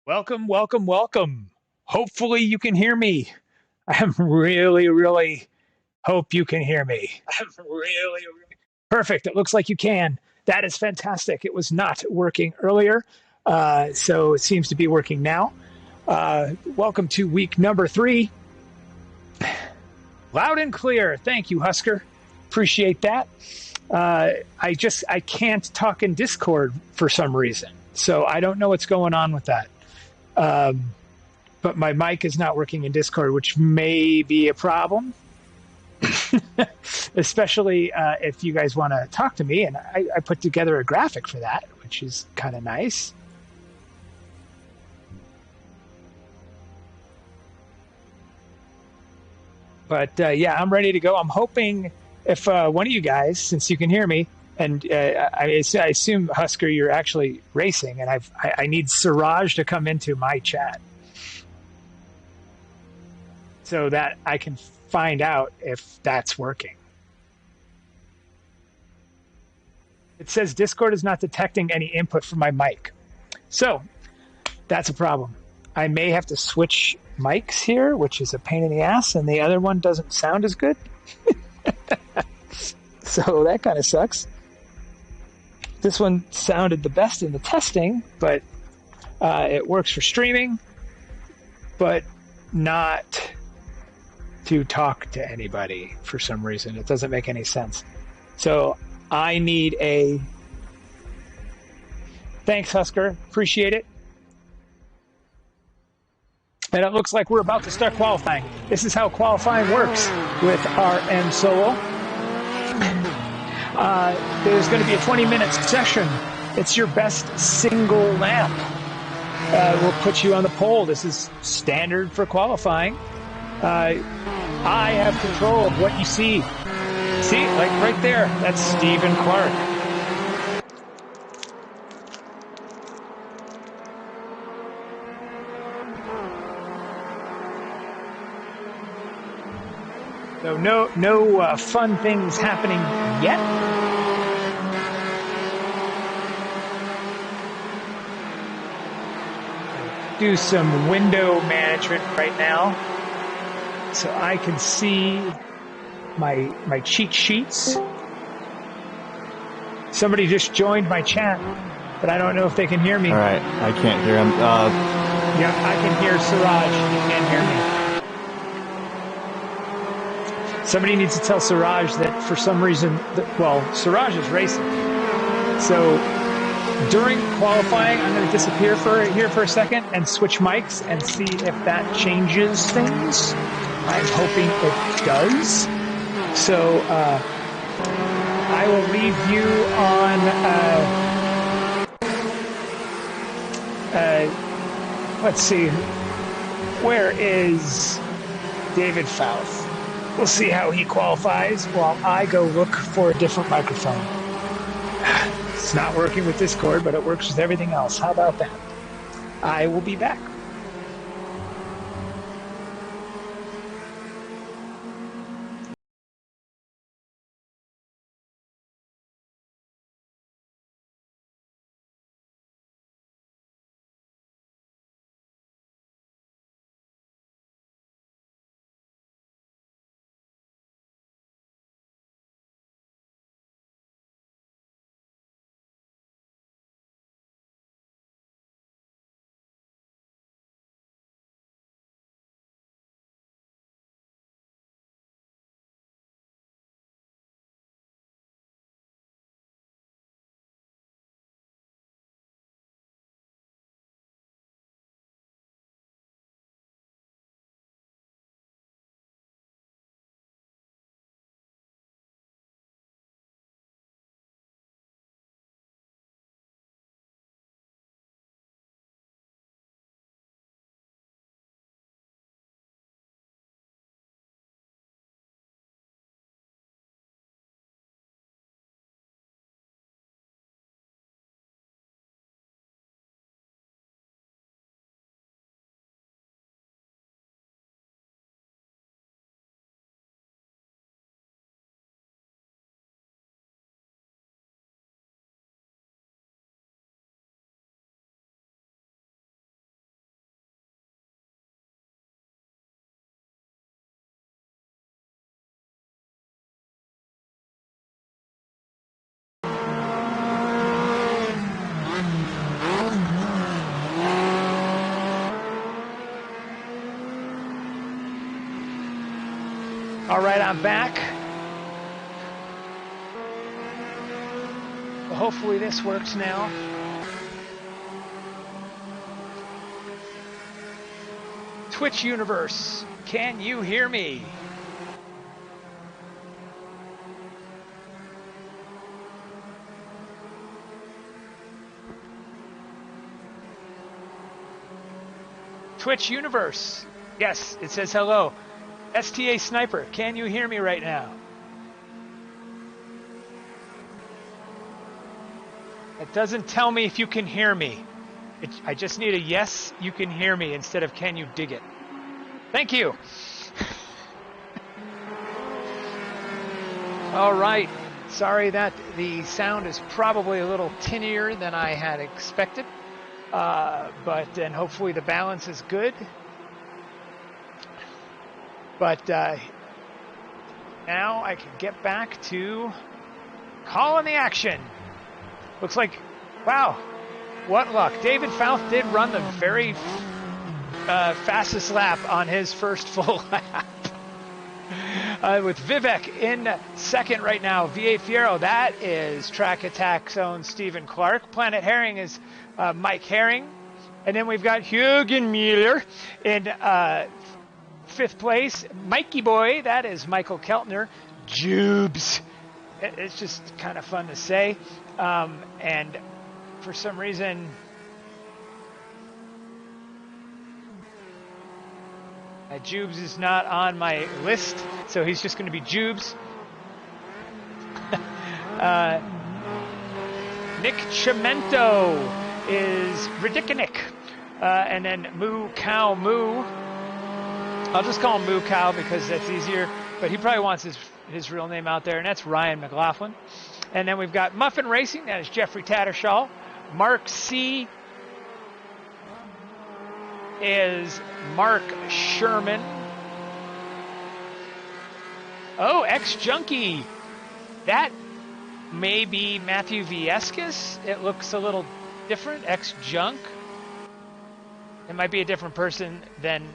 Welcome, welcome, welcome. Hopefully you can hear me. I'm really hope you can hear me. I'm really perfect. It looks like you can. That is fantastic. It was not working earlier, so it seems to be working now. Welcome to week number 3. Loud and clear. Thank you, Husker. Appreciate that. I can't talk in Discord for some reason, so I don't know what's going on with that. Um, but my mic is not working in Discord, which may be a problem, especially if you guys want to talk to me. And I put together a graphic for that, which is kind of nice. But yeah, I'm ready to go. I'm hoping if one of you guys, since you can hear me, and I assume Husker, you're actually racing, and I need Siraj to come into my chat so that I can find out if that's working. It says Discord is not detecting any input from my mic. So that's a problem. I may have to switch mics here, which is a pain in the ass, and the other one doesn't sound as good. So that kind of sucks. This one sounded the best in the testing, but it works for streaming, but not to talk to anybody for some reason. It doesn't make any sense. So I need a... Thanks, Husker. Appreciate it. And it looks like we're about to start qualifying. This is how qualifying works with RMSOLO. There's going to be a 20-minute session. It's your best single lap. We'll put you on the pole. This is standard for qualifying. I have control of what you see. See, like right there, that's Stephen Clark. So no fun things happening yet. Do some window management right now, so I can see my cheat sheets. Somebody just joined my chat, but I don't know if they can hear me. All right, I can't hear him. Yeah, I can hear Siraj. You can't hear me. Somebody needs to tell Siraj that for some reason, Siraj is racing. So during qualifying, I'm going to disappear here for a second and switch mics and see if that changes things. I'm hoping it does. So I will leave you on, let's see, where is David Fouth? We'll see how he qualifies while I go look for a different microphone. It's not working with Discord, but it works with everything else. How about that? I will be back. All right, I'm back. Well, hopefully this works now. Twitch universe, can you hear me? Twitch universe, yes, it says hello. STA Sniper, can you hear me right now? It doesn't tell me if you can hear me. I just need a yes, you can hear me instead of can you dig it. Thank you. All right. Sorry that the sound is probably a little tinnier than I had expected. But then hopefully the balance is good. But now I can get back to calling the action. Looks like, wow, what luck. David Fouth did run the very fastest lap on his first full lap. With Vivek in second right now. V.A. Fiero, that is Track Attack's own Stephen Clark. Planet Herring is Mike Herring. And then we've got Jürgen Mueller in fifth place. Mikey Boy, that is Michael Keltner. Jubes. It's just kind of fun to say. And for some reason, Jubes is not on my list, so he's just going to be Jubes. Nick Chimento is Ridiconic. And then Moo Cow Moo. I'll just call him Moo Cow because that's easier, but he probably wants his real name out there, and that's Ryan McLaughlin. And then we've got Muffin Racing, that is Jeffrey Tattershaw. Mark C is Mark Sherman. Oh, ex-junkie. That may be Matthew Viescas. It looks a little different, ex-junk. It might be a different person than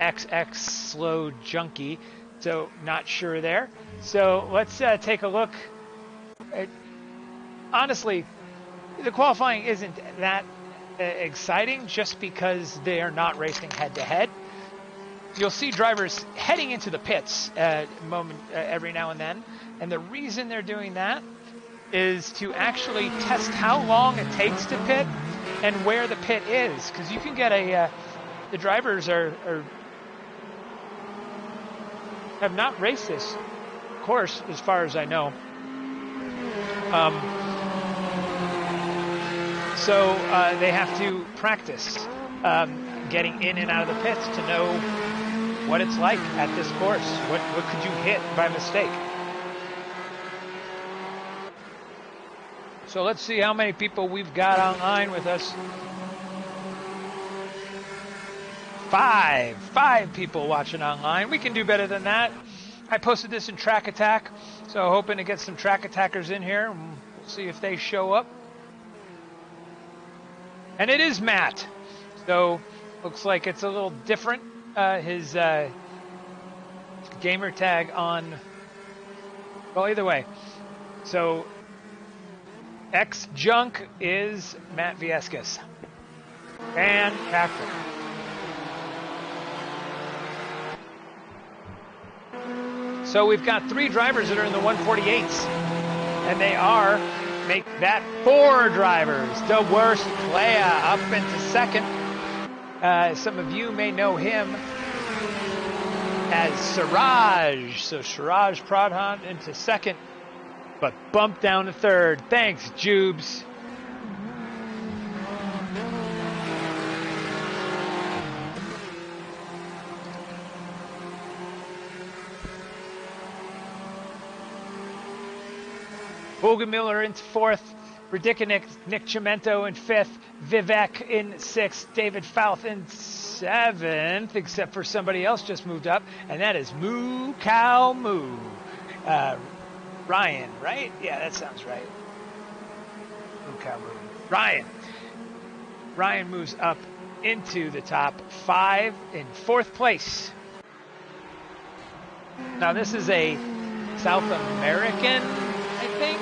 XX Slow Junkie, so not sure there. So let's take a look. Honestly, the qualifying isn't that exciting just because they are not racing head-to-head. You'll see drivers heading into the pits every now and then, and the reason they're doing that is to actually test how long it takes to pit and where the pit is, because you can get the drivers have not raced this course as far as I know. So they have to practice getting in and out of the pits to know what it's like at this course. What could you hit by mistake? So let's see how many people we've got online with us. Five people watching online. We can do better than that. I posted this in Track Attack, so hoping to get some Track Attackers in here. We'll see if they show up. And it is Matt, so looks like it's a little different. His gamer tag on, well, either way. So ex-junk is Matt Viescas. Fantastic. So we've got 3 drivers that are in the 148s, and they make that 4 drivers. The worst player up into second. Some of you may know him as Siraj. So Siraj Pradhan into second, but bumped down to third. Thanks, Jubes. Hogan Miller in fourth, Ridiconic, Nick Chimento in fifth, Vivek in sixth, David Fouth in seventh, except for somebody else just moved up, and that is Moo Cow Moo. Ryan, right? Yeah, that sounds right. Moo Cow Moo. Ryan moves up into the top 5 in fourth place. Now this is a South American, I think,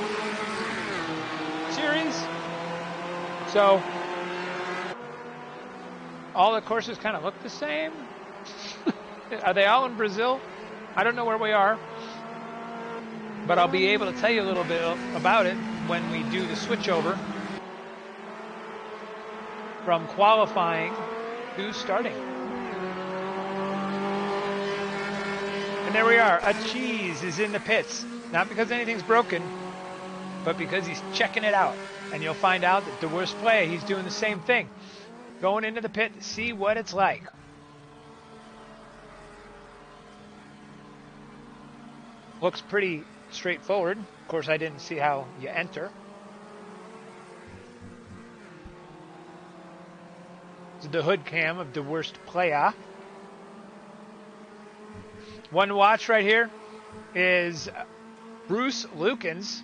series. So all the courses kind of look the same. Are they all in Brazil? I don't know where we are, but I'll be able to tell you a little bit about it when we do the switchover from qualifying to starting. And there we are. A cheese is in the pits. Not because anything's broken, but because he's checking it out. And you'll find out that the worst play, he's doing the same thing. Going into the pit to see what it's like. Looks pretty straightforward. Of course, I didn't see how you enter. This is the hood cam of the worst player. One to watch right here is Bruce Lukens.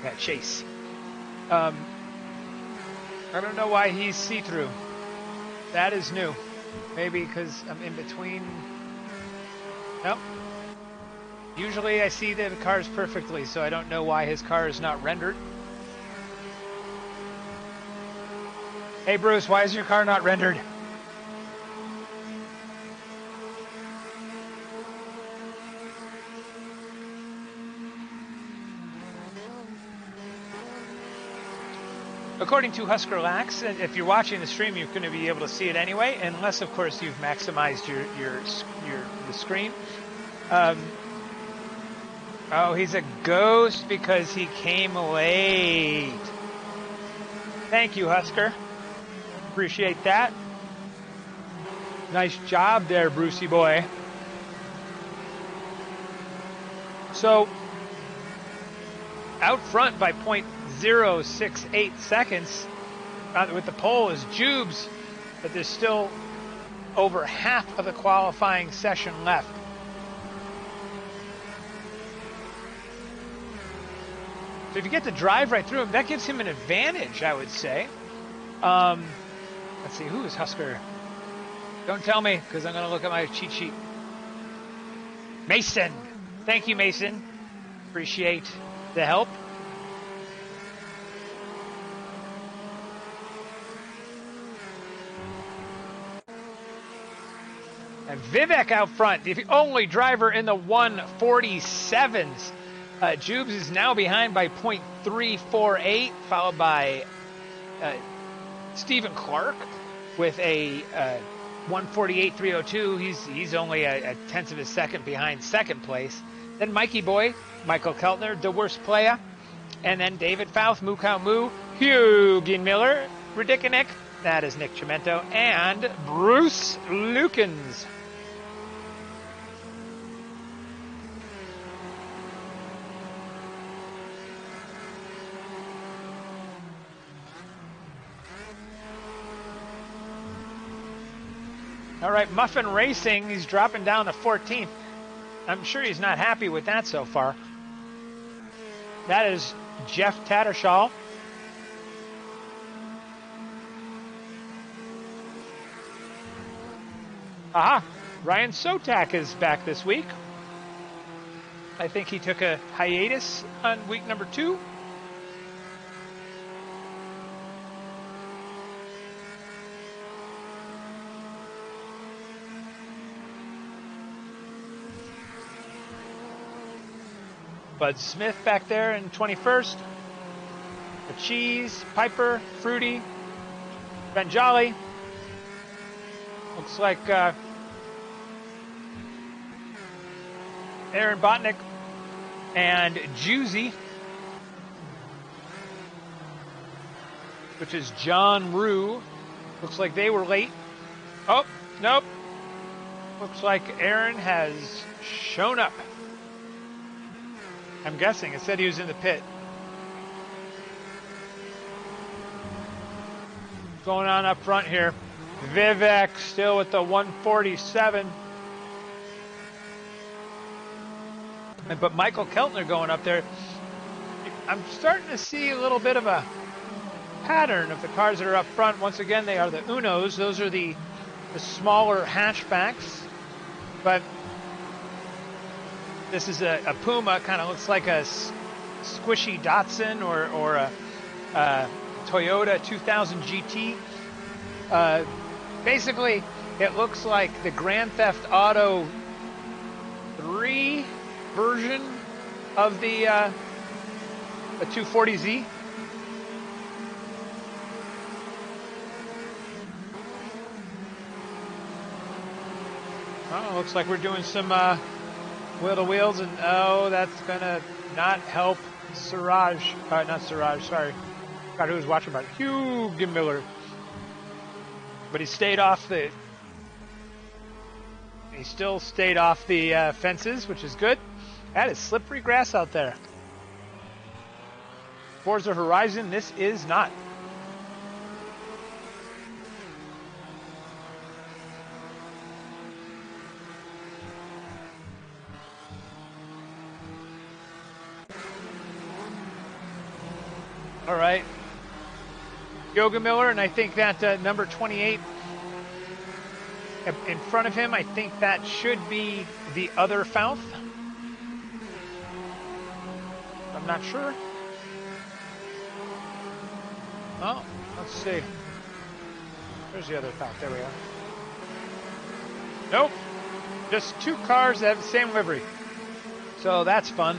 That chase. I don't know why he's see-through. That is new. Maybe because I'm in between. Nope. Usually I see the cars perfectly, so I don't know why his car is not rendered. Hey Bruce, why is your car not rendered? According to Husker Lax, if you're watching the stream, you're going to be able to see it anyway, unless, of course, you've maximized the screen. Oh, he's a ghost because he came late. Thank you, Husker. Appreciate that. Nice job there, Brucey boy. So, out front by 0.068 seconds with the pole is Jubes, but there's still over half of the qualifying session left. So if you get to drive right through him, that gives him an advantage, I would say. Let's see, who is Husker? Don't tell me, because I'm going to look at my cheat sheet. Mason. Thank you, Mason. Appreciate the help. And Vivek out front, the only driver in the 147s. Jubes is now behind by 0.348, followed by Stephen Clark with a 148.302. He's only a tenth of a second behind second place. Then Mikey Boy, Michael Keltner, the worst player. And then David Fouth, Moo Cow Moo, Hugin Miller, Ridiculous, that is Nick Chimento, and Bruce Lukens. All right, Muffin Racing, he's dropping down to 14th. I'm sure he's not happy with that so far. That is Jeff Tattershaw. Aha, Ryan Sotak is back this week. I think he took a hiatus on week number 2. Bud Smith back there in 21st. The Cheese, Piper, Fruity, Ben Jolly. Looks like Aaron Botnick and Juicy, which is John Rue. Looks like they were late. Oh, nope. Looks like Aaron has shown up. I'm guessing. It said he was in the pit. Going on up front here. Vivek still with the 147. But Michael Keltner going up there. I'm starting to see a little bit of a pattern of the cars that are up front. Once again, they are the Unos. Those are the smaller hatchbacks. But this is a Puma, kind of looks like a squishy Datsun or a Toyota 2000 GT. Basically, it looks like the Grand Theft Auto 3 version of the 240Z. Oh, looks like we're doing some wheel to wheels, and oh, that's gonna not help Siraj. Not Siraj, sorry. God, who was watching about it? Hugh Miller. But he stayed off the. He still stayed off the fences, which is good. That is slippery grass out there. Forza Horizon, this is not. All right. Yoga Miller, and I think that number 28 in front of him, I think that should be the other Fouth. I'm not sure. Oh, let's see. There's the other Fouth. There we are. Nope. Just two cars that have the same livery. So that's fun.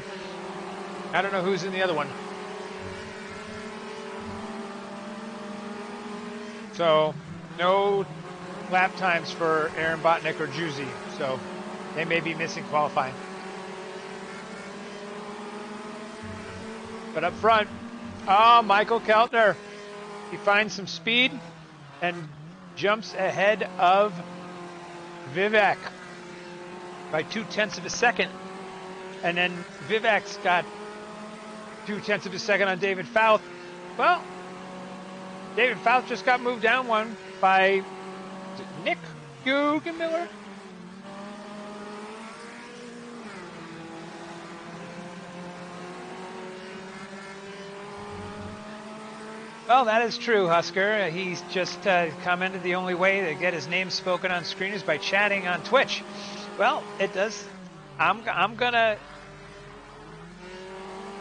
I don't know who's in the other one. So, no lap times for Aaron Botnick or Juicy, so they may be missing qualifying. But up front, oh, Michael Keltner. He finds some speed and jumps ahead of Vivek by 0.2 of a second. And then Vivek's got 0.2 of a second on David Fouth. Well, David Fouth just got moved down one by Nick Guggenmiller. Well, that is true, Husker. He's just commented the only way to get his name spoken on screen is by chatting on Twitch. Well, it does. I'm gonna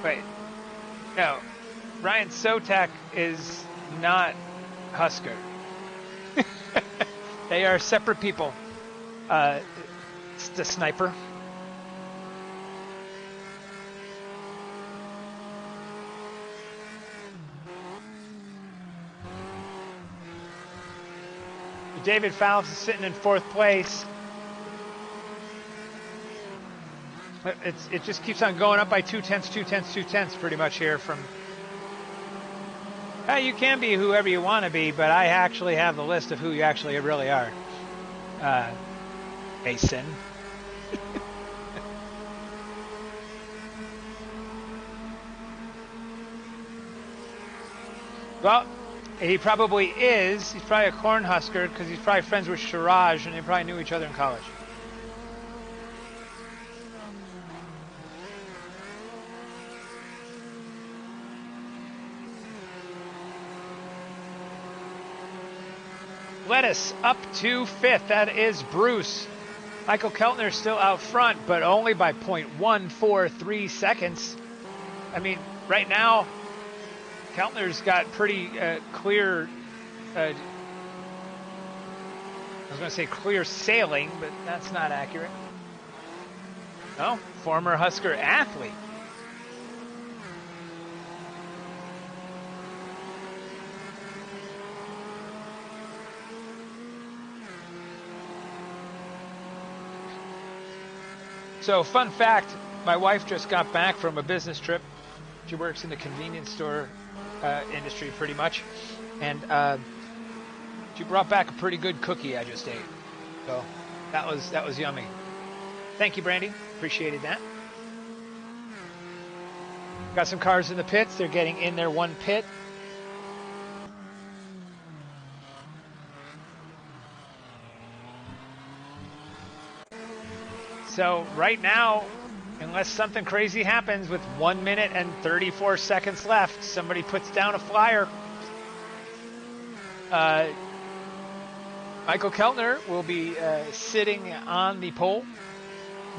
wait. No, Ryan Sotak is not Husker. They are separate people. It's the sniper. David Fouth is sitting in fourth place. It just keeps on going up by 0.2 pretty much here from. You can be whoever you want to be, but I actually have the list of who you actually really are. Mason. Well, he probably is. He's probably a Cornhusker because he's probably friends with Siraj and they probably knew each other in college. Lettuce up to fifth. That is Bruce. Michael Keltner still out front, but only by 0.143 seconds. I mean, right now, Keltner's got pretty clear, I was going to say clear sailing, but that's not accurate. No, former Husker athlete. So, fun fact, my wife just got back from a business trip. She works in the convenience store industry pretty much. And she brought back a pretty good cookie I just ate. So, that was yummy. Thank you, Brandy. Appreciated that. Got some cars in the pits. They're getting in their one pit. So right now, unless something crazy happens with 1 minute and 34 seconds left, somebody puts down a flyer. Michael Keltner will be sitting on the pole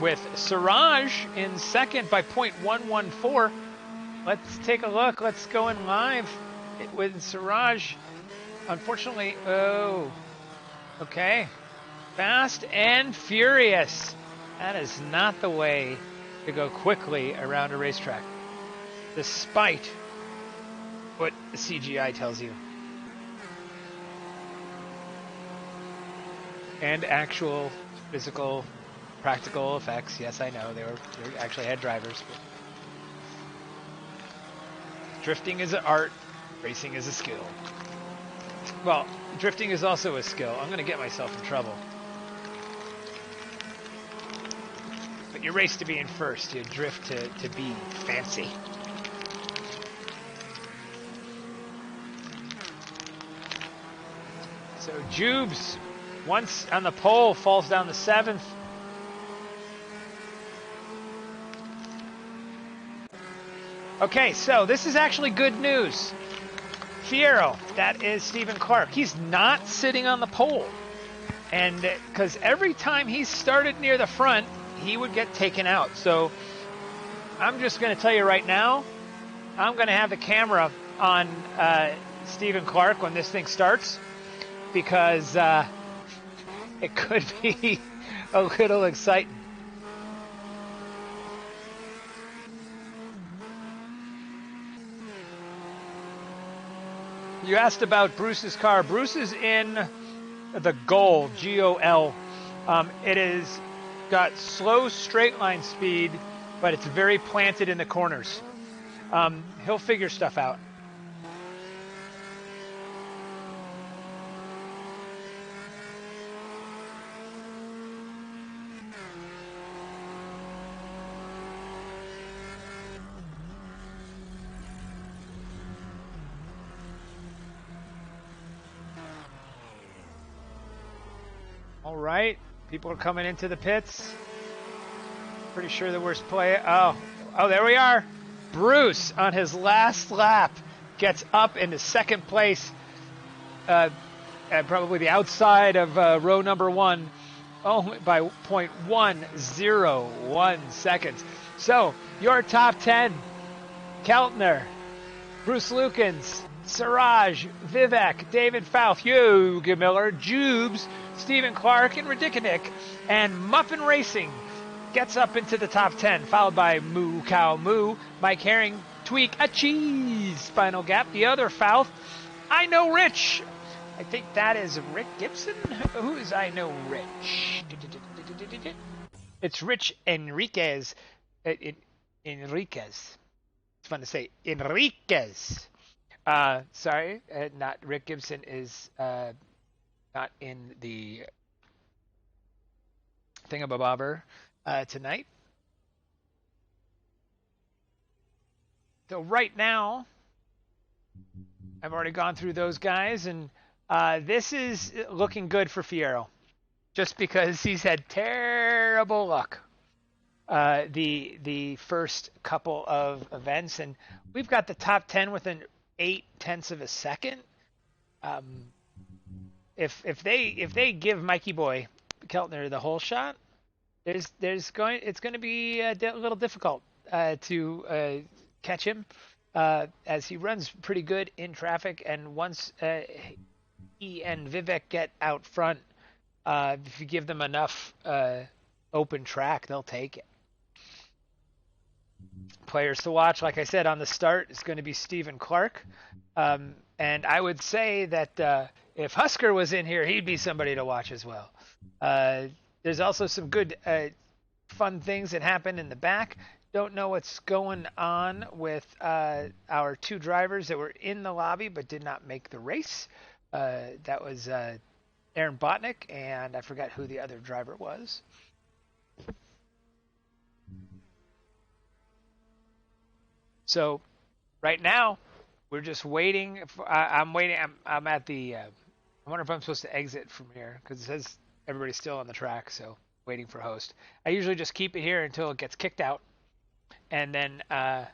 with Siraj in second by 0.114. Let's take a look. Let's go in live with Siraj. Unfortunately, oh, okay. Fast and furious. That is not the way to go quickly around a racetrack, despite what the CGI tells you. And actual physical, practical effects. Yes, I know they actually had drivers. But drifting is an art, racing is a skill. Well, drifting is also a skill. I'm going to get myself in trouble. But you race to be in first. You drift to be fancy. So Jubes, once on the pole, falls down to 7th. Okay, so this is actually good news. Fierro, that is Stephen Clark. He's not sitting on the pole. And because every time he started near the front, he would get taken out. So I'm just going to tell you right now, I'm going to have the camera on Stephen Clark when this thing starts, because it could be a little exciting. You asked about Bruce's car. Bruce is in the Gol, G-O-L. It is got slow straight line speed, but it's very planted in the corners. He'll figure stuff out. All right, people are coming into the pits. Pretty sure the worst play. Oh, there we are. Bruce on his last lap gets up into second place, at probably the outside of row number 1, only by 0.101 seconds. So your top 10: Keltner, Bruce Lukens, Siraj, Vivek, David Fouth, Yogi Miller, Jubes, Stephen Clark, and Ridiculous, and Muffin Racing gets up into the top 10, followed by Moo Cow Moo, Mike Herring, Tweak, a Cheese, Spinal Gap, the other Fouth, I Know Rich. I think that is Rick Gibson. Who is I Know Rich? It's Rich Enriquez. Enriquez. It's fun to say. Enriquez. Sorry, not Rick Gibson is not in the thingamabobber tonight. So right now, I've already gone through those guys, and this is looking good for Fierro, just because he's had terrible luck the first couple of events, and we've got the top 10 within 0.8 of a second. If they give Mikey Boy Keltner the whole shot, it's going to be a little difficult to catch him, as he runs pretty good in traffic, and once he and Vivek get out front, if you give them enough open track, they'll take it. Players to watch, like I said, on the start is going to be Stephen Clark. And I would say that if Husker was in here, he'd be somebody to watch as well. There's also some good fun things that happen in the back. Don't know what's going on with our two drivers that were in the lobby but did not make the race. That was Aaron Botnick, and I forgot who the other driver was. So right now, we're just waiting. I'm waiting. I'm at the. I wonder if I'm supposed to exit from here, because it says everybody's still on the track. So waiting for host. I usually just keep it here until it gets kicked out, and then I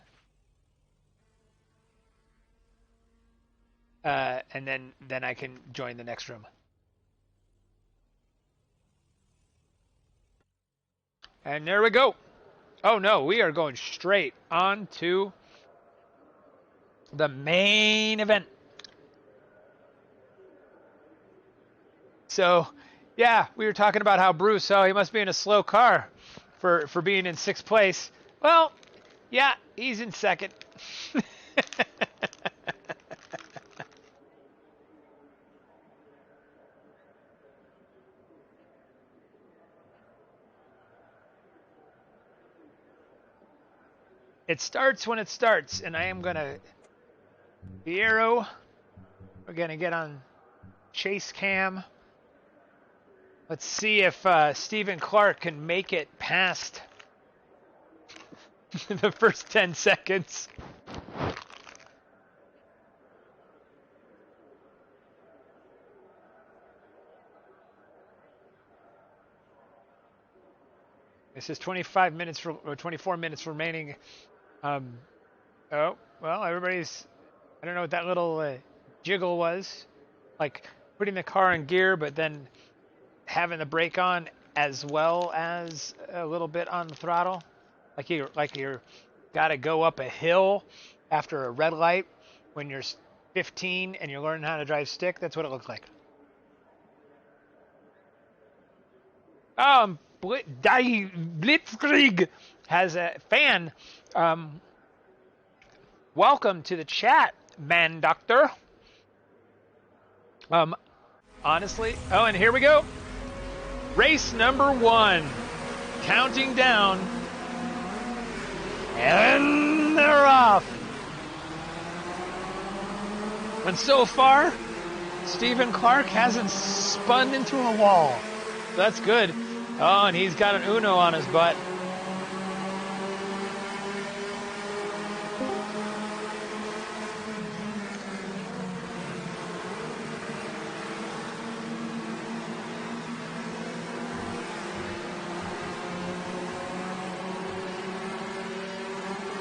can join the next room. And there we go. Oh no, we are going straight on to the main event. So, yeah, we were talking about how Bruce, oh, he must be in a slow car for being in 6th place. Well, yeah, he's in 2nd. It starts when it starts, and I am going to Fiero. We're going to get on chase cam. Let's see if Stephen Clark can make it past the first 10 seconds. This is 25 minutes or 24 minutes remaining. Oh, well, everybody's, I don't know what that little jiggle was. Like putting the car in gear, but then having the brake on as well as a little bit on the throttle. Like you're got to go up a hill after a red light when you're 15 and you're learning how to drive stick. That's what it looks like. Blitzkrieg has a fan. Welcome to the chat, man doctor. Honestly, oh, and here we go. Race number 1, counting down, and they're off. And so far, Stephen Clark hasn't spun into a wall. That's good. Oh, and he's got an Uno on his butt.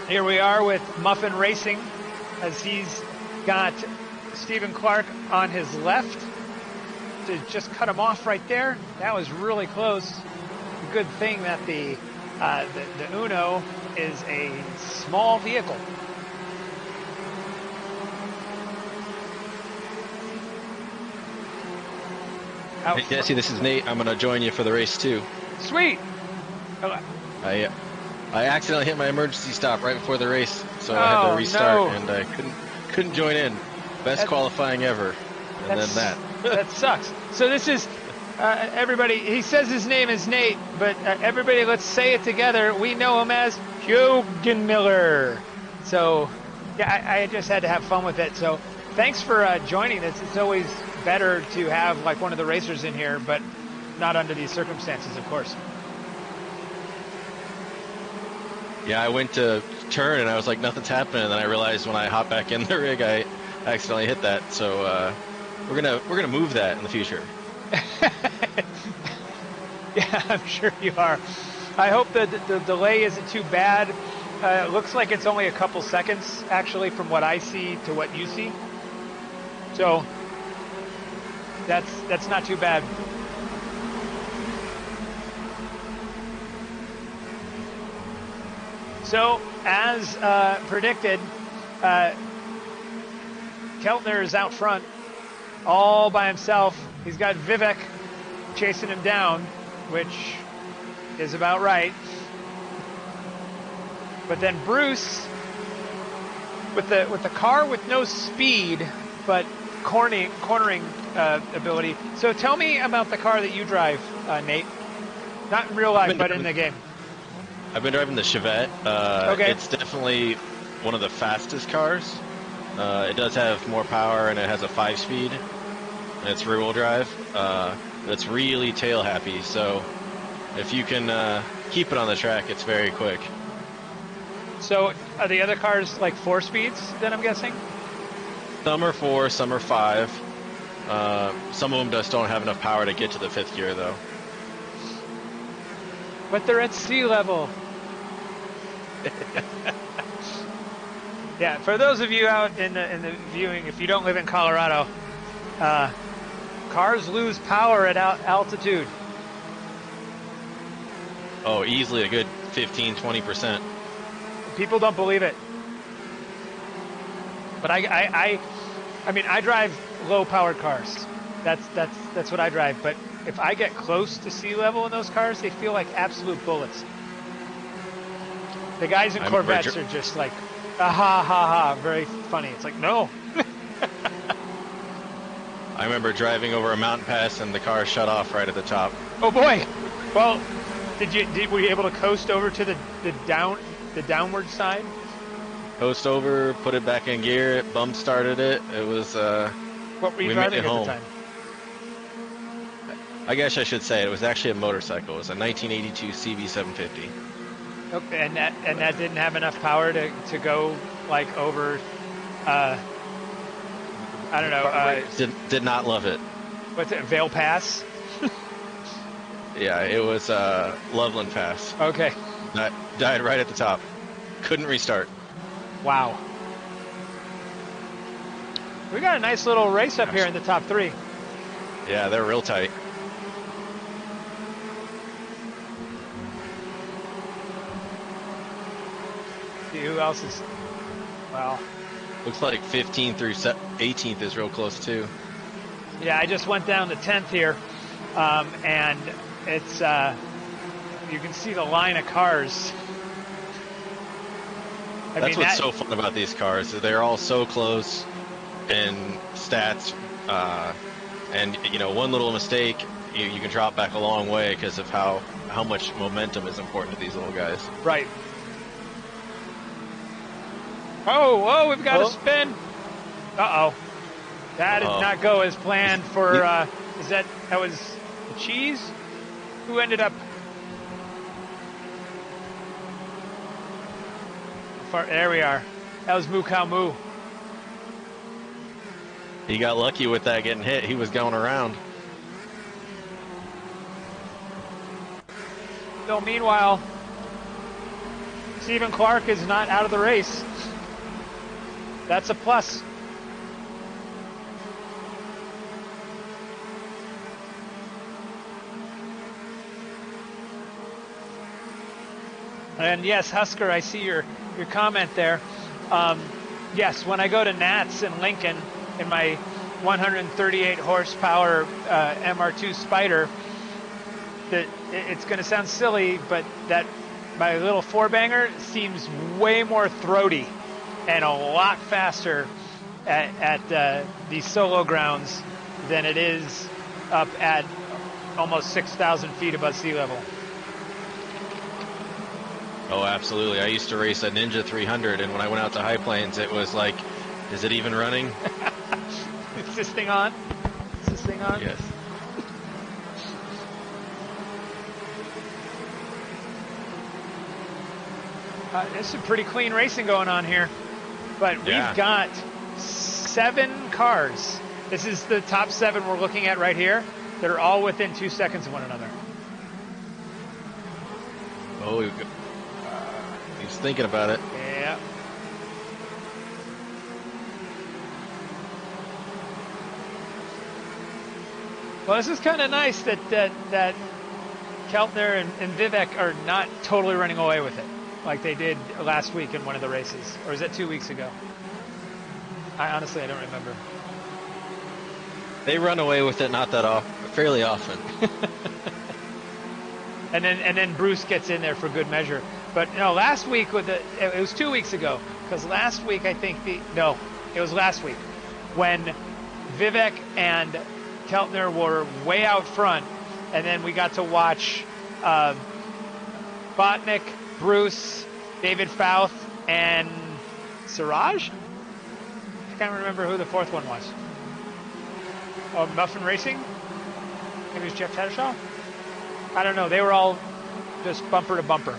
Here we are with Muffin Racing as he's got Stephen Clark on his left to just cut him off right there. That was really close. A good thing that the Uno is a small vehicle. Hey Jesse, this is Nate. I'm going to join you for the race too. Sweet. I accidentally hit my emergency stop right before the race, so I had to restart, and I couldn't join in. Best qualifying ever, and then that. That sucks. So this is everybody. He says his name is Nate, but everybody, let's say it together. We know him as Hugenmiller. So yeah, I just had to have fun with it. So thanks for joining this. It's always better to have like one of the racers in here, but not under these circumstances, of course. Yeah, I went to turn and I was like, nothing's happening, and then I realized when I hopped back in the rig, I accidentally hit that. So we're gonna move that in the future. Yeah, I'm sure you are. I hope that the delay isn't too bad. It looks like it's only a couple seconds, actually, from what I see to what you see. So that's not too bad. So, as predicted, Keltner is out front all by himself. He's got Vivek chasing him down, which is about right. But then Bruce, with the car with no speed, but cornering ability. So tell me about the car that you drive, Nate. Not in real life, but in the game. I've been driving the Chevette. Okay. It's definitely one of the fastest cars. It does have more power, and it has a 5-speed, and it's rear-wheel drive. But it's really tail happy, so if you can keep it on the track, it's very quick. So are the other cars like 4 speeds, then I'm guessing? Some are 4, some are 5. Some of them just don't have enough power to get to the 5th gear, though. But they're at sea level. Yeah, for those of you out in the viewing, if you don't live in Colorado, cars lose power at altitude. Oh, easily a good 15-20%. People don't believe it. But I mean, I drive low-powered cars. That's what I drive. But if I get close to sea level in those cars, they feel like absolute bullets. The guys in Corvettes are just like, ah, ha, ha, ha, very funny. It's like, no. I remember driving over a mountain pass and the car shut off right at the top. Oh boy. Well, were you able to coast over to the downward side? Coast over, put it back in gear, it bump started it. It was what were you driving at the time? I guess I should say it was actually a motorcycle. It was a 1982 CB750. Okay, and that didn't have enough power to go like over I don't know. Did not love it. What's it? Vale Pass? Yeah, it was Loveland Pass. Okay. Died right at the top. Couldn't restart. Wow. We got a nice little race up here in the top three. Yeah, they're real tight. See who else is... Well... Looks like 15th through 18th is real close too. Yeah, I just went down to 10th here, and it's you can see the line of cars. That's what's so fun about these cars. They're all so close in stats, and you know, one little mistake, you can drop back a long way because of how much momentum is important to these little guys. Right. Oh, we've got a spin. Uh-oh. That did not go as planned for, that was the cheese? Who ended up? There we are. That was Moo Cow Moo. He got lucky with that getting hit. He was going around. So meanwhile, Stephen Clark is not out of the race. That's a plus. And yes, Husker, I see your comment there. Yes, when I go to Nats in Lincoln in my 138 horsepower MR2 Spider, it's going to sound silly, but that my little four-banger seems way more throaty and a lot faster at these solo grounds than it is up at almost 6,000 feet above sea level. Oh, absolutely. I used to race a Ninja 300, and when I went out to high plains, it was like, is it even running? Is this thing on? Is this thing on? Yes. There's some pretty clean racing going on here. But we've got 7 cars. This is the top 7 we're looking at right here. That are all within 2 seconds of one another. Oh, he's thinking about it. Yeah. Well, this is kind of nice that Keltner and Vivek are not totally running away with it, like they did last week in one of the races. Or is that 2 weeks ago? I honestly don't remember. They run away with it fairly often. and then Bruce gets in there for good measure. But no, last week it was 2 weeks ago, because last week I think it was last week when Vivek and Keltner were way out front, and then we got to watch Botnick, Bruce, David Fouth, and Siraj? I can't remember who the fourth one was. Oh, Muffin Racing? Maybe it was Jeff Tattershaw? I don't know. They were all just bumper to bumper.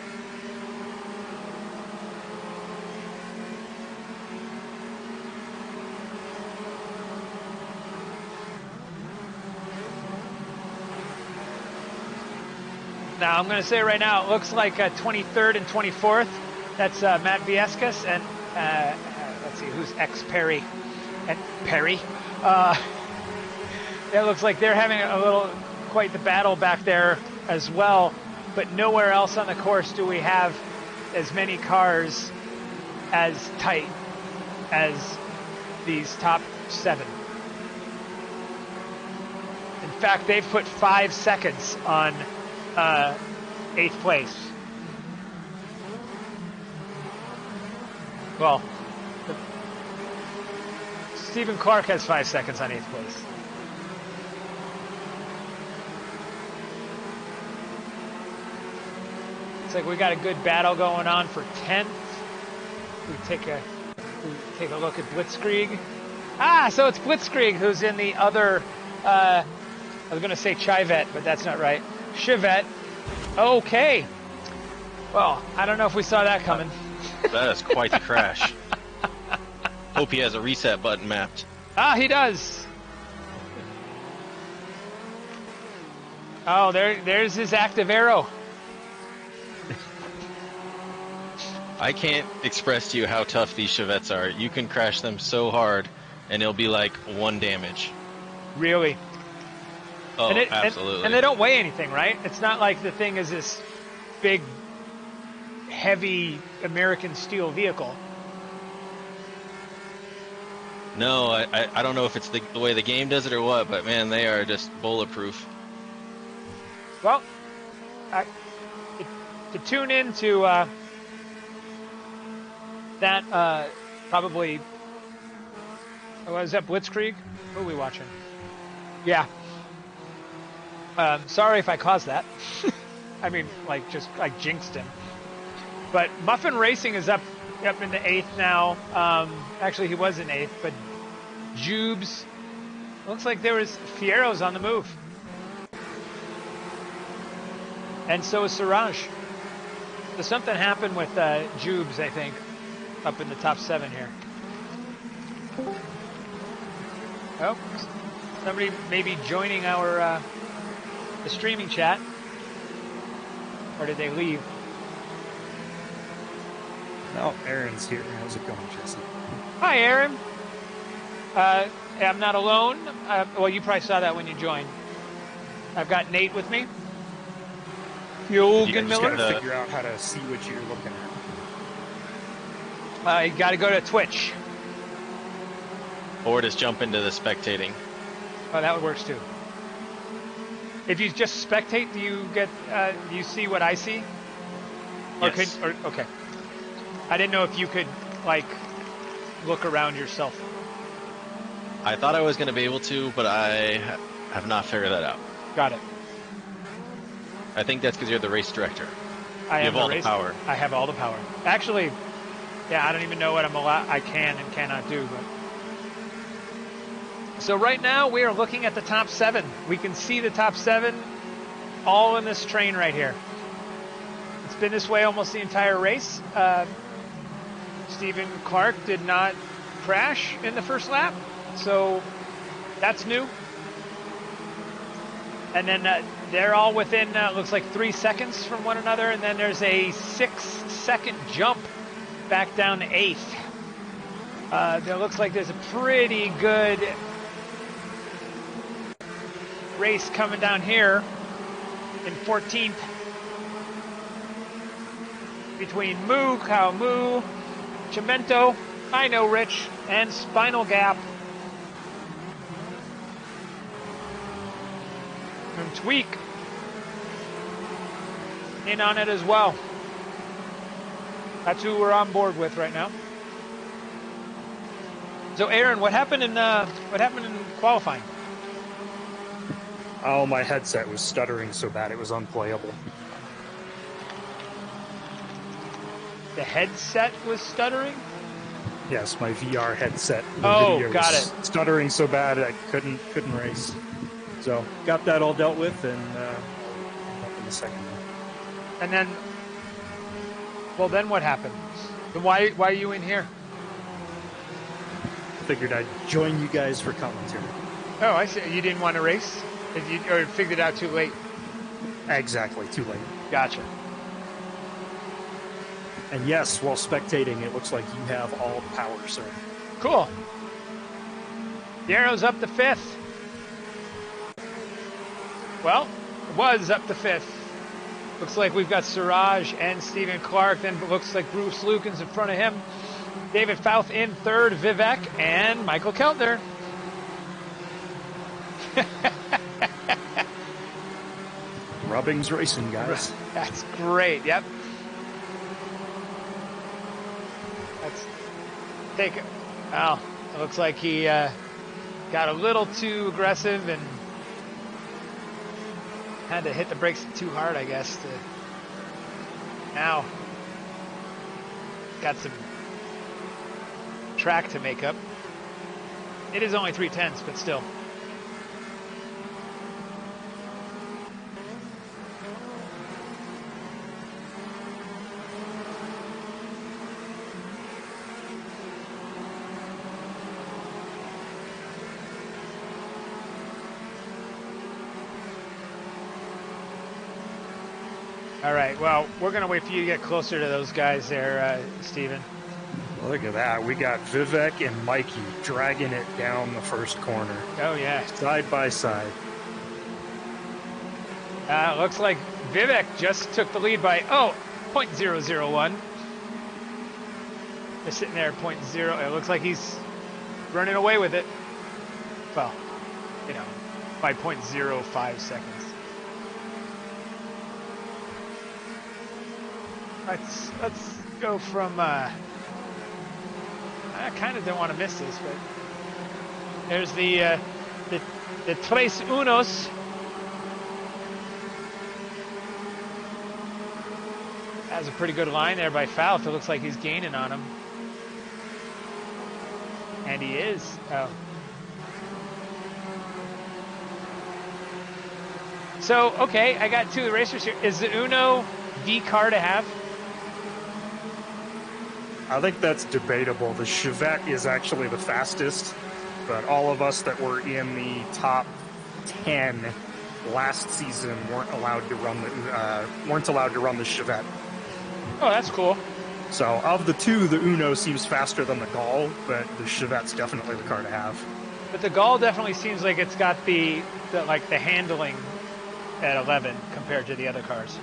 Now, I'm going to say right now, it looks like 23rd and 24th. That's Matt Viescas and, let's see, who's X-Perry? And Perry. It looks like they're having quite the battle back there as well. but nowhere else on the course do we have as many cars as tight as these top 7. In fact, they've put 5 seconds on 8th place. Well, Stephen Clark has 5 seconds on 8th place. It's like we got a good battle going on for 10th. We take a look at Blitzkrieg. So it's Blitzkrieg who's in the other. I was going to say Chivette, but that's not right. Chivette. Okay. Well, I don't know if we saw that coming. That is quite the crash. Hope he has a reset button mapped. He does. Oh, there's his active arrow. I can't express to you how tough these Chevettes are. You can crash them so hard, and it'll be like 1 damage. Really? Oh, absolutely. And they don't weigh anything, right? It's not like the thing is this big, heavy American steel vehicle. No, I don't know if it's the way the game does it or what, but man, they are just bulletproof. Well, to tune into that probably. Oh, is that Blitzkrieg? What are we watching? Yeah. Sorry if I caused that. I mean, like, just like jinxed him. But Muffin Racing is up in the 8th now. Actually, he was in 8th, but Jubes. Looks like there was Fiero's on the move. And so is Siraj. So something happened with Jubes, I think, up in the top 7 here. Oh, somebody maybe joining our the streaming chat. Or did they leave? No, Aaron's here. How's it going, Jesse? Hi, Aaron. I'm not alone. Well, you probably saw that when you joined. I've got Nate with me. Jürgen Just Miller. gotta figure out how to see what you're looking at. You got to go to Twitch. Or just jump into the spectating. Oh, that works too. If you just spectate, do you get? Do you see what I see? Yes. Okay. I didn't know if you could like look around yourself. I thought I was going to be able to, but I have not figured that out. Got it. I think that's because you're the race director. I You am have all the the power. I have all the power. Actually, yeah, I don't even know what I can and cannot do. But so right now we are looking at the top 7. We can see the top 7 all in this train right here. It's been this way almost the entire race. Stephen Clark did not crash in the first lap, so that's new. And then they're all within, looks like 3 seconds from one another, and then there's a 6-second jump back down to 8th. There looks like there's a pretty good race coming down here in 14th between Moo, Cow Moo, Chimento, I Know Rich, and Spinal Gap. And Tweak in on it as well. That's who we're on board with right now. So, Aaron, what happened in qualifying? Oh, my headset was stuttering so bad it was unplayable. The headset was stuttering? Yes, my VR headset. Oh, video got was it. Stuttering so bad I couldn't race. So got that all dealt with, and up in the second one. And then, well, then what happened? Then why are you in here? Figured I'd join you guys for commentary. Oh, I see. You didn't want to race? Or figured it out too late? Exactly, too late. Gotcha. And yes, while spectating, it looks like you have all the power, sir. Cool. The arrow's up to 5th. Well, it was up to 5th. Looks like we've got Siraj and Stephen Clark. Then it looks like Bruce Lucan's in front of him. David Fouth in third, Vivek, and Michael Keltner. Rubbings racing, guys. That's great. Yep. Let's take it. Well, it looks like he got a little too aggressive and had to hit the brakes too hard, I guess. Now, got some track to make up. It is only 3/10, but still. All right, well, we're going to wait for you to get closer to those guys there, Steven. Look at that. We got Vivek and Mikey dragging it down the first corner. Oh, yeah. Side by side. Looks like Vivek just took the lead by, 0.001. They're sitting there at 0.0. It looks like he's running away with it. Well, by 0.05 seconds. Let's go from, I kind of don't want to miss this, but there's the Tres Unos. That's a pretty good line there by Fouth. It looks like he's gaining on him. And he is. Oh. So, okay, I got two of the racers here. Is the Uno the car to have? I think that's debatable. The Chevette is actually the fastest, but all of us that were in the top 10 last season weren't allowed to run the Chevette. Oh, that's cool. So of the two, the Uno seems faster than the Gall, but the Chevette's definitely the car to have. But the Gall definitely seems like it's got the handling at 11 compared to the other cars.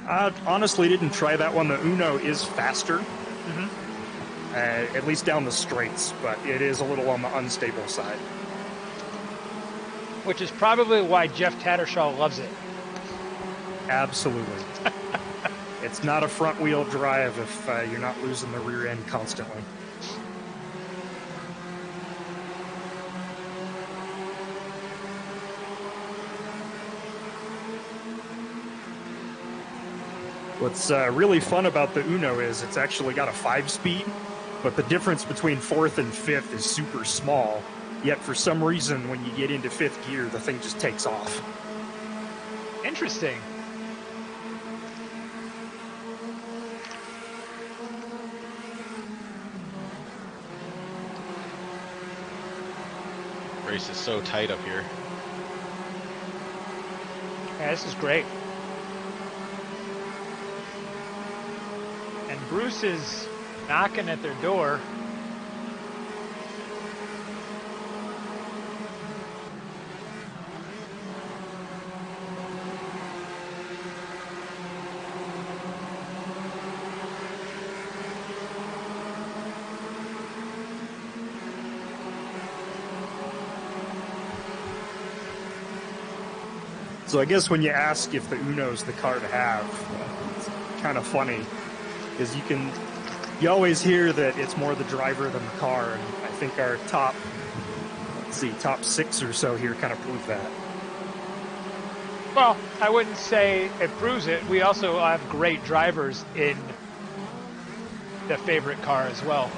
I honestly didn't try that one. The Uno is faster, at least down the straights, but it is a little on the unstable side. Which is probably why Jeff Tattershaw loves it. Absolutely. It's not a front-wheel drive if you're not losing the rear end constantly. What's really fun about the Uno is it's actually got a 5-speed, but the difference between 4th and 5th is super small, yet for some reason when you get into 5th gear, the thing just takes off. Interesting. Race is so tight up here. Yeah, this is great. And Bruce is knocking at their door. So I guess when you ask if the Uno's the car to have, it's kind of funny, because you always hear that it's more the driver than the car, and I think our top 6 or so here kind of prove that. Well, I wouldn't say it proves it. We also have great drivers in the favorite car as well.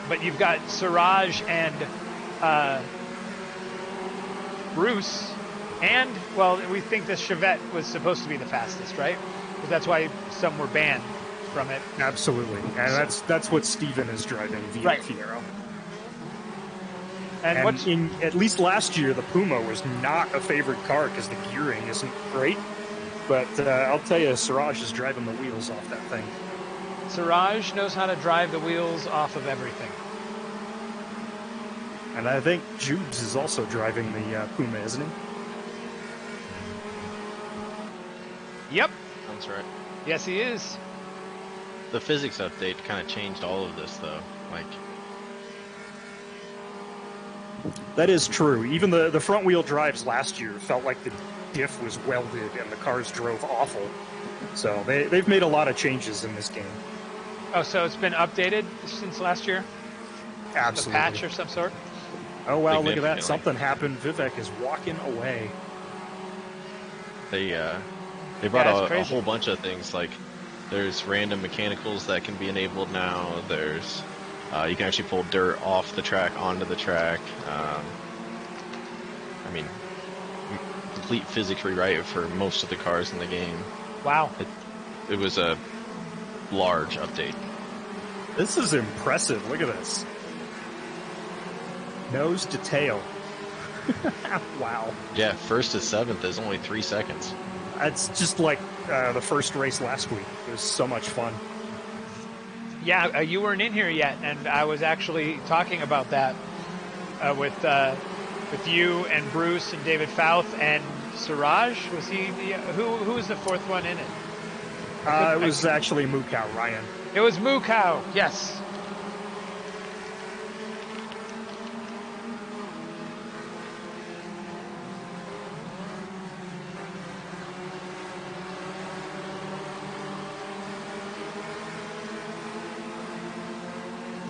But you've got Siraj and Bruce, and, well, we think the Chevette was supposed to be the fastest, right? Because that's why some were banned from it. Absolutely, and that's what Steven is driving, the right. Fiero. And in at least last year, the Puma was not a favorite car because the gearing isn't great. But I'll tell you, Siraj is driving the wheels off that thing. Siraj knows how to drive the wheels off of everything. And I think Jubes is also driving the Puma, isn't he? Yep. That's right. Yes, he is. The physics update kind of changed all of this, though. Like, That is true. Even the front wheel drives last year felt like the diff was welded and the cars drove awful. So they've made a lot of changes in this game. Oh, so it's been updated since last year? Absolutely. A patch or some sort? Oh, wow, look at Significantly. that. Something happened. Vivek is walking away. they brought that's a crazy. whole bunch of things. Like, there's random mechanicals that can be enabled now. There's you can actually pull dirt off the track onto the track. I mean, complete physics rewrite for most of the cars in the game. Wow. It was a large update. This is impressive. Look at this. Nose to tail. Wow. Yeah, first to seventh is only 3 seconds. That's just like the first race last week. It was so much fun. Yeah, you weren't in here yet, and I was actually talking about that with you and Bruce and David Fouth and Siraj. Was he who was the fourth one in it? It was actually Mukau, Ryan. It was Mukau. Yes.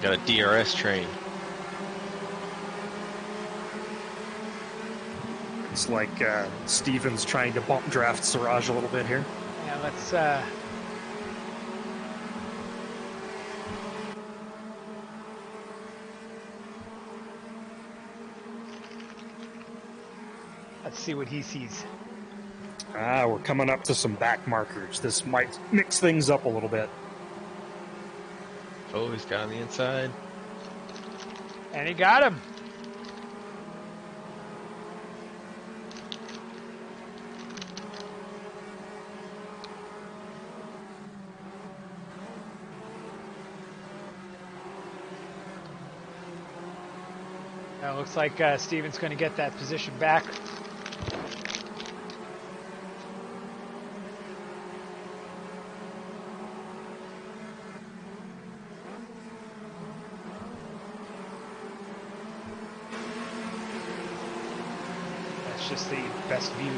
Got a DRS train. It's like Steven's trying to bump draft Siraj a little bit here. Yeah, let's see what he sees. We're coming up to some back markers. This might mix things up a little bit. Oh, he's got on the inside. And he got him. Now it looks like Steven's going to get that position back. That's just the best view.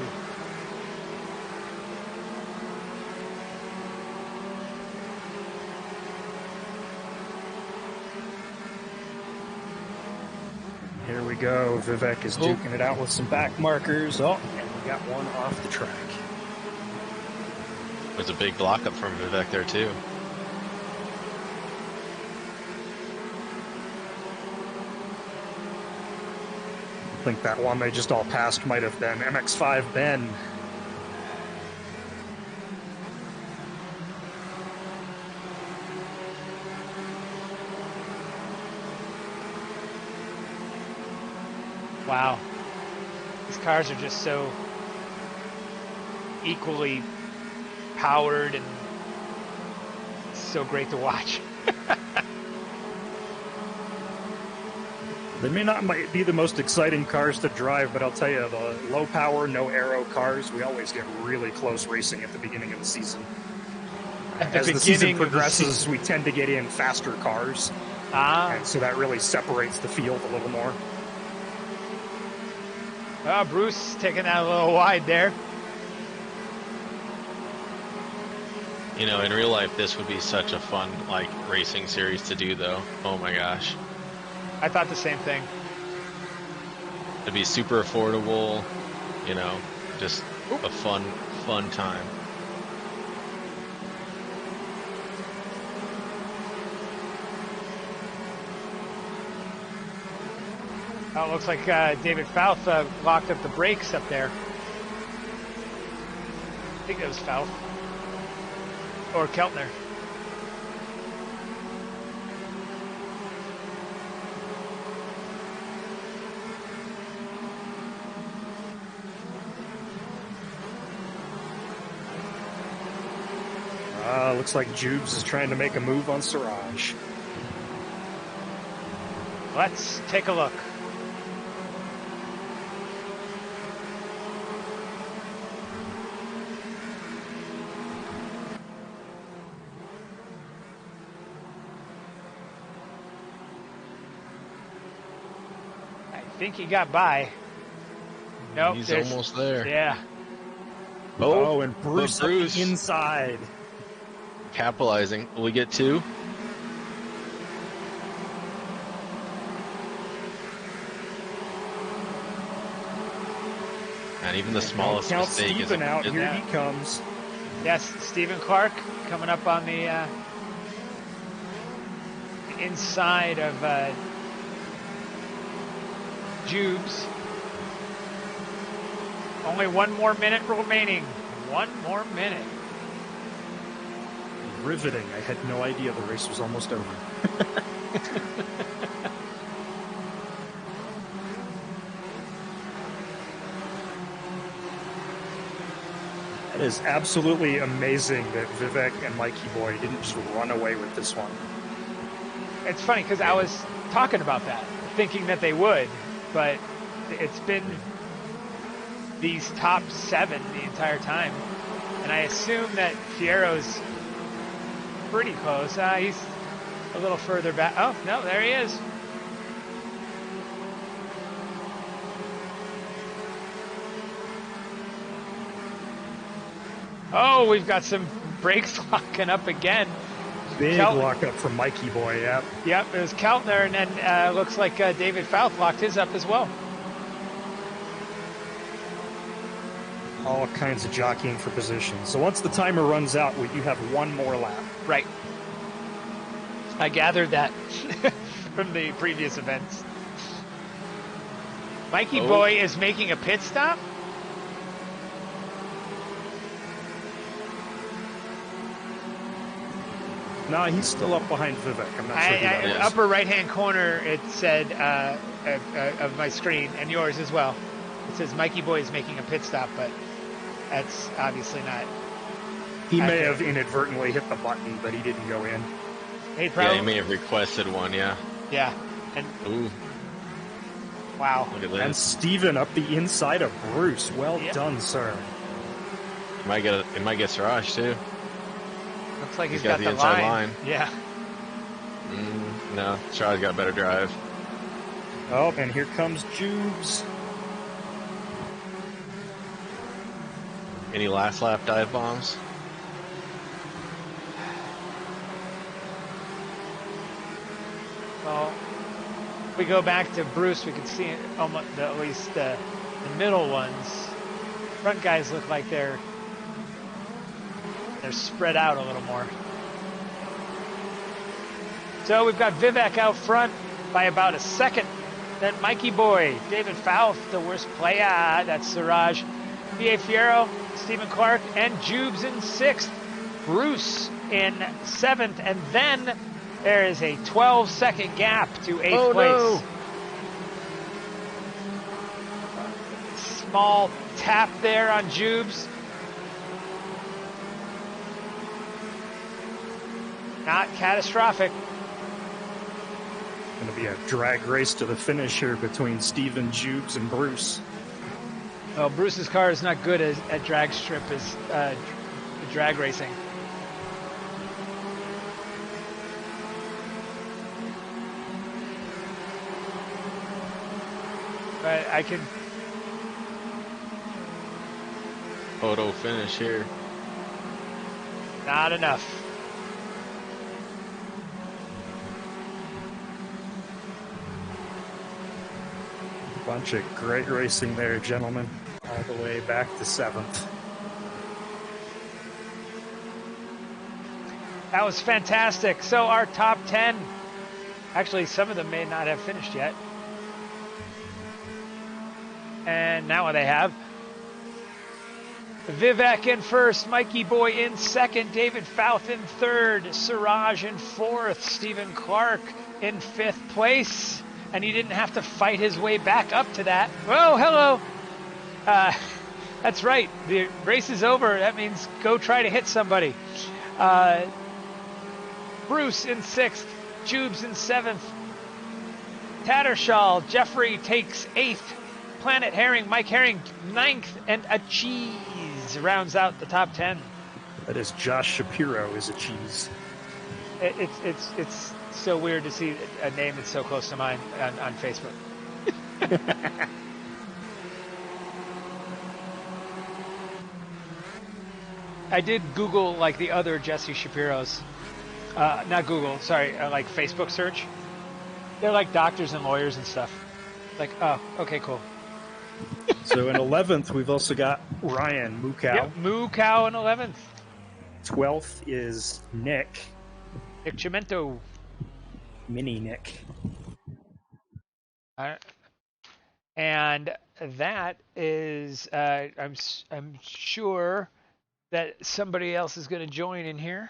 Here we go. Vivek is duking it out with some back markers. Oh, and we got one off the track. There's a big block up from Vivek there, too. I think that one they just all passed might have been MX-5 Ben. Wow. These cars are just so equally powered and so great to watch. They may not might be the most exciting cars to drive, but I'll tell you, the low power, no aero cars, we always get really close racing at the beginning of the season. As the season progresses, we tend to get in faster cars. And so that really separates the field a little more. Bruce taking that a little wide there. You know, in real life, this would be such a fun, like, racing series to do, though. Oh my gosh. I thought the same thing. It'd be super affordable, you know, just a fun time. Oh, it looks like David Fouth locked up the brakes up there. I think that was Fouth. Or Keltner. Looks like Jubes is trying to make a move on Siraj. Let's take a look. think he got by. Nope. He's almost there. Yeah. Oh, and Bruce, but Bruce up the inside. capitalizing. Will we get 2? And even the smallest Don't count mistake is Steven out. Here Yeah. he comes. Yes, Stephen Clark coming up on the inside of Jubes. Only 1 more minute remaining. 1 more minute. Riveting. I had no idea the race was almost over. It is absolutely amazing that Vivek and Mikey Boy didn't just run away with this one. It's funny because I was talking about that, thinking that they would, but it's been these top 7 the entire time. And I assume that Fierro's pretty close. He's a little further back. Oh, no, there he is. Oh, we've got some brakes locking up again. Big lockup from Mikey Boy, yeah. Yep, it was Keltner, and then looks like David Fouth locked his up as well. All kinds of jockeying for position. So once the timer runs out, you have 1 more lap. Right. I gathered that from the previous events. Mikey Boy is making a pit stop. No, he's still up behind Vivek. I'm not sure who that is. Upper right-hand corner, it said of my screen, and yours as well. It says Mikey Boy is making a pit stop, but that's obviously not. He may have inadvertently hit the button, but he didn't go in. He probably, Yeah, he may have requested one, yeah. Yeah. And Ooh, wow. look at And this. Steven up the inside of Bruce. Well done, sir. It might get Siraj, too. Looks like He's got got the the inside line. line. Yeah. No, Siraj got a better drive. Oh, and here comes Jubes. Any last lap dive bombs? Well, if we go back to Bruce, we can see almost, at least the middle ones. Front guys look like they're spread out a little more. So we've got Vivek out front by about a second. Then Mikey Boy, David Fouth, the worst player. That's Siraj. B.A. Fierro, Stephen Clark, and Jubes in 6th. Bruce in 7th. And then there is a 12-second gap to 8th place. No. Small tap there on Jubes. Not catastrophic. Going to be a drag race to the finish here between Steven, Jubes, and Bruce. Well, Bruce's car is not good at drag strip as drag racing. But I could. Photo finish here. Not enough. Bunch of great racing there, gentlemen. All the way back to 7th. That was fantastic. So our top 10, actually some of them may not have finished yet. And now they have. Vivek in 1st, Mikey Boy in 2nd, David Fouth in 3rd, Siraj in 4th, Stephen Clark in 5th place. And he didn't have to fight his way back up to that. Oh, hello. That's right. The race is over. That means go try to hit somebody. Bruce in 6th, Jubes in 7th, Tattershaw, Jeffrey takes 8th, Planet Herring, Mike Herring 9th, and a cheese rounds out the top 10. That is Josh Shapiro is a cheese. It's so weird to see a name that's so close to mine on Facebook. I did Google like the other Jesse Shapiro's. Not Google, sorry, like Facebook search. They're like doctors and lawyers and stuff. Like, oh, okay, cool. So in 11th, we've also got Ryan Moo Cow. Yep, Moo Cow in 11th. 12th is Nick. Nick Chimento. Mini Nick. And that is, I'm sure that somebody else is going to join in here.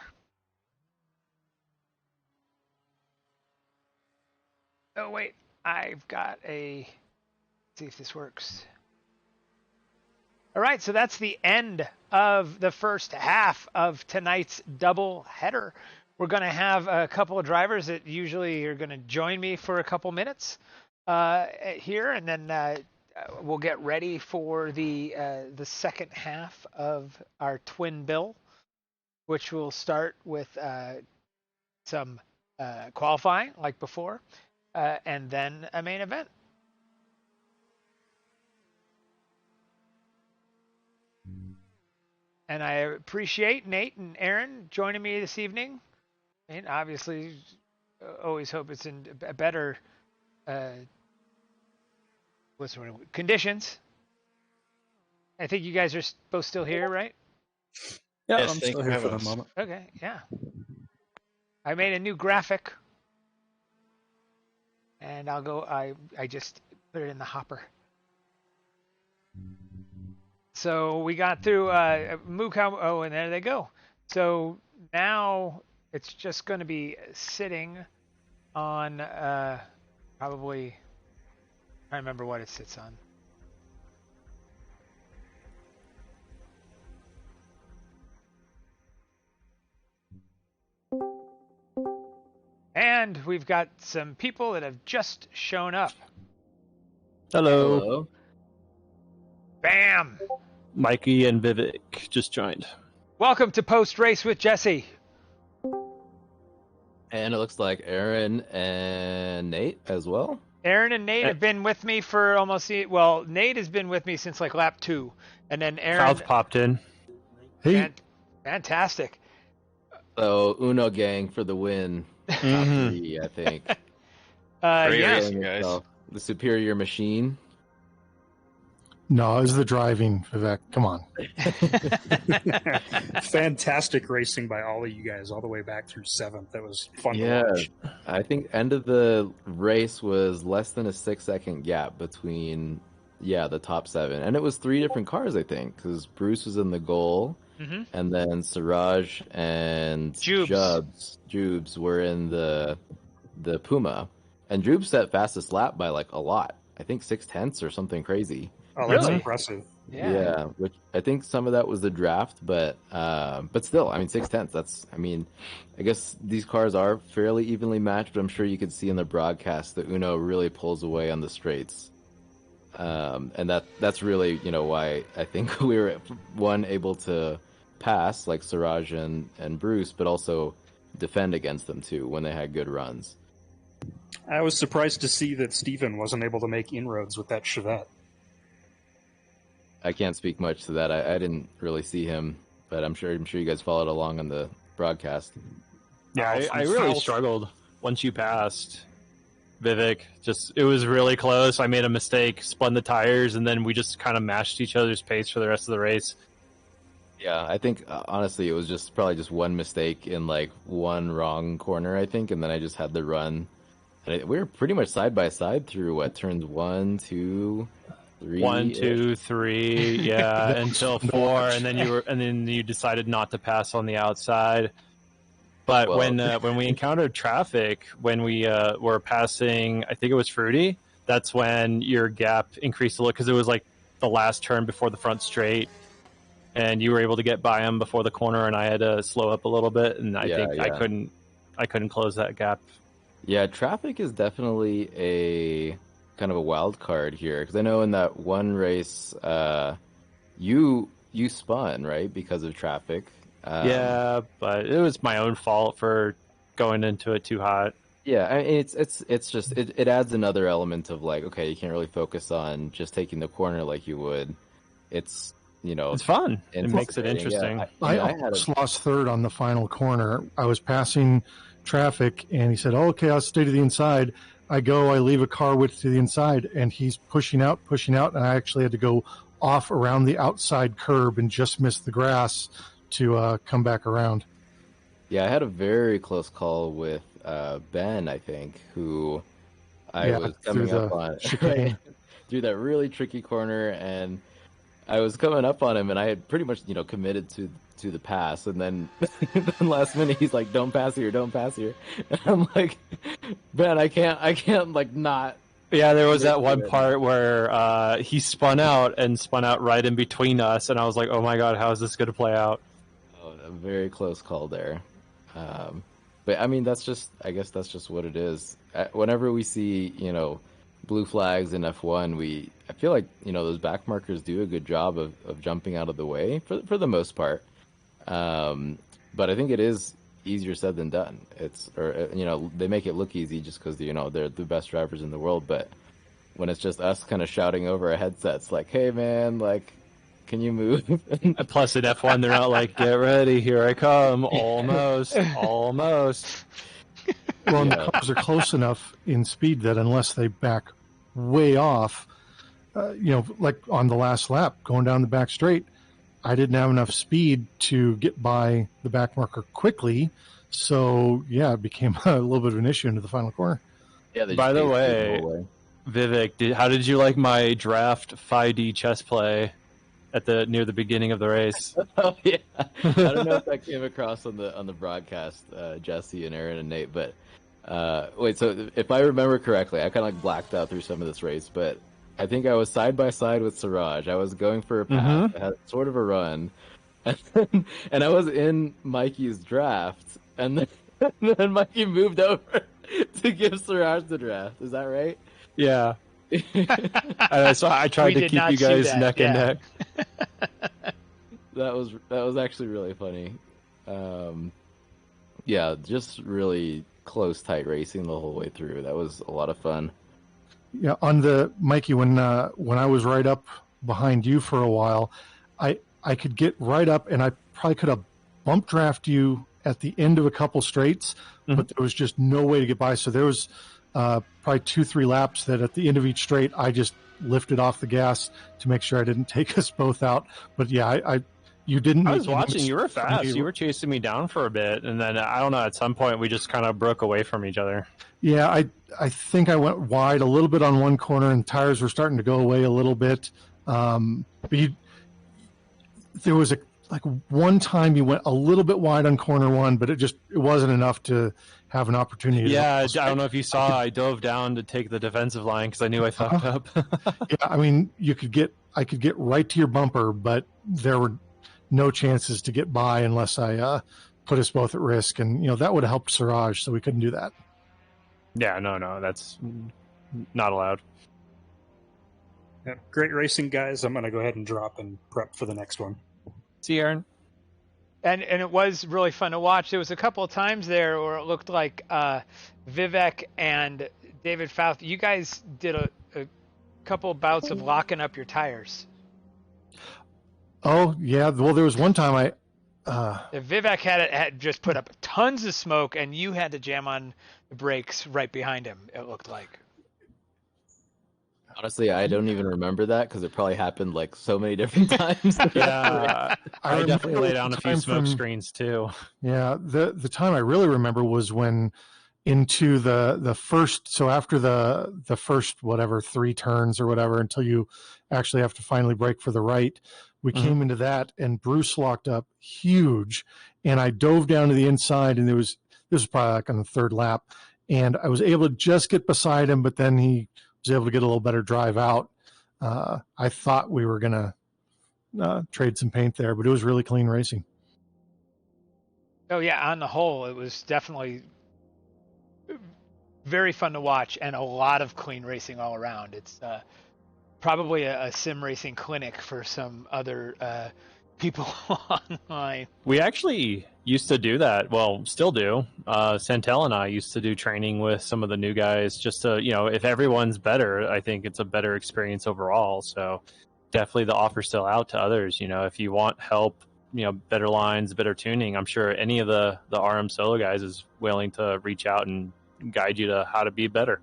Oh wait, I've got a. Let's see if this works. All right, so that's the end of the first half of tonight's double header. We're going to have a couple of drivers that usually are going to join me for a couple minutes here, and then we'll get ready for the second half of our twin bill, which will start with some qualifying like before, and then a main event. And I appreciate Nate and Aaron joining me this evening. And obviously, always hope it's in better conditions. I think you guys are both still here, right? Yeah, Yes, I'm thank still you here for for the having us. moment. Okay, yeah. I made a new graphic, and I'll go. I just put it in the hopper. So we got through Moo Cow. Oh, and there they go. So now it's just going to be sitting on probably. I don't remember what it sits on. And we've got some people that have just shown up. Hello. Hello. Bam! Mikey and Vivek just joined. Welcome to Post Race with Jesse. And it looks like Aaron and Nate as well. Aaron and Nate have been with me for almost. Well, Nate has been with me since like lap 2, and then Aaron. South popped in. Hey. Fantastic. So Uno gang for the win. Top 3, I think. Great Yeah. racing, guys. So, the superior machine. No, it was the driving, Vivek. Come on. Fantastic racing by all of you guys, all the way back through 7th. That was fun Yeah. to watch. I think end of the race was less than a 6-second gap between, the top 7. And it was 3 different cars, I think, because Bruce was in the goal, and then Siraj and Jubes were in the Puma. And Jubes set fastest lap by like a lot. I think 6/10 or something crazy. Oh, that's Really? impressive. Yeah. Which I think some of that was the draft, but still, I mean, 6/10. That's, I mean, I guess these cars are fairly evenly matched, but I'm sure you could see in the broadcast that Uno really pulls away on the straights, and that's really why I think we were able to pass like Siraj and Bruce, but also defend against them too when they had good runs. I was surprised to see that Steven wasn't able to make inroads with that Chevette. I can't speak much to that. I didn't really see him, but I'm sure you guys followed along on the broadcast. Yeah, I really struggled once you passed Vivek. It was really close. I made a mistake, spun the tires, and then we just kind of matched each other's pace for the rest of the race. Yeah, I think honestly it was probably just one mistake in like one wrong corner, I think, and then I just had the run. And we were pretty much side by side through turns 1, 2, 3. 1, 2, 3, yeah, until 4, and then you decided not to pass on the outside. But when we encountered traffic, when we were passing, I think it was Fruity, that's when your gap increased a little because it was like the last turn before the front straight, and you were able to get by him before the corner, and I had to slow up a little bit, and I couldn't close that gap. Yeah, traffic is definitely a kind of a wild card here because I know in that one race, you spun right because of traffic. Yeah, but it was my own fault for going into it too hot. Yeah, it's just it adds another element of like, okay, you can't really focus on just taking the corner like you would. It's It's fun. It makes it anticipating. Yeah, interesting. I almost lost third on the final corner. I was passing traffic, and he said, oh, okay, I'll stay to the inside. I leave a car width to the inside, and he's pushing out, and I actually had to go off around the outside curb and just miss the grass to come back around. Yeah, I had a very close call with Ben, I think, who I was coming up on right, through that really tricky corner, and I was coming up on him, and I had pretty much, committed to the pass, and then, then last minute he's like, "Don't pass here, don't pass here," and I'm like, "Ben, I can't, like not." Yeah, there was that one part where he spun out right in between us, and I was like, "Oh my god, how is this going to play out?" Oh, a very close call there. But I mean, I guess that's just what it is. Whenever we see, blue flags in F1, I feel like, those back markers do a good job of jumping out of the way for the most part. But I think it is easier said than done. They make it look easy just because, they're the best drivers in the world. But when it's just us kind of shouting over our headsets, like, hey man, like, can you move? Plus in F1, they're not like, get ready, here I come, almost. Well, and the cars are close enough in speed that unless they back way off, like on the last lap, going down the back straight, I didn't have enough speed to get by the back marker quickly. So, yeah, it became a little bit of an issue into the final corner. Yeah. By the way, Vivek, how did you like my draft 5D chess play near the beginning of the race? Oh yeah, I don't know if that came across on the broadcast, Jesse and Aaron and Nate. But wait, so if I remember correctly, I kind of like blacked out through some of this race, but I think I was side by side with Siraj. I was going for a pass, I had sort of a run, and I was in Mikey's draft, and then Mikey moved over to give Siraj the draft. Is that right? Yeah. So I tried to keep you guys neck and neck. That was actually really funny. Yeah, just really close, tight racing the whole way through. That was a lot of fun. Yeah, on the Mikey, when I was right up behind you for a while, I could get right up, and I probably could have bump draft you at the end of a couple straights, but there was just no way to get by. So there was probably 2-3 laps that at the end of each straight, I just lifted off the gas to make sure I didn't take us both out. But yeah, you didn't. I was watching. You were fast. You were chasing me down for a bit, and then I don't know. At some point, we just kind of broke away from each other. Yeah, I think I went wide a little bit on one corner, and tires were starting to go away a little bit. But there was one time you went a little bit wide on corner one, but it wasn't enough to have an opportunity. Yeah, I don't know if you saw. I dove down to take the defensive line because I knew I fucked up. Yeah, I mean, I could get right to your bumper, but there were no chances to get by unless I put us both at risk, and that would have helped Siraj, so we couldn't do that. Yeah, no, that's not allowed. Yeah, great racing, guys. I'm going to go ahead and drop and prep for the next one. See you, Aaron. And it was really fun to watch. There was a couple of times there where it looked like Vivek and David Faust, you guys did a couple of bouts of locking up your tires. Oh, yeah. Well, there was one time Vivek had just put up tons of smoke, and you had to jam on the brakes right behind him, it looked like. Honestly, I don't even remember that because it probably happened like so many different times. Yeah, I definitely laid down a few smoke screens too. Yeah, the time I really remember was when into the first, so after the first whatever 3 turns or whatever until you actually have to finally brake for the right, we came into that and Bruce locked up huge, and I dove down to the inside, and this was probably like on the 3rd lap, and I was able to just get beside him, but then he was able to get a little better drive out. I thought we were gonna trade some paint there, but it was really clean racing. Oh yeah, on the whole, it was definitely very fun to watch and a lot of clean racing all around. It's probably a sim racing clinic for some other people online. We actually used to do that. Well, still do. Santel and I used to do training with some of the new guys just to, if everyone's better, I think it's a better experience overall. So definitely the offer's still out to others. If you want help, better lines, better tuning, I'm sure any of the RM Solo guys is willing to reach out and guide you to how to be better.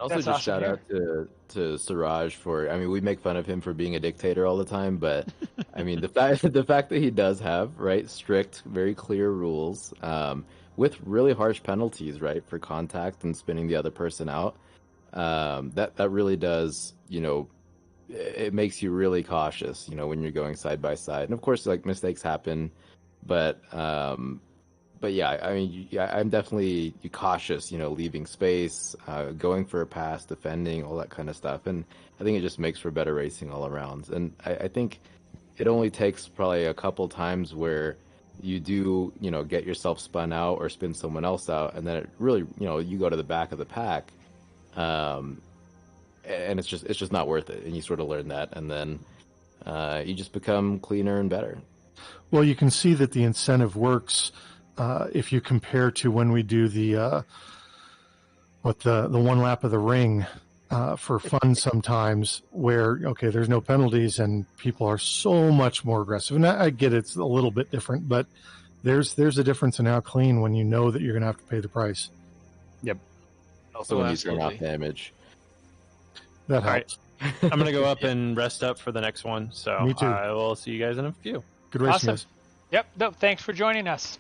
Also, That's just awesome shout to out to Siraj for. I mean, we make fun of him for being a dictator all the time, but I mean the fact that he does have strict, very clear rules, with really harsh penalties, right, for contact and spinning the other person out. That really does, it makes you really cautious, when you're going side by side. And of course, like mistakes happen, but yeah, I mean, I'm definitely cautious, leaving space, going for a pass, defending, all that kind of stuff. And I think it just makes for better racing all around. And I think it only takes probably a couple times where you do, get yourself spun out or spin someone else out, and then it really, you go to the back of the pack, and it's just not worth it. And you sort of learn that, and then you just become cleaner and better. Well, you can see that the incentive works. If you compare to when we do the one lap of the ring for fun sometimes, where there's no penalties and people are so much more aggressive. And I get it's a little bit different, but there's a difference in how clean when you know that you're going to have to pay the price. Yep. Also, when you turn off damage, that helps. Right. I'm going to go up and rest up for the next one. So Me too. I will see you guys in a few. Good racing, Awesome. guys. Yep. No, thanks for joining us.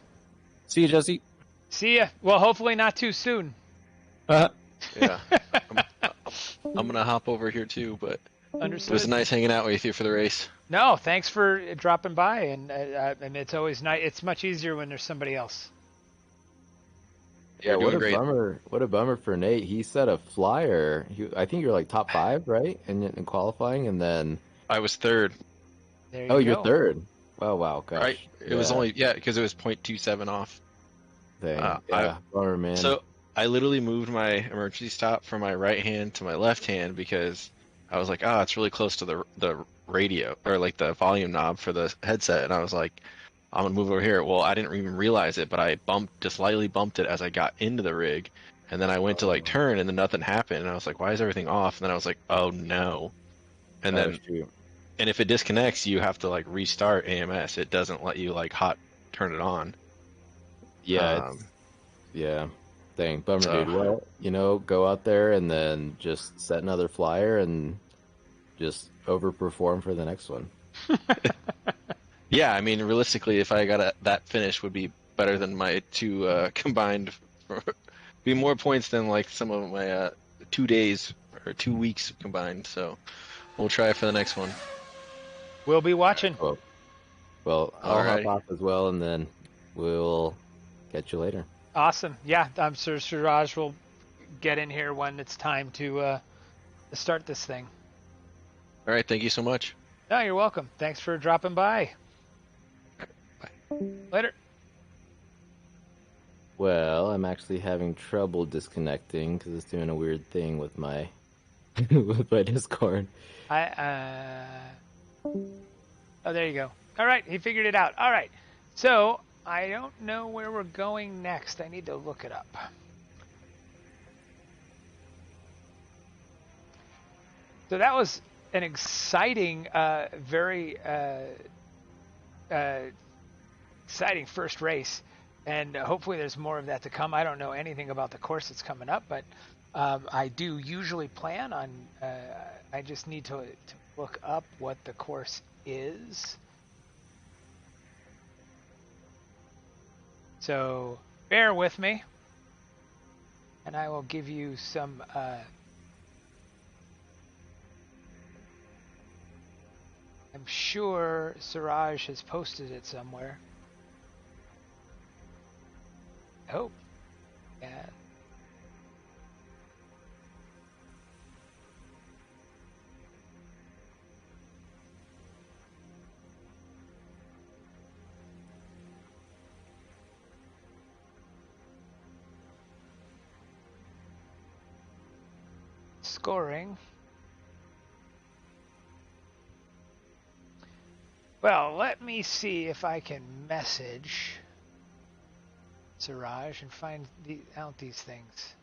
See you, Jesse. See ya. Well, hopefully not too soon. Yeah. I'm going to hop over here too, but Understood. it was nice hanging out with you for the race. No, thanks for dropping by. And I mean, it's always nice. It's much easier when there's somebody else. Yeah, You're what doing a great. bummer! What a bummer for Nate. He set a flyer. I think you're like top 5, right, in qualifying, and then I was third. There you oh, go. you're third. Wow, gosh. Right. It was only because it was 0.27 off. Dang. Yeah, bummer, man. So I literally moved my emergency stop from my right hand to my left hand because I was like, it's really close to the radio or like the volume knob for the headset, and I was like, I'm gonna move over here. Well, I didn't even realize it, but I just slightly bumped it as I got into the rig, and then I went to like turn, and then nothing happened, and I was like, why is everything off? And then I was like, oh no, and then shoot. and if it disconnects, you have to like restart AMS. It doesn't let you like hot turn it on. Yeah, yeah. Dang, bummer, dude. Well, go out there and then just set another flyer and just overperform for the next one. Yeah, I mean, realistically, if I got that finish, would be better than my two combined. Be more points than like some of my 2 days or 2 weeks combined. So we'll try for the next one. We'll be watching. Well, I'll hop off as well, and then we'll catch you later. Awesome. Yeah, I'm sure Siraj will get in here when it's time to start this thing. All right. Thank you so much. No, you're welcome. Thanks for dropping by. Bye. Later. Well, I'm actually having trouble disconnecting because it's doing a weird thing with my with my Discord. Oh, there you go. All right, he figured it out. All right. So, I don't know where we're going next. I need to look it up. So that was an exciting, very exciting first race. And hopefully there's more of that to come. I don't know anything about the course that's coming up, but I do usually plan on, I just need to look up what the course is. So bear with me, and I will give you some I'm sure Siraj has posted it somewhere. I hope. Yeah. Scoring. Well, let me see if I can message Siraj and find out these things.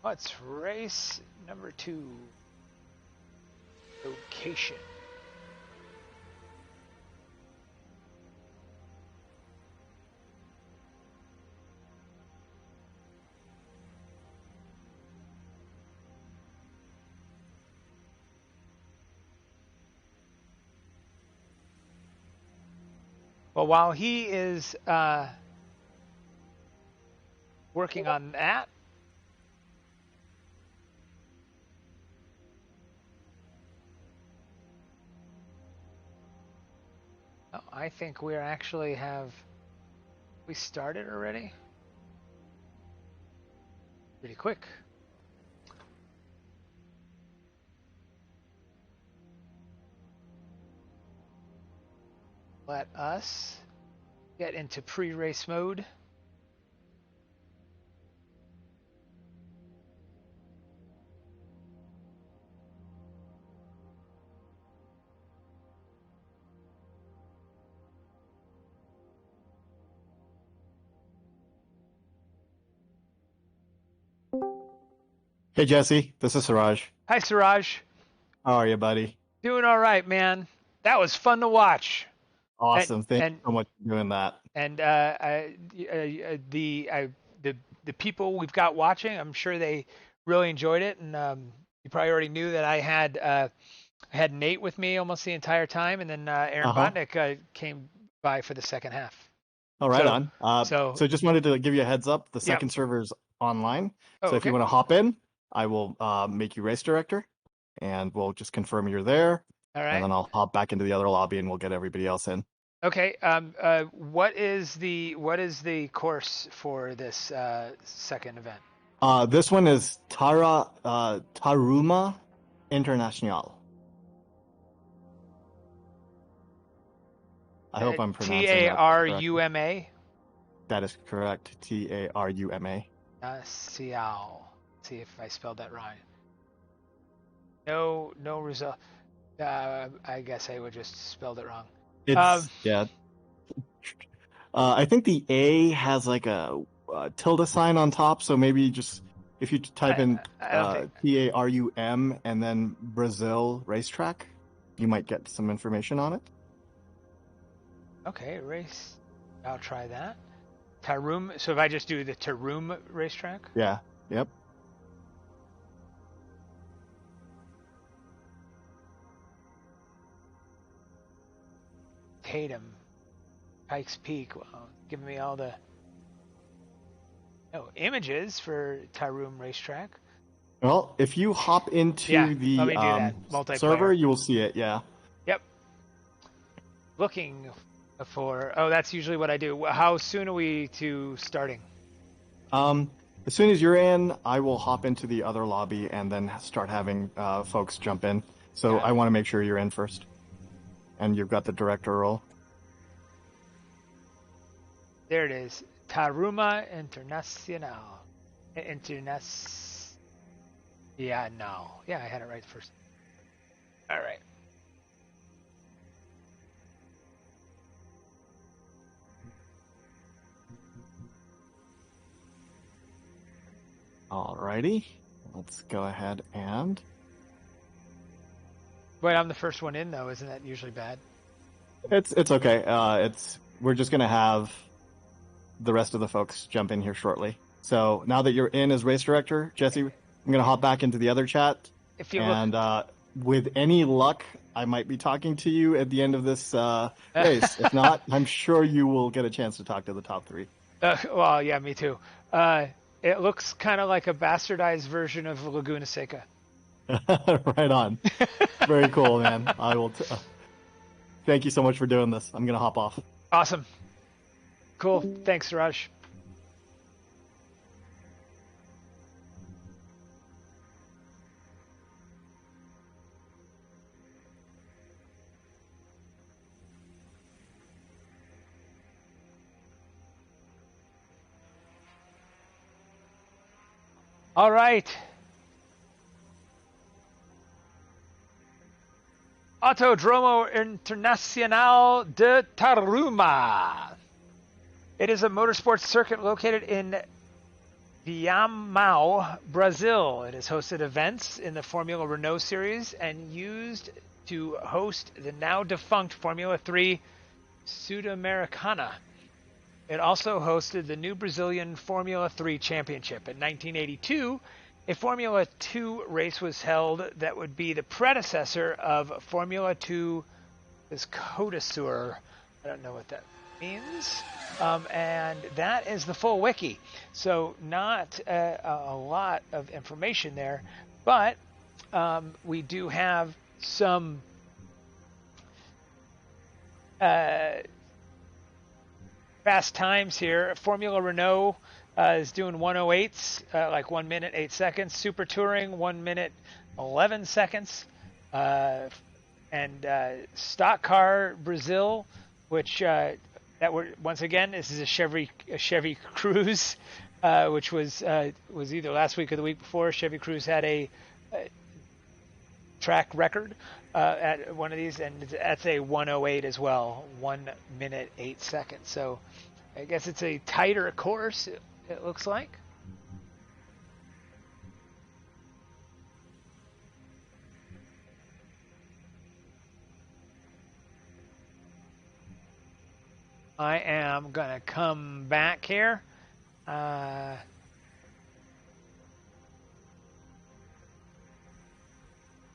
What's race number 2? Location. Well, while he is working on that, I think we actually have. We started already? Pretty quick. Let us get into pre-race mode. Hey Jesse, this is Siraj. Hi, Siraj. How are you, buddy? Doing all right, man. That was fun to watch. Awesome. Thank you so much for doing that. And the people we've got watching, I'm sure they really enjoyed it. And you probably already knew that I had Nate with me almost the entire time, and then Aaron Botnick came by for the second half. Oh, right on. So just wanted to give you a heads up. The second server's online. Oh, so if you want to hop in, I will make you race director, and we'll just confirm you're there. All right. And then I'll hop back into the other lobby, and we'll get everybody else in. Okay. What is the course for this second event? This one is Taruma International. I hope I'm pronouncing that Taruma. That is correct. Taruma. Siao. See if I spelled that right. No result. I guess I would just spelled it wrong. It's yeah. I think the A has like a tilde sign on top, so maybe just if you type in TARUM and then Brazil racetrack, you might get some information on it. Okay, race. I'll try that. Tarum. So if I just do the Tarum racetrack? Yeah. Yep. Tatum. Pikes Peak. Well, giving me all the images for Tarum racetrack. Well, if you hop into the server, you will see it. Yeah. Yep. Looking for. Oh, that's usually what I do. How soon are we to starting? As soon as you're in, I will hop into the other lobby and then start having folks jump in. So I want to make sure you're in first, and you've got the director role. There it is. Taruma Internacional. Yeah, no. Yeah, I had it right first. All right. Alrighty. Let's go ahead and... Wait, I'm the first one in, though. Isn't that usually bad? It's okay. We're just going to have the rest of the folks jump in here shortly. So now that you're in as race director, Jesse, I'm going to hop back into the other chat. With any luck, I might be talking to you at the end of this race. If not, I'm sure you will get a chance to talk to the top three. Well, yeah, me too. It looks kind of like a bastardized version of Laguna Seca. Right on. Very cool, man. I will. Thank you so much for doing this. I'm going to hop off. Awesome. Cool. Thanks, Raj. All right. Autodromo Internacional de Taruma. It is a motorsports circuit located in Viamão, Brazil. It has hosted events in the Formula Renault series and used to host the now defunct Formula 3 Sudamericana. It also hosted the new Brazilian Formula 3 Championship. In 1982, a Formula 2 race was held that would be the predecessor of Formula 2 Codasur. I don't know what that means. And that is the full wiki. So not a lot of information there, but we do have some fast times here. Formula Renault is doing 108s, like 1 minute 8 seconds. Super Touring 1 minute 11 seconds, and Stock Car Brazil, which that were once again this is a Chevy Cruze, which was either last week or the week before. Chevy Cruze had a track record at one of these, and that's a 108 as well, 1 minute 8 seconds. So I guess it's a tighter course, it looks like. I am gonna come back here.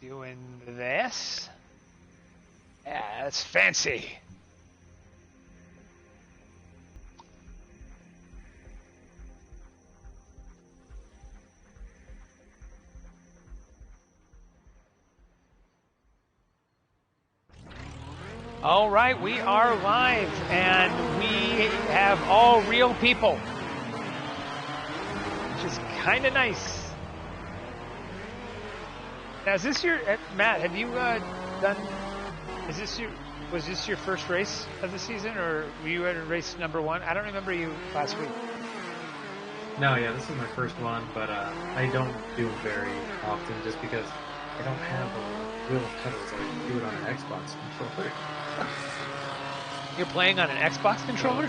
Doing this. Yeah, that's fancy. All right, we are live, and we have all real people, which is kind of nice. Now, is this your Matt? Have you done? Was this your first race of the season, or were you at race number 1? I don't remember you last week. No, yeah, this is my first one, but I don't do it very often just because I don't have a wheel of pedals. I do it on an Xbox controller. You're playing on an Xbox controller?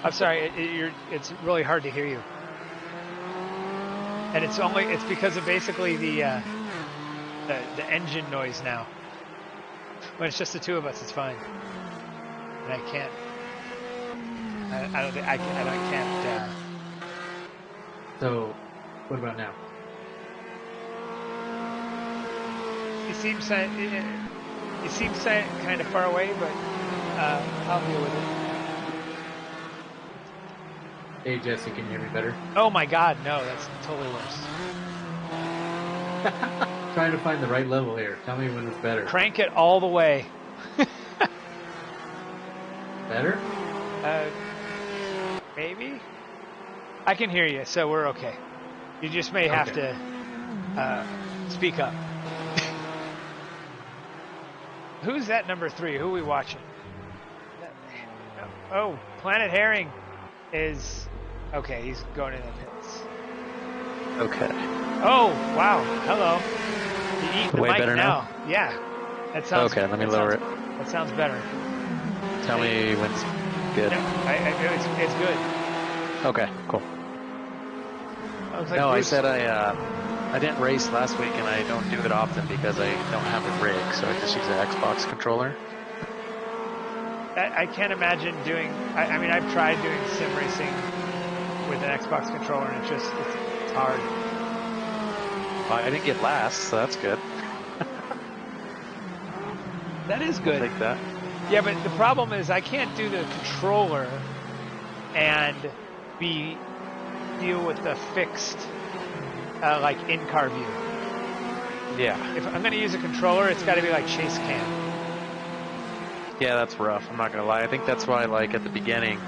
I'm sorry, it's really hard to hear you. And it's because of basically the engine noise now. When it's just the two of us, it's fine. And I can't. I can't. So, what about now? It seems kind of far away, but I'll deal with it. Hey Jesse, can you hear me better? Oh my God, no, that's totally worse. Trying to find the right level here. Tell me when it's better. Crank it all the way. Better? Maybe? I can hear you, so we're okay. You just may have to speak up. Who's that number 3? Who are we watching? Oh, Planet Herring is... Okay, he's going in the pits. Okay. Oh, wow. Hello. You eat the Way mic better now? Yeah. That sounds... Okay, let me lower it. That sounds better. Tell me when it's good. No, it's good. Okay, cool. I was like, No, I Bruce, said I didn't race last week, and I don't do it often because I don't have a rig, so I just use an Xbox controller. I can't imagine doing... I mean, I've tried doing sim racing with an Xbox controller, and it's hard. Well, I didn't get last, so that's good. That is good. I'll take that. Yeah, but the problem is I can't do the controller and deal with the fixed like in-car view. Yeah. If I'm going to use a controller, it's got to be like chase cam. Yeah, that's rough. I'm not gonna lie. I think that's why, like at the beginning,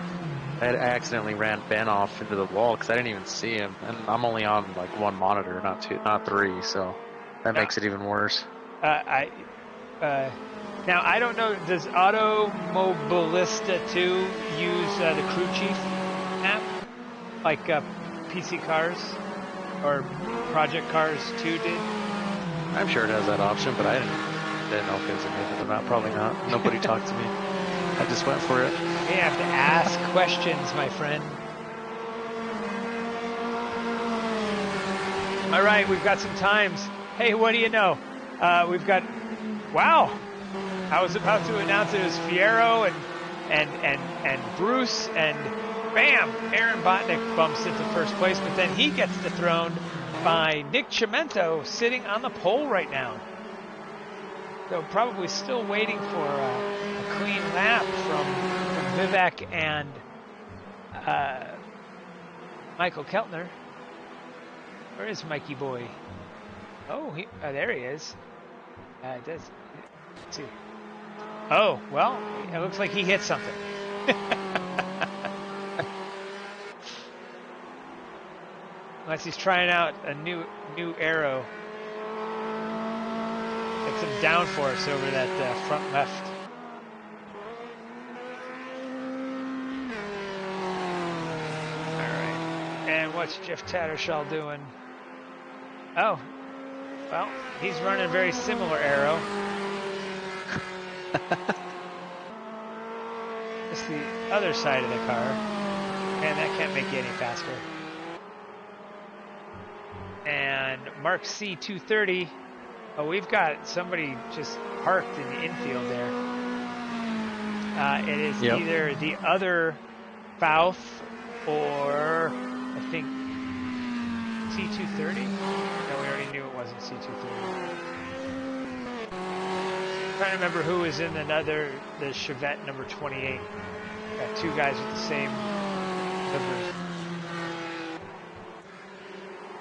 I accidentally ran Ben off into the wall because I didn't even see him, and I'm only on like one monitor, not 3, so that makes it even worse. Now I don't know. Does Automobilista 2 use the Crew Chief app, like PC Cars or Project Cars 2 did? I'm sure it has that option, but I didn't know if it was enabled or not. Probably not. Nobody talked to me. I just went for it. You have to ask questions, my friend. All right, we've got some times. Hey, what do you know? We've got, wow. I was about to announce it was Fierro and Bruce, and bam, Aaron Botnick bumps into first place, but then he gets dethroned by Nick Chimento sitting on the pole right now. So probably still waiting for a clean lap from Vivek and Michael Keltner. Where is Mikey boy? Oh, there he is. It does. Let's see. Oh, well, it looks like he hit something. Unless he's trying out a new arrow. Get some downforce over that front left. All right. And what's Jeff Tattersall doing? Oh, well, he's running a very similar arrow. It's the other side of the car. Man, that can't make you any faster. And Mark C230. Oh, we've got somebody just parked in the infield there. It is either the other Fouth or I think C230. No, we already knew it wasn't C230. Trying to remember who was in the Chevette number 28. Got two guys with the same numbers.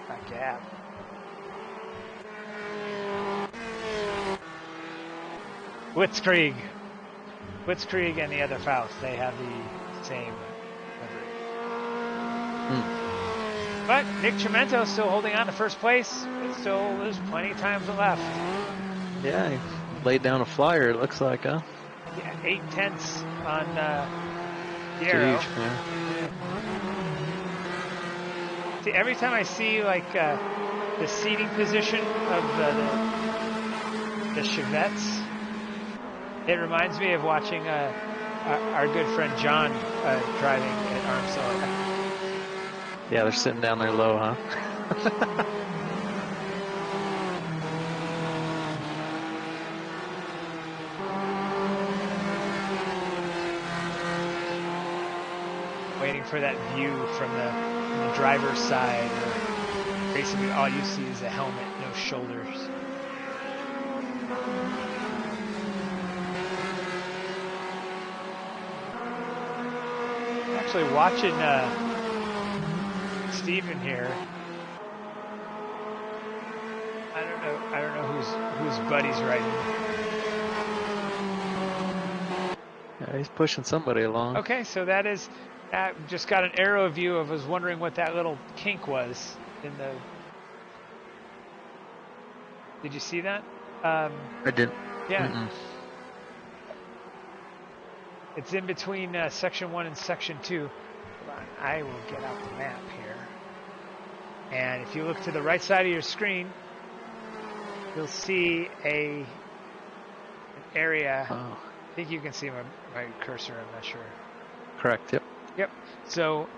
Not Gab. Blitzkrieg and the other Faust, they have the same livery. But Nick Chimento still holding on to first place. Still, there's plenty of time left. Yeah, he laid down a flyer, it looks like, huh? Yeah, 8/10 on the arrow. Huge, yeah. See, every time I see like the seating position of the Chevettes, it reminds me of watching our good friend John driving at RMSOLO. Yeah, they're sitting down there low, huh? Waiting for that view from the driver's side, where basically all you see is a helmet, no shoulders. Actually watching Steven here. I don't know whose buddy's riding. Yeah, he's pushing somebody along. Okay, so that is just got an aero view of. Was wondering what that little kink was in the. Did you see that? I didn't. Yeah. Mm-mm. It's in between section 1 and section 2. Hold on, I will get out the map here. And if you look to the right side of your screen, you'll see an area. Oh. I think you can see my cursor. I'm not sure. Correct. Yep. Yep. So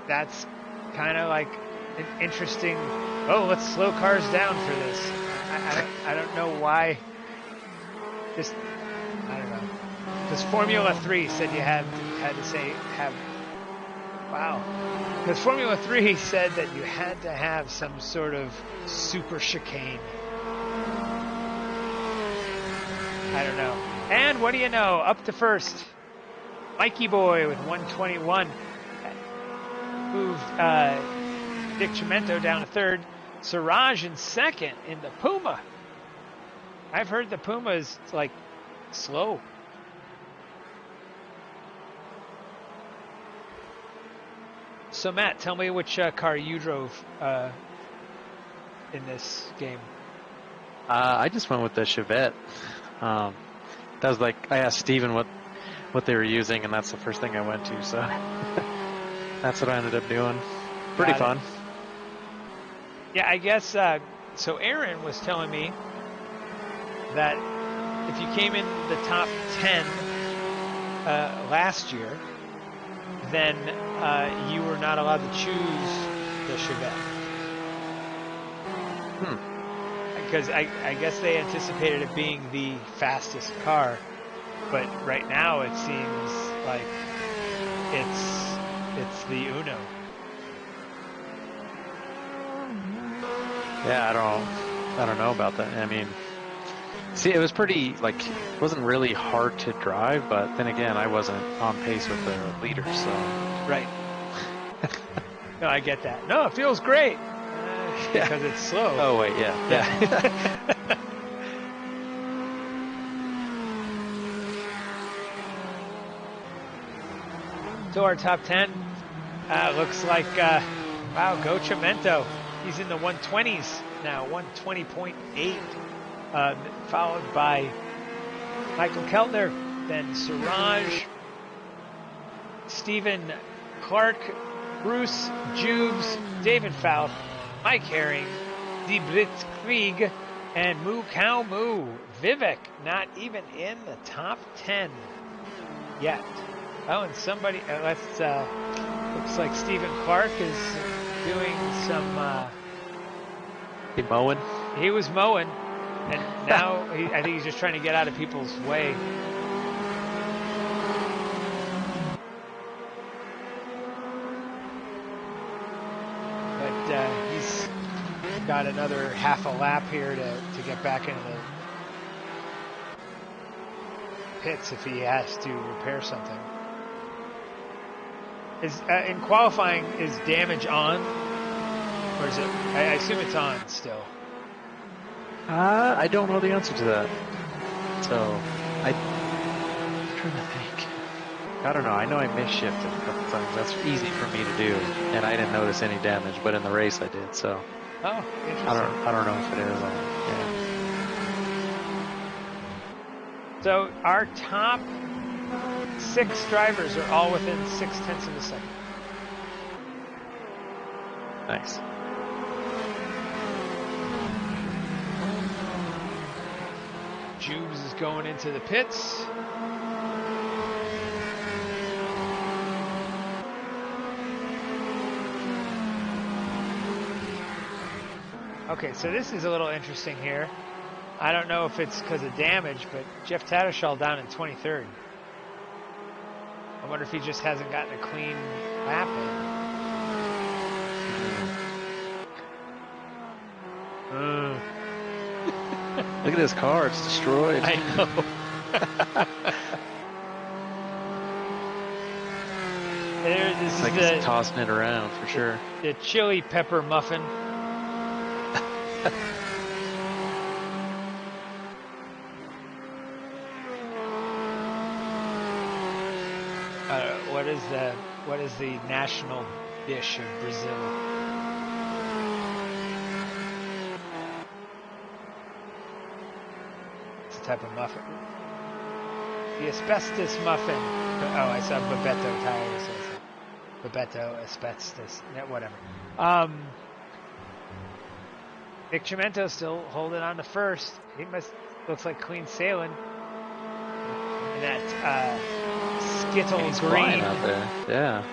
that's kind of like an interesting. Oh, let's slow cars down for this. I don't know why. Just I don't know. Because Formula 3 said you had to say have. Wow. Because Formula 3 said that you had to have some sort of super chicane. I don't know. And what do you know? Up to first. Mikey Boy with 121. Moved Dick Chimento down to third. Siraj in second in the Puma. I've heard the Puma is like slow. So Matt, tell me which car you drove in this game. I just went with the Chevette. That was like I asked Steven what they were using, and that's the first thing I went to. So that's what I ended up doing. Pretty fun. Yeah, I guess, so Aaron was telling me that if you came in the top 10 last year, then you were not allowed to choose the Chevette. Because I guess they anticipated it being the fastest car, but right now it seems like it's the Uno. Yeah, I don't know about that. I mean, see, it was pretty, like, it wasn't really hard to drive, but then again, I wasn't on pace with the leaders, so. Right. No, I get that. No, it feels great. Yeah. Because it's slow. Oh, wait, yeah. So our top 10 looks like, wow, Go Chimento. He's in the 120s now, 120.8. Followed by Michael Keltner, then Siraj, Stephen Clark, Bruce Jubes, David Fouth, Mike Herring, Dibrit Krieg, and Moo Cow Moo. Vivek not even in the top 10 yet. Oh, and somebody, looks like Stephen Clark is doing some, He mowing? He was mowing, and now I think he's just trying to get out of people's way. But he's got another half a lap here to get back into the pits if he has to repair something. In qualifying, is damage on? Or is it? I assume it's on still. I don't know the answer to that. So, I'm trying to think. I don't know. I know I misshifted a couple times. That's easy for me to do, and I didn't notice any damage. But in the race, I did. So, oh, interesting. I don't know if it is on. Yeah. So our top 6 drivers are all within 0.6 of a second. Nice. Jubes is going into the pits. Okay, so this is a little interesting here. I don't know if it's because of damage, but Jeff Tattershall down in 23rd. I wonder if he just hasn't gotten a clean lap in. Look at this car, it's destroyed. I know. This is like he's tossing it around for sure. The chili pepper muffin. What is the national dish of Brazil? It's a type of muffin. The asbestos muffin. Oh, I saw Bebeto tires. Bebeto, asbestos, whatever. Nick Chimento still holding on to first. He looks like clean sailing. And that Skittle green out there. Yeah.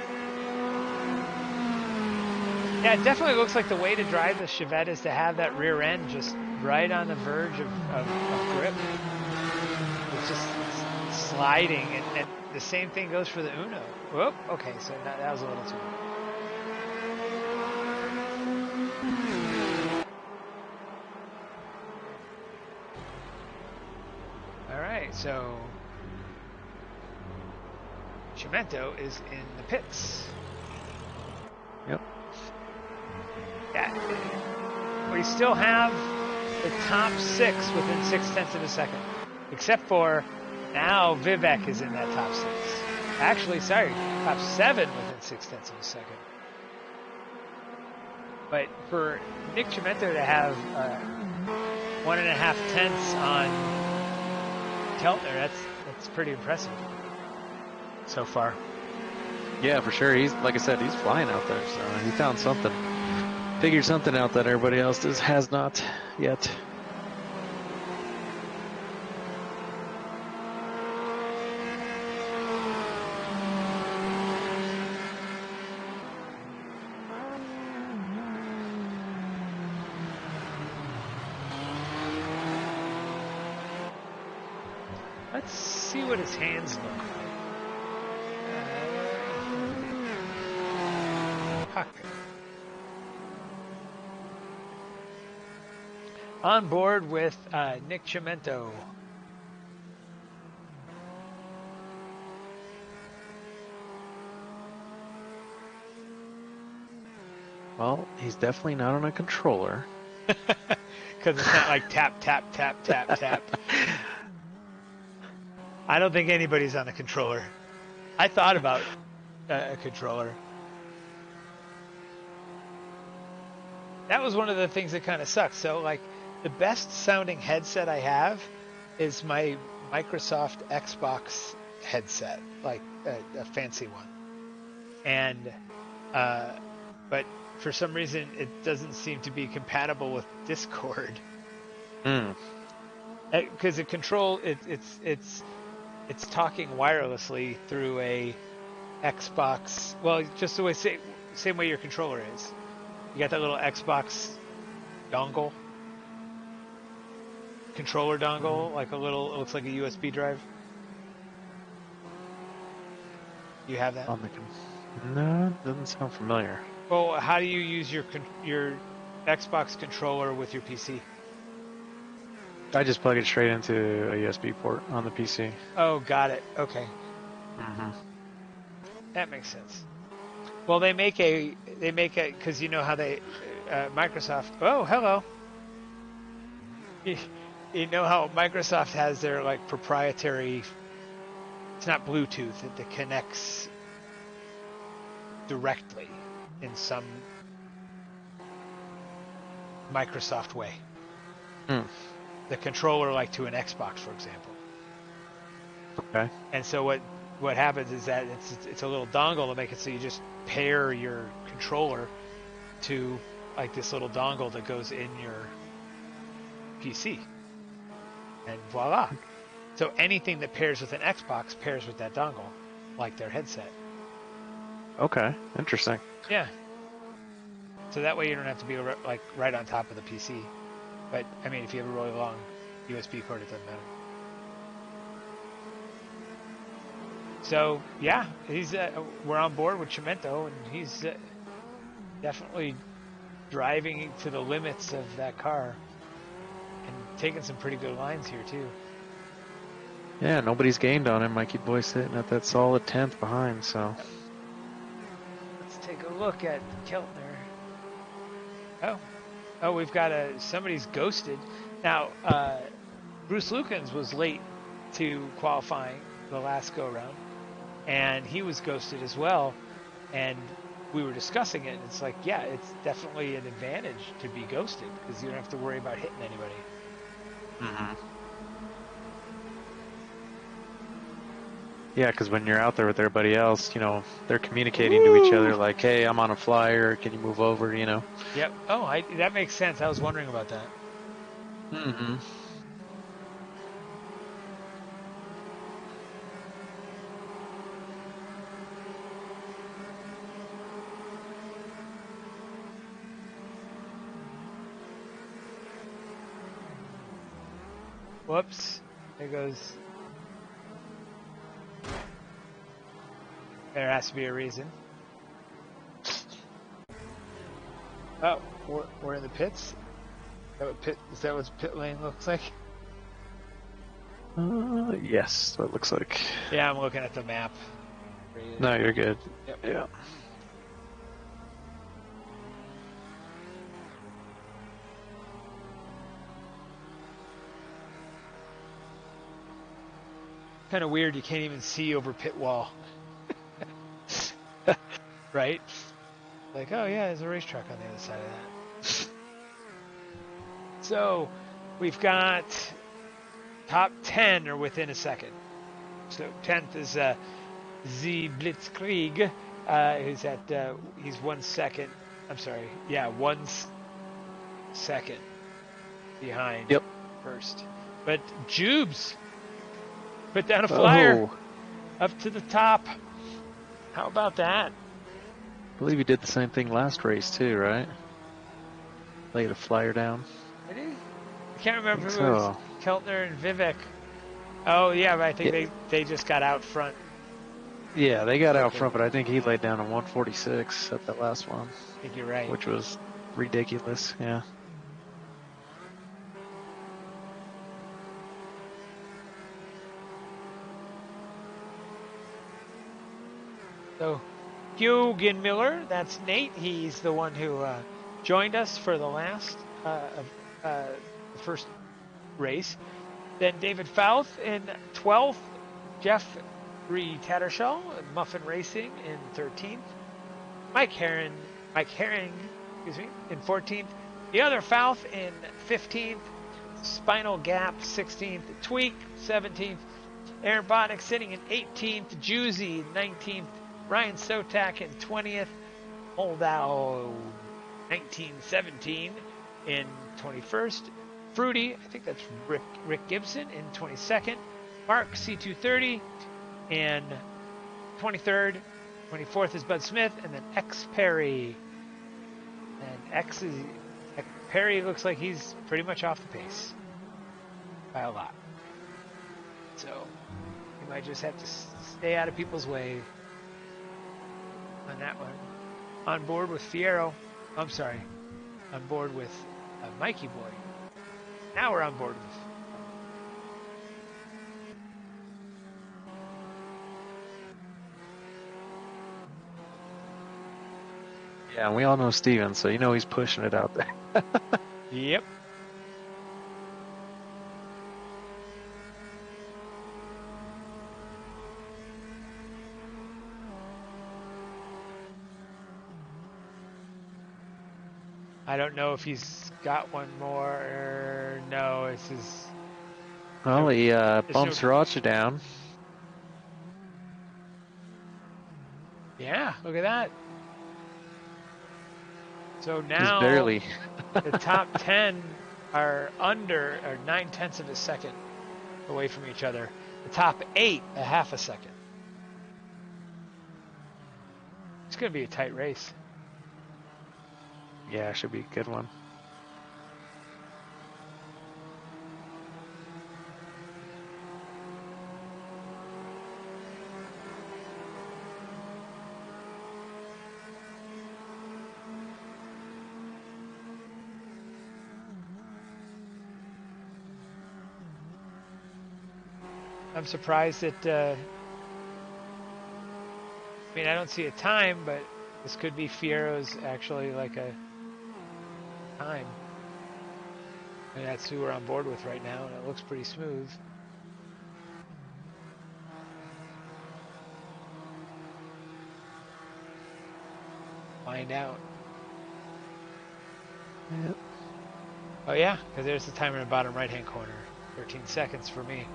Yeah, it definitely looks like the way to drive the Chevette is to have that rear end just right on the verge of grip. It's just sliding, and the same thing goes for the Uno. Whoop, okay, so that was a little too much. All right, so Chimento is in the pits. Yep. Yeah, we still have the top 6 within 0.6 of a second, except for now Vivek is in that top 6. Actually, sorry, top 7 within 0.6 of a second. But for Nick Chimento to have 1.5 tenths on Keltner, that's pretty impressive so far. Yeah, for sure. He's, like I said, he's flying out there, so he found something. Figured something out that everybody else has not yet. Let's see what his hands look like. Puck. On board with Nick Chimento. Well, he's definitely not on a controller. Because it's not like tap, tap, tap, tap, tap. I don't think anybody's on a controller. I thought about a controller. That was one of the things that kind of sucks. So, like, the best sounding headset I have is my Microsoft Xbox headset, like a fancy one. And, but for some reason, it doesn't seem to be compatible with Discord. Because it control it's talking wirelessly through a Xbox. Well, just the way same way your controller is. You got that little Xbox dongle, controller dongle, like a little. It looks like a USB drive. You have that? No, doesn't sound familiar. Well, how do you use your Xbox controller with your PC? I just plug it straight into a USB port on the PC. Oh, got it. Okay. Mm-hmm. That makes sense. Well, they make a because you know how they Microsoft. Oh, hello. You know how Microsoft has their like proprietary. It's not Bluetooth. It connects directly in some Microsoft way. The controller, like to an Xbox, for example. Okay. And so what happens is that it's a little dongle to make it so you just pair your controller to like this little dongle that goes in your PC, and voila. So anything that pairs with an Xbox pairs with that dongle, like their headset. Okay, interesting. Yeah. So that way you don't have to be like right on top of the PC. But I mean, if you have a really long USB cord, it doesn't matter. So yeah, we're on board with Chimento, and he's definitely driving to the limits of that car and taking some pretty good lines here too. Yeah, nobody's gained on him. Mikey Boy sitting at that solid 10th behind, so. Let's take a look at Keltner. Oh, we've got somebody's ghosted. Now, Bruce Lukens was late to qualifying the last go-around, and he was ghosted as well. And we were discussing it, and it's like, yeah, it's definitely an advantage to be ghosted because you don't have to worry about hitting anybody. Mm-hmm. Yeah, because when you're out there with everybody else, you know, they're communicating to each other like, hey, I'm on a flyer, can you move over, you know? Yep. Oh, that makes sense. I was wondering about that. Mm-hmm. Whoops. There goes. There has to be a reason. Oh, we're in the pits? Is that what pit lane looks like? Yes, that looks like. Yeah, I'm looking at the map. No, you're good. Yep. Yeah. Kind of weird, you can't even see over pit wall. Right? Like, oh yeah, there's a racetrack on the other side of that. So, we've got top 10 are within a second. So 10th is Z Blitzkrieg, who's at he's 1 second I'm sorry. Yeah, 1 second behind Yep. first. But Jubes put down a flyer up to the top. How about that? I believe he did the same thing last race too, right? Laid a flyer down. Did he? I can't remember if it was So. Keltner and Vivek. Oh yeah, but I think they just got out front. Yeah, they got out Okay. front, but I think he laid down a 146 at that last one, I think you're right. which was ridiculous. Yeah. So, Hugen Miller, that's Nate. He's the one who joined us for the last the first race. Then David Fouth in 12th, Jeffrey Tattershaw, Muffin Racing in 13th, Mike Herring, in 14th. The other Fouth in 15th, Spinal Gap 16th, Tweak 17th, Aaron Botnick sitting in 18th, Juicy 19th, Ryan Sotak in 20th, Moldau 1917 in 21st, Fruity, I think that's Rick Gibson in 22nd, Mark C230 in 23rd, 24th is Bud Smith, and then X Perry. And Perry looks like he's pretty much off the pace by a lot. So you might just have to stay out of people's way on that one. On board with Fierro. I'm sorry. On board with Mikey Boy. Now we're on board with. Yeah, and we all know Steven, so you know he's pushing it out there. Yep. I don't know if he's got one more or no. It's his. Well, he bumps Rocha down. Yeah, look at that. So now Just barely. the top 10 are under, or 9/10 of a second away from each other. The top 8, a half a second. It's going to be a tight race. Yeah, should be a good one. I'm surprised that, I mean, I don't see a time, but this could be Fierro's actually like a time. And that's who we're on board with right now, and it looks pretty smooth. Find out. Yep. Oh yeah, because there's the timer in the bottom right-hand corner. 13 seconds for me.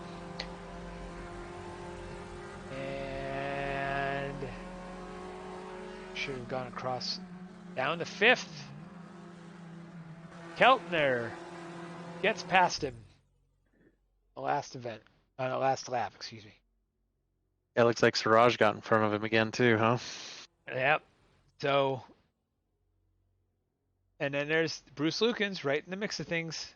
And should have gone across down to 5th. Keltner gets past him. The last lap, excuse me. Yeah, it looks like Siraj got in front of him again too, huh? Yep. So, and then there's Bruce Lukens right in the mix of things.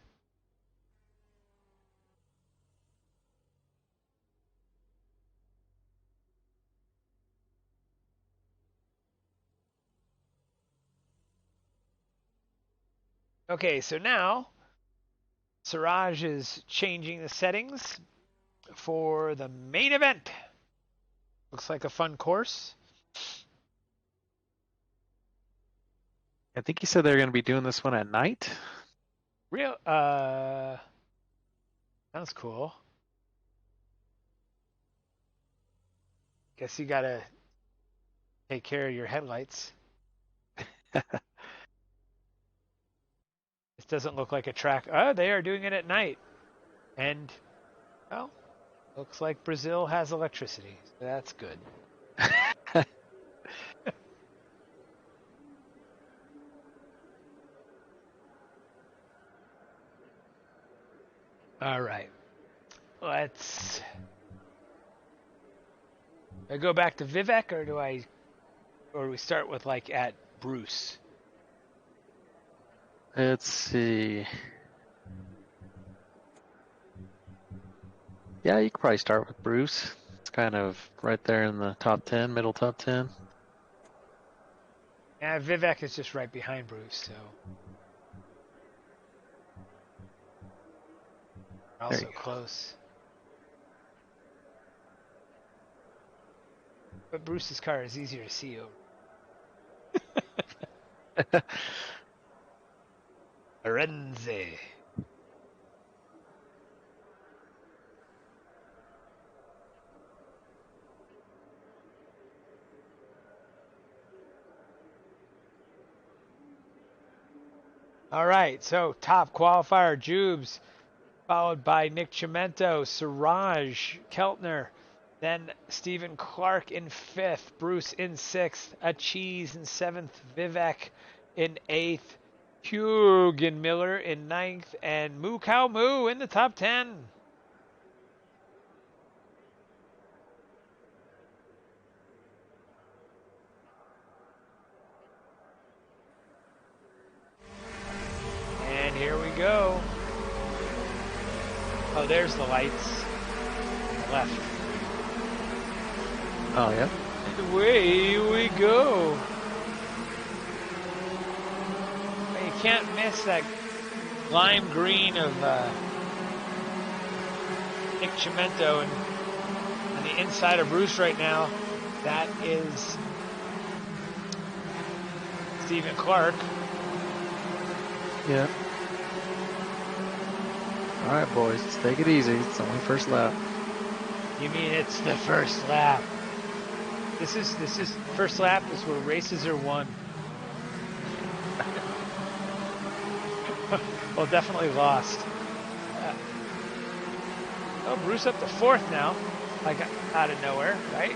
Okay, so now Siraj is changing the settings for the main event. Looks like a fun course. I think he said they're going to be doing this one at night. Sounds cool. Guess you gotta take care of your headlights. This doesn't look like a track. Oh, they are doing it at night. And, well, looks like Brazil has electricity. So that's good. All right. Let's. Do I go back to Vivek, or do we start with like at Bruce? Let's see. Yeah, you could probably start with Bruce. It's kind of right there in the top 10, middle top 10. Yeah, Vivek is just right behind Bruce, so also close. But Bruce's car is easier to see over. Renze. All right, so top qualifier, Jubes, followed by Nick Chimento, Siraj, Keltner, then Stephen Clark in 5th, Bruce in 6th, Achiz in 7th, Vivek in 8th, Hugen Miller in 9th, and Moo Cow Moo in the top 10. And here we go. Oh, there's the lights. Left. Oh, yeah. And away we go. You can't miss that lime green of Nick Chimento, and on the inside of Bruce right now, that is Stephen Clark. Yeah. All right, boys, let's take it easy. It's only first lap. You mean it's the first lap? This is first lap is where races are won. Well, definitely lost. Oh, Bruce up to 4th now, like out of nowhere, right?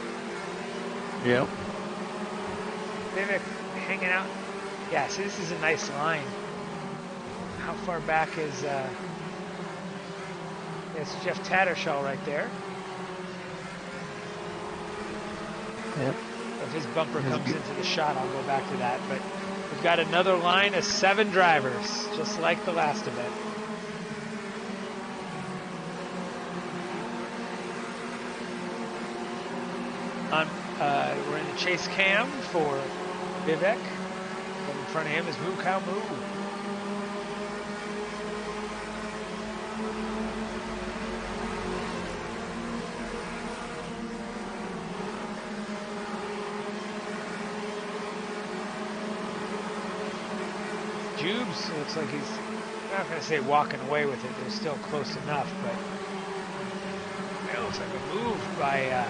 Yep. Vivek hanging out. Yeah, see, this is a nice line. How far back is it's Jeff Tattersall right there. Yep. If his bumper comes into the shot, I'll go back to that. But we've got another line of 7 drivers, just like the last event. We're in the chase cam for Vivek. And in front of him is Moo Cow Moo. Jubes looks like he's, I'm not going to say walking away with it, they're still close enough, but it looks like a move by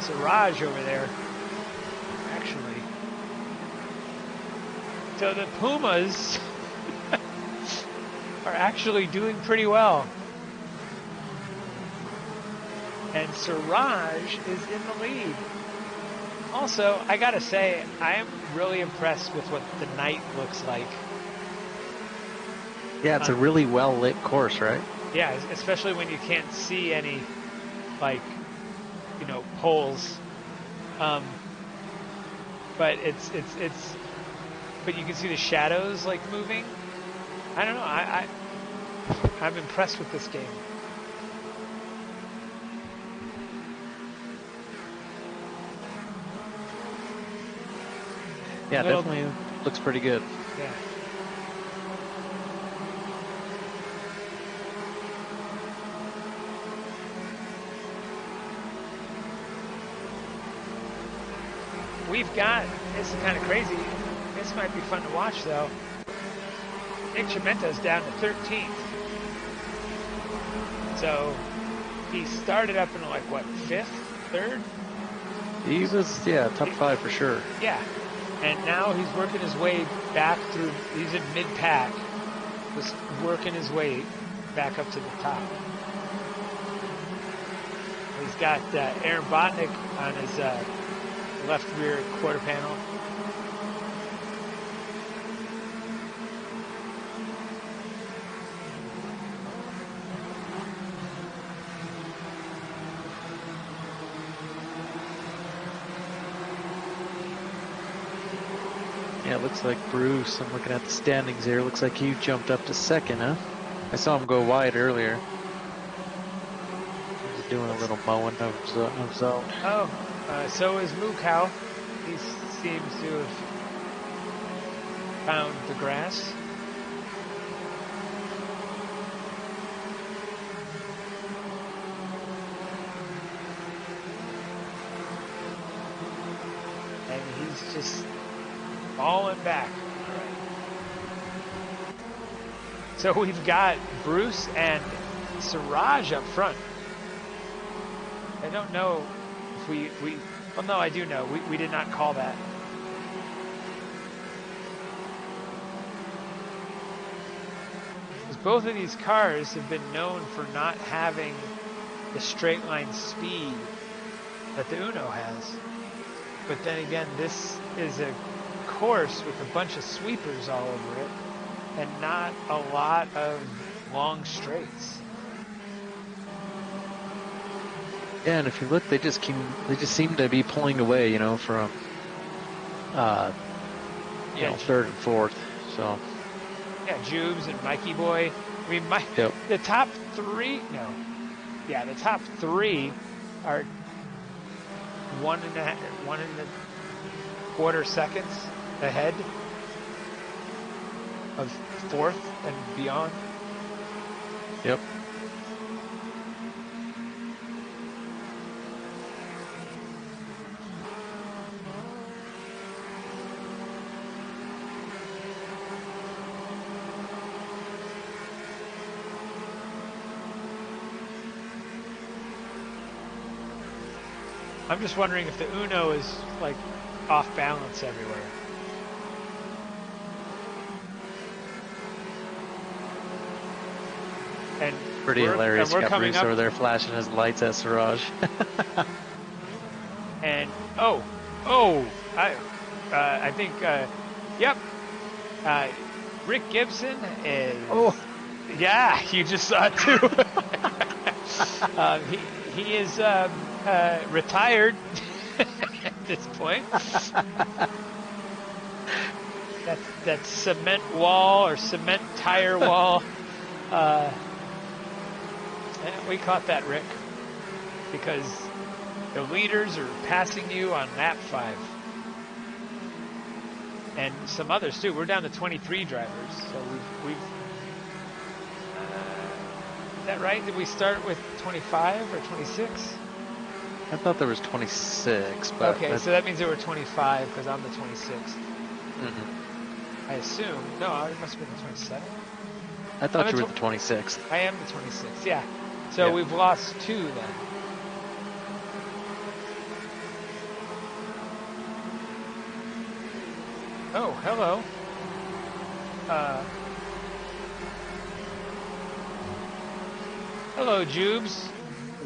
Siraj over there, actually. So the Pumas are actually doing pretty well. And Siraj is in the lead. Also, I gotta say, I am really impressed with what the night looks like. Yeah, it's a really well lit course, right? Yeah, especially when you can't see any, like, poles. But but you can see the shadows like moving. I don't know. I'm impressed with this game. Yeah, definitely looks pretty good. Yeah. We've got, this is kind of crazy. This might be fun to watch though. Nick Chimento's down to 13th. So he started up in like what, 5th, 3rd? He was, top 5 for sure. Yeah. And now he's working his way back through, he's in mid-pack. Just working his way back up to the top. He's got Aaron Botnick on his left rear quarter panel. Yeah, it looks like Bruce. I'm looking at the standings here. Looks like you jumped up to second, huh? I saw him go wide earlier. He's doing a little mowing of zone. Oh, so is Moo Cow. He seems to have found the grass. And he's just falling back. So we've got Bruce and Siraj up front. I don't know if we well, no, I do know. We did not call that. Because both of these cars have been known for not having the straight line speed that the Uno has. But then again, this is a course with a bunch of sweepers all over it and not a lot of long straights. Yeah, and if you look, they just seem to be pulling away, you know, from third and fourth. So yeah, Jubes and Mikey Boy. I mean, the top three. No, yeah, the top three are 1.25 seconds ahead of fourth and beyond. Yep. I'm just wondering if the Uno is like off balance everywhere. And pretty hilarious. And we're got coming Bruce up over there flashing his lights at Siraj. and I think yep. Rick Gibson is. Oh, yeah, you just saw it too. He is retired at this point. That cement wall or cement tire wall. We caught that, Rick, because the leaders are passing you on lap 5. And some others too. We're down to 23 drivers, so we've is that right? Did we start with 25 or 26? I thought there was 26, but okay, so that means there were 25 because I'm the 26th. Mm-hmm. I assume. No, it must have been the 27th. I thought you were the 26th. I am the 26th. Yeah. So we've lost 2 then. Oh, hello. Hello, Jubes.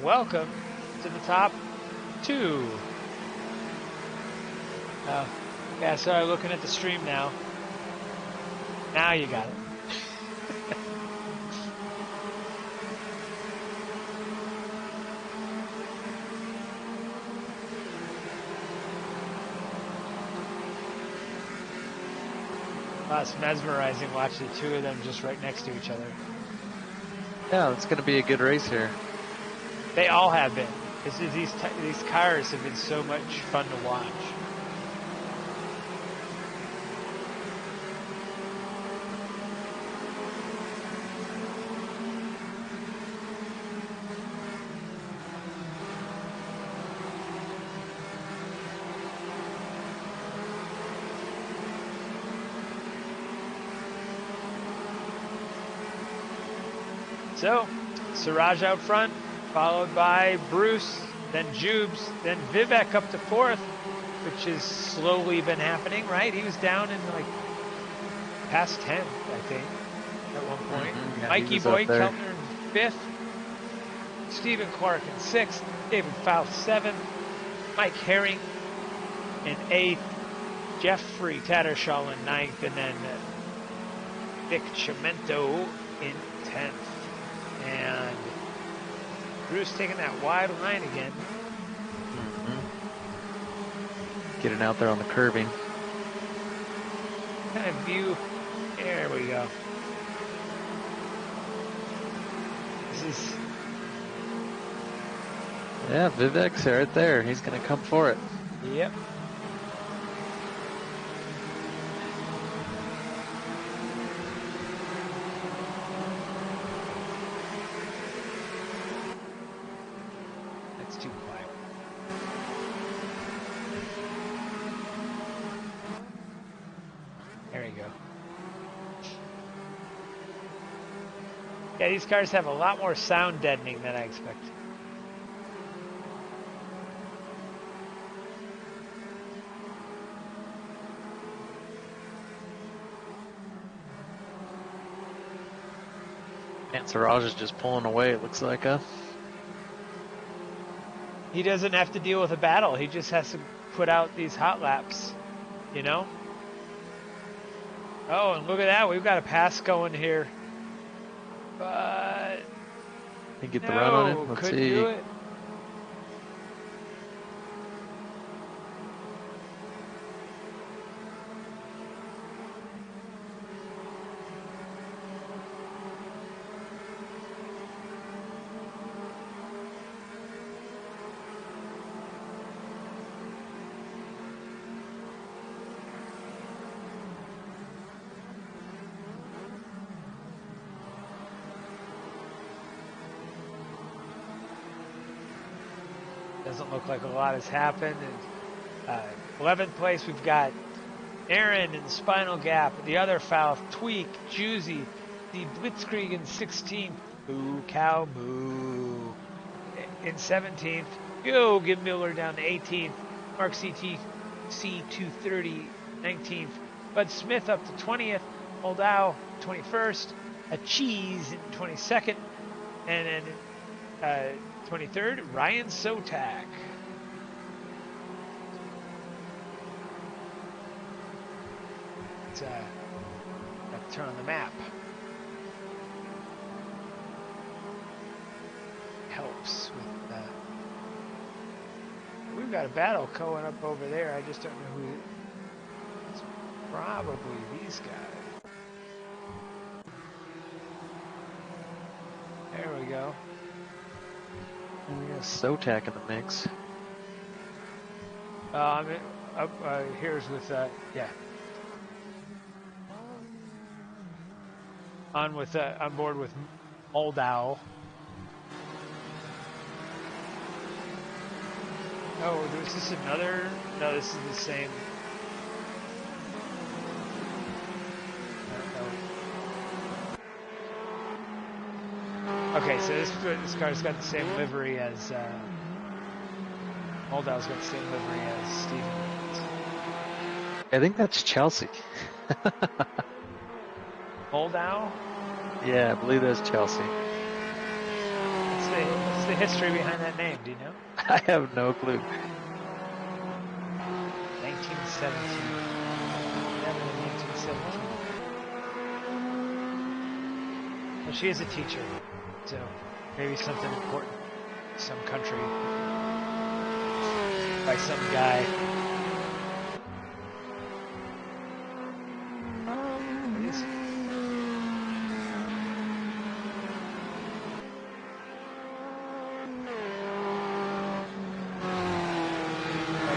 Welcome to the top 2. Oh, yeah, sorry, looking at the stream now. Now you got it. It's mesmerizing watching the 2 of them just right next to each other. Yeah, it's going to be a good race here. They all have been. These cars have been so much fun to watch. So, Siraj out front, followed by Bruce, then Jubes, then Vivek up to 4th, which has slowly been happening, right? He was down in like past 10, I think, at one point. Mm-hmm. Yeah, Mikey Boy Keltner in 5th, Stephen Clark in 6th, David Faust 7th, Mike Herring in 8th, Jeffrey Tattershaw in 9th, and then Vic Chimento in 10th. And Bruce taking that wide line again. Mm-hmm. Getting out there on the curving. kind of view? There we go. This is. Yeah, Vivek's right there. He's gonna come for it. Yep. That's too quiet. There you go. Yeah, these cars have a lot more sound deadening than I expected. Man, Siraj is just pulling away, it looks like, He doesn't have to deal with a battle. He just has to put out these hot laps, you know? Oh, and look at that. We've got a pass going here. But Can you get the run on him? no, Let's couldn't see. do it. Doesn't look like a lot has happened. And 11th place, we've got Aaron in Spinal Gap. The other foul, Tweak, Juicy, the Blitzkrieg in 16th. Boo, cow, boo. In 17th, go, give Miller down to 18th. Mark CT, C230, 19th. Bud Smith up to 20th. Moldau, 21st. A Cheese in 22nd. And then 23rd, Ryan Sotak. Let's turn on the map. Helps with we've got a battle going up over there. I just don't know who. It's probably these guys. There we go. And we got Sotak in the mix. I'm here's with yeah. On board with Moldau. Oh, is this another? No, this is the same. Okay, so this car's got the same livery as Moldau's got the same livery as Stevens. I think that's Chelsea. Moldau? Yeah, I believe that's Chelsea. What's the history behind that name? Do you know? I have no clue. 1917. Never in 1917. Well, she is a teacher, so maybe something important. Some country. By some guy. What is it?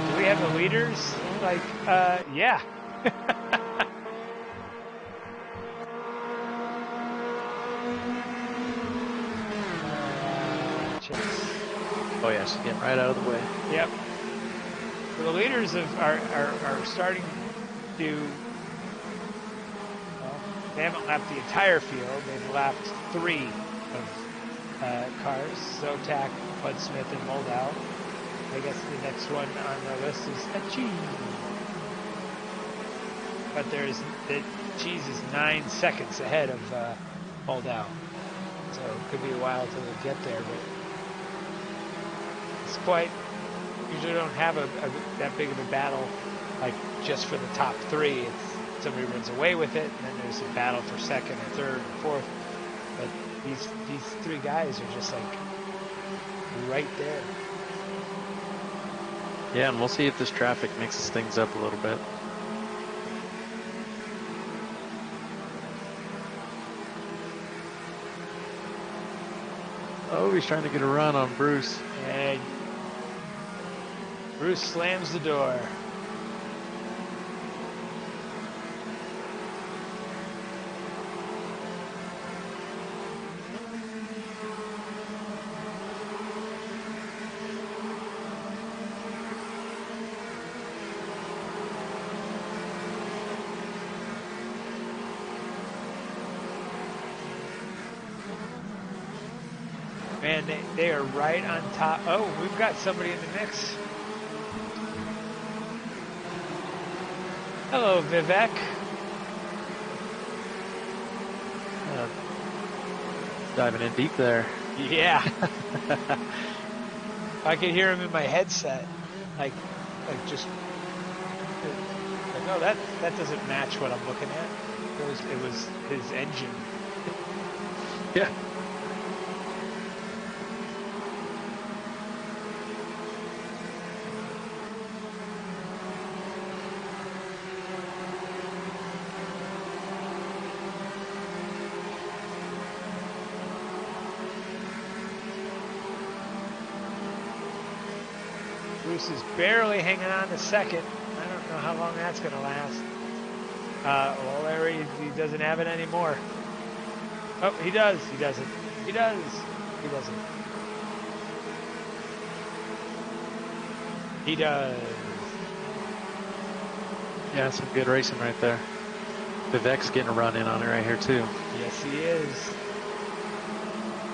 Do we have the leaders? Like, yeah. Oh yeah, she's getting right out of the way. Yep. So the leaders are starting to. Well, they haven't lapped the entire field. They've lapped 3 of cars: Zotac, Bud Smith, and Moldau. I guess the next one on the list is a Cheese. But the Cheese is 9 seconds ahead of Moldau. So it could be a while till they get there, but it's quite. Usually don't have that big of a battle, like just for the top 3. It's somebody runs away with it, and then there's a battle for second or third or fourth. But these 3 guys are just like right there. Yeah, and we'll see if this traffic mixes things up a little bit. Oh, he's trying to get a run on Bruce. And Bruce slams the door. Man, they are right on top. Oh, we've got somebody in the mix. Hello, Vivek. Diving in deep there. Yeah. I could hear him in my headset. Like just like, oh, that doesn't match what I'm looking at. It was his engine. Yeah. Bruce is barely hanging on to second. I don't know how long that's going to last. Well, Larry, he doesn't have it anymore. Oh, he does. He doesn't. He does. He doesn't. He does. Yeah, some good racing right there. Vivek's getting a run in on it right here, too. Yes, he is.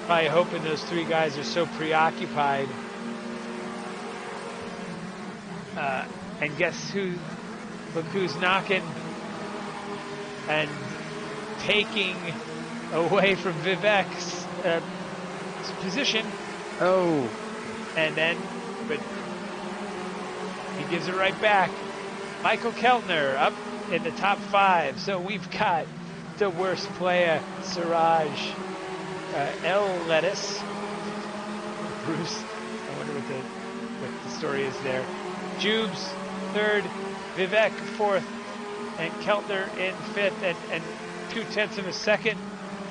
Probably hoping those three guys are so preoccupied. And guess who? Look who's knocking and taking away from Vivek's position. Oh. And then, but he gives it right back. Michael Keltner up in the top 5. So we've got the worst player, Siraj, L. Lettuce, Bruce. I wonder what the story is there. Jubes 3rd, Vivek 4th, and Keltner in 5th, and 0.2 of a second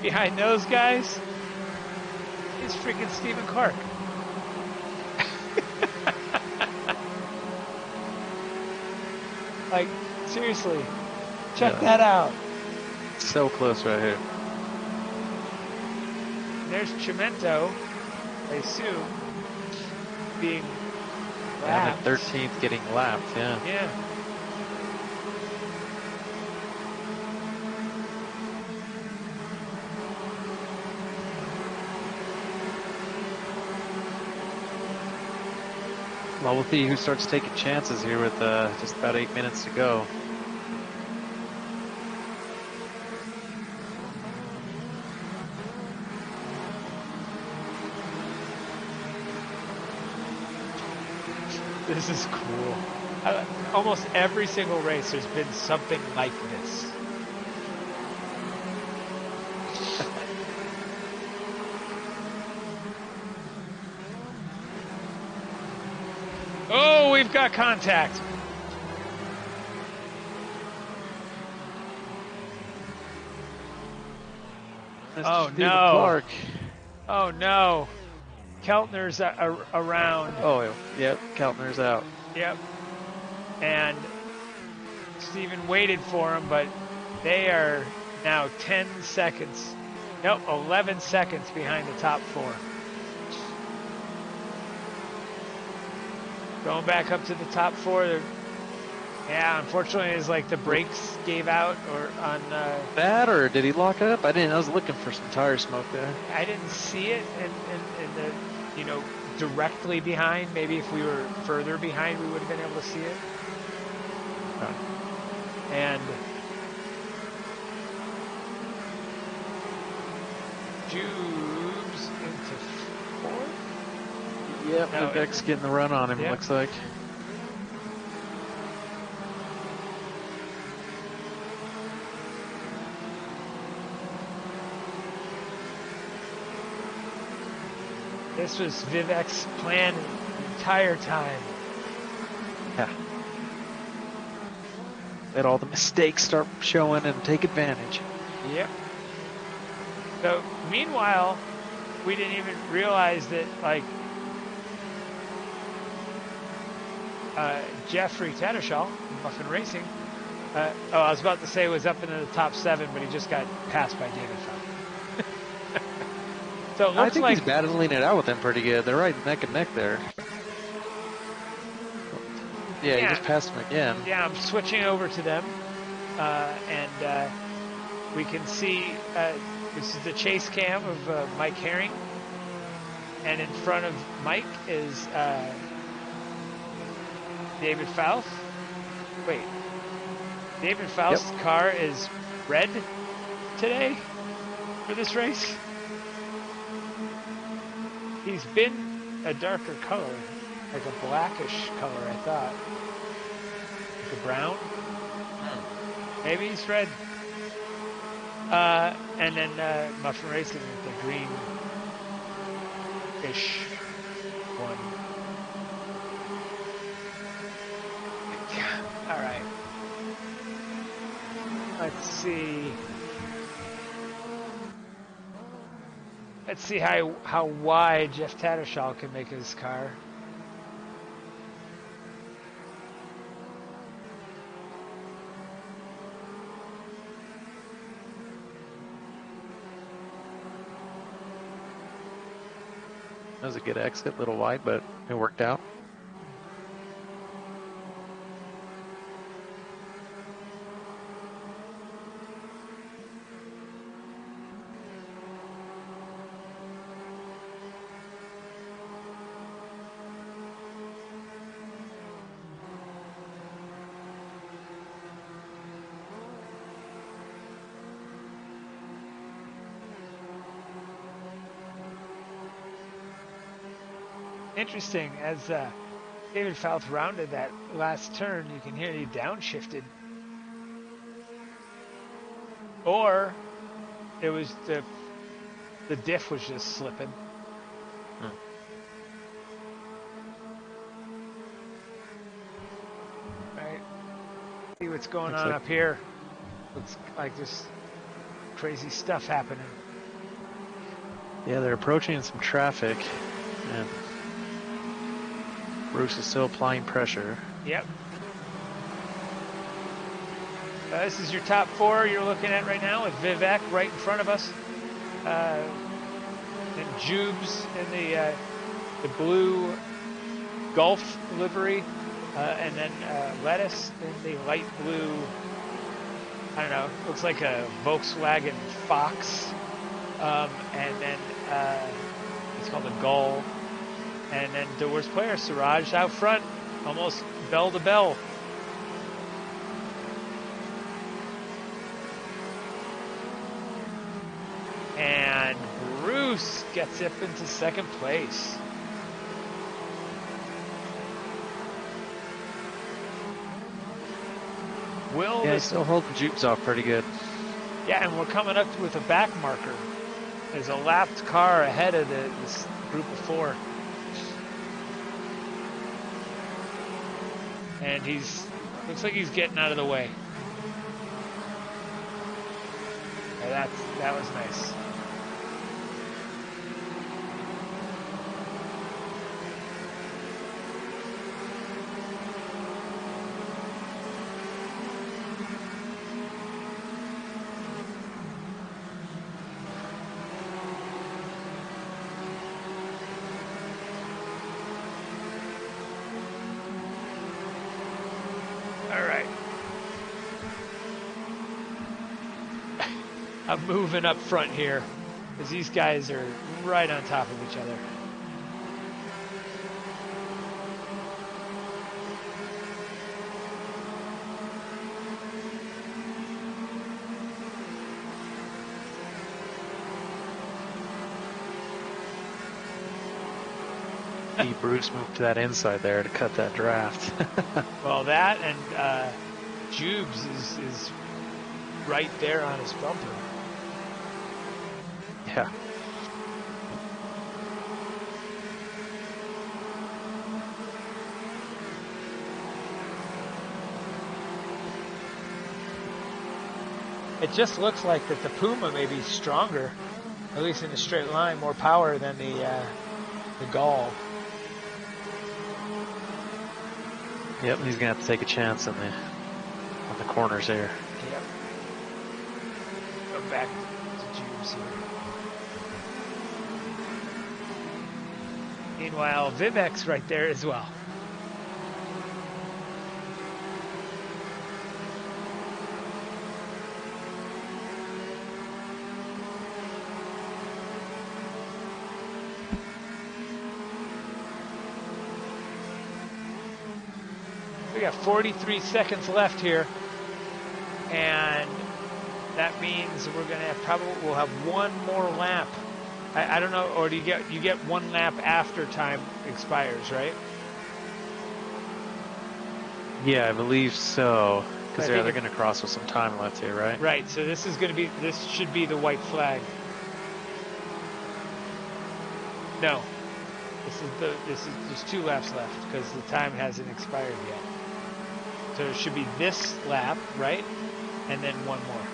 behind those guys is freaking Stephen Clark. Like, seriously, check that out. So close right here. There's Chimento, I assume, being And lapped. the 13th getting lapped, yeah. Yeah. Well, we'll see who starts taking chances here with just about 8 minutes to go. This is cool. Almost every single race there's been something like this. Oh, we've got contact. Oh, Stephen no. Clark. Oh, no. Keltner's around. Oh, yep. Keltner's out. Yep. And Steven waited for him, but they are now 10 seconds. Nope, 11 seconds behind the top 4. Going back up to the top 4. Yeah, unfortunately, it's like the brakes gave out or on. That, or did he lock up? I was looking for some tire smoke there. I didn't see it in the, directly behind. Maybe if we were further behind, we would have been able to see it. And Jubes into 4th. Yep, No, Vivek's getting the run on him, Yep. looks like. This was Vivek's plan the entire time. Yeah. Let all the mistakes start showing and take advantage. Yep. So, meanwhile, we didn't even realize that, like, Jeffrey Tattershaw, Muffin Racing, I was about to say was up into the top 7, but he just got passed by David Fountain. So it I looks think like he's battling it out with him pretty good. They're right neck and neck there. Yeah, he just passed him again. Yeah, I'm switching over to them, and we can see this is the chase cam of Mike Herring, and in front of Mike is David Faust. Wait, David Faust's car is red today for this race. He's been a darker color, like a blackish color, I thought. Like a brown? Maybe he's red. And then Muffin Racing with the green-ish one. All right. Let's see. Let's see how wide Jeff Tattershaw can make his car. That was a good exit, a little wide, but it worked out. Interesting, as David Faust rounded that last turn, you can hear he downshifted. Or it was the diff was just slipping. Right. See what's going on up here. Looks like there's crazy stuff happening. Yeah, they're approaching some traffic, and Bruce is still applying pressure. Yep. This is your top 4 you're looking at right now, with Vivek right in front of us. And Jubes in the blue Golf livery. And then Lettuce in the light blue, I don't know, looks like a Volkswagen Fox. And then it's called a Gull. And then the worst player, Siraj, out front, almost bell to bell. And Bruce gets up into second place. Yeah, he's still holding Jubes off pretty good. Yeah, and we're coming up with a back marker. There's a lapped car ahead of this group of 4. And looks like he's getting out of the way. Yeah, that was nice. I'm moving up front here because these guys are right on top of each other. Bruce moved to that inside there to cut that draft. Well, that and Jubes is right there on his bumper. Yeah. It just looks like that the Puma may be stronger At least in a straight line, more power than the Gall. Yep, he's gonna have to take a chance on the corners here. Yep. Go back to Jubes here. Meanwhile, Vivek's right there as well. We got 43 seconds left here, and that means we're gonna we'll have one more lap. I don't know, or do you get one lap after time expires, right? Yeah, I believe so. Because they're going to cross with some time left here, right? Right. So this should be the white flag. No, there's 2 laps left because the time hasn't expired yet. So it should be this lap, right? And then one more.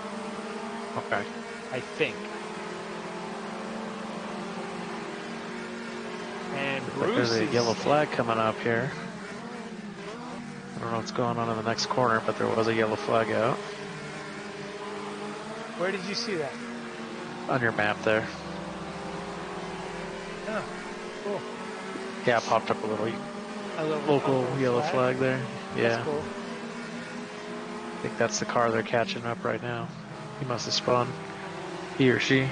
Okay. I think. And Bruce There's a yellow flag coming up here. I don't know what's going on in the next corner, but there was a yellow flag out. Where did you see that? On your map there. Oh, cool. Yeah, it popped up a little local yellow flag there. Yeah. That's cool. I think that's the car they're catching up right now. He must have spun. He or she. I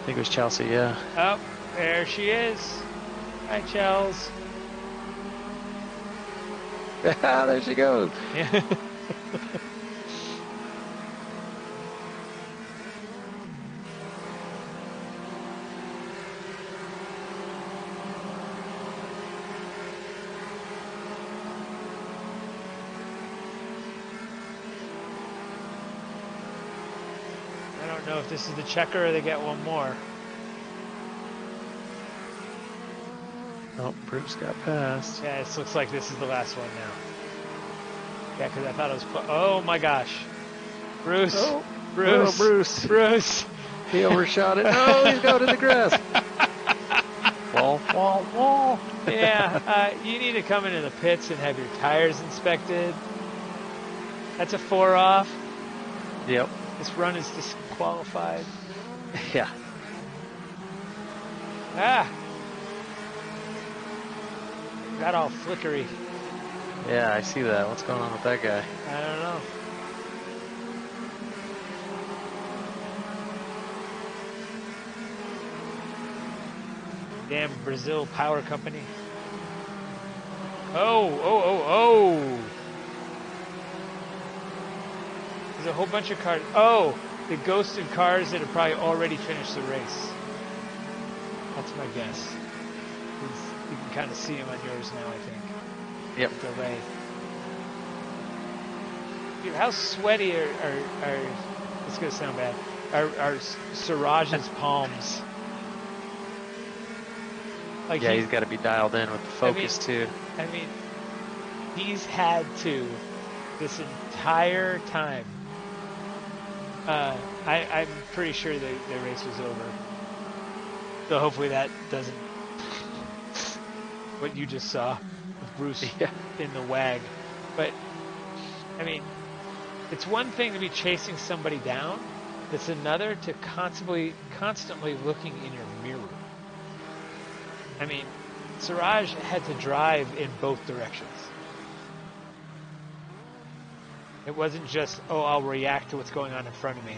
think it was Chelsea, yeah. Oh, there she is. Hi, Chels. There she goes. Yeah. I don't know if this is the checker or they get one more. Oh, Bruce got passed. Yeah, it looks like this is the last one now. Yeah, because I thought it was... Oh, my gosh. Bruce. Oh, Bruce. Oh, Bruce. Bruce. He overshot it. Oh, he's going to the grass. Wall. Yeah, you need to come into the pits and have your tires inspected. That's a 4 off. Yep. This run is disqualified. Yeah. Ah! Got all flickery. Yeah, I see that. What's going on with that guy? I don't know. Damn Brazil Power Company. Oh! There's a whole bunch of cars. Oh! The ghosted cars that have probably already finished the race. That's my guess. You can kind of see them on yours now, I think. Yep. Delay. Dude, how sweaty are it's gonna sound bad. Are Siraj's palms? Like yeah, he's got to be dialed in with the focus too. I mean, he's had to this entire time. I'm pretty sure the race was over. So hopefully that doesn't. What you just saw with Bruce in the WAG. But, I mean, it's one thing to be chasing somebody down. It's another to constantly looking in your mirror. I mean, Siraj had to drive in both directions. It wasn't just, oh, I'll react to what's going on in front of me.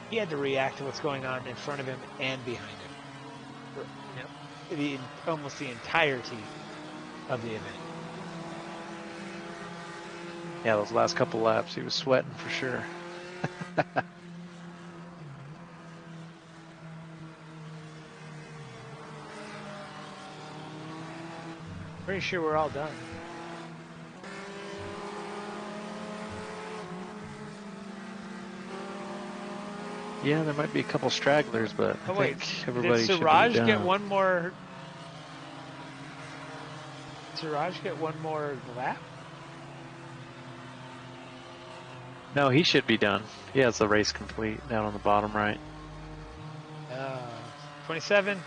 He had to react to what's going on in front of him and behind him. Almost the entirety of the event. Yeah, those last couple laps, he was sweating for sure. Pretty sure we're all done. Yeah, there might be a couple stragglers, but I think everybody did Siraj get one more? Siraj get one more lap? No, he should be done. He has the race complete down on the bottom right. 27.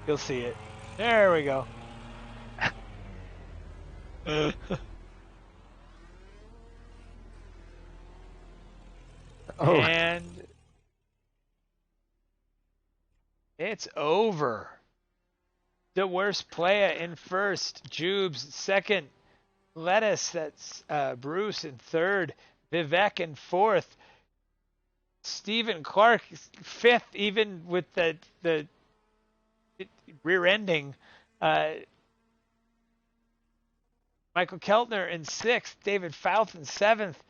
You'll see it. There we go. Oh. And it's over. The worst player in first. Jubes second. Lettuce, that's Bruce in third. Vivek in fourth. Stephen Clark fifth, even with the rear ending. Michael Keltner in sixth. David Fouth in seventh.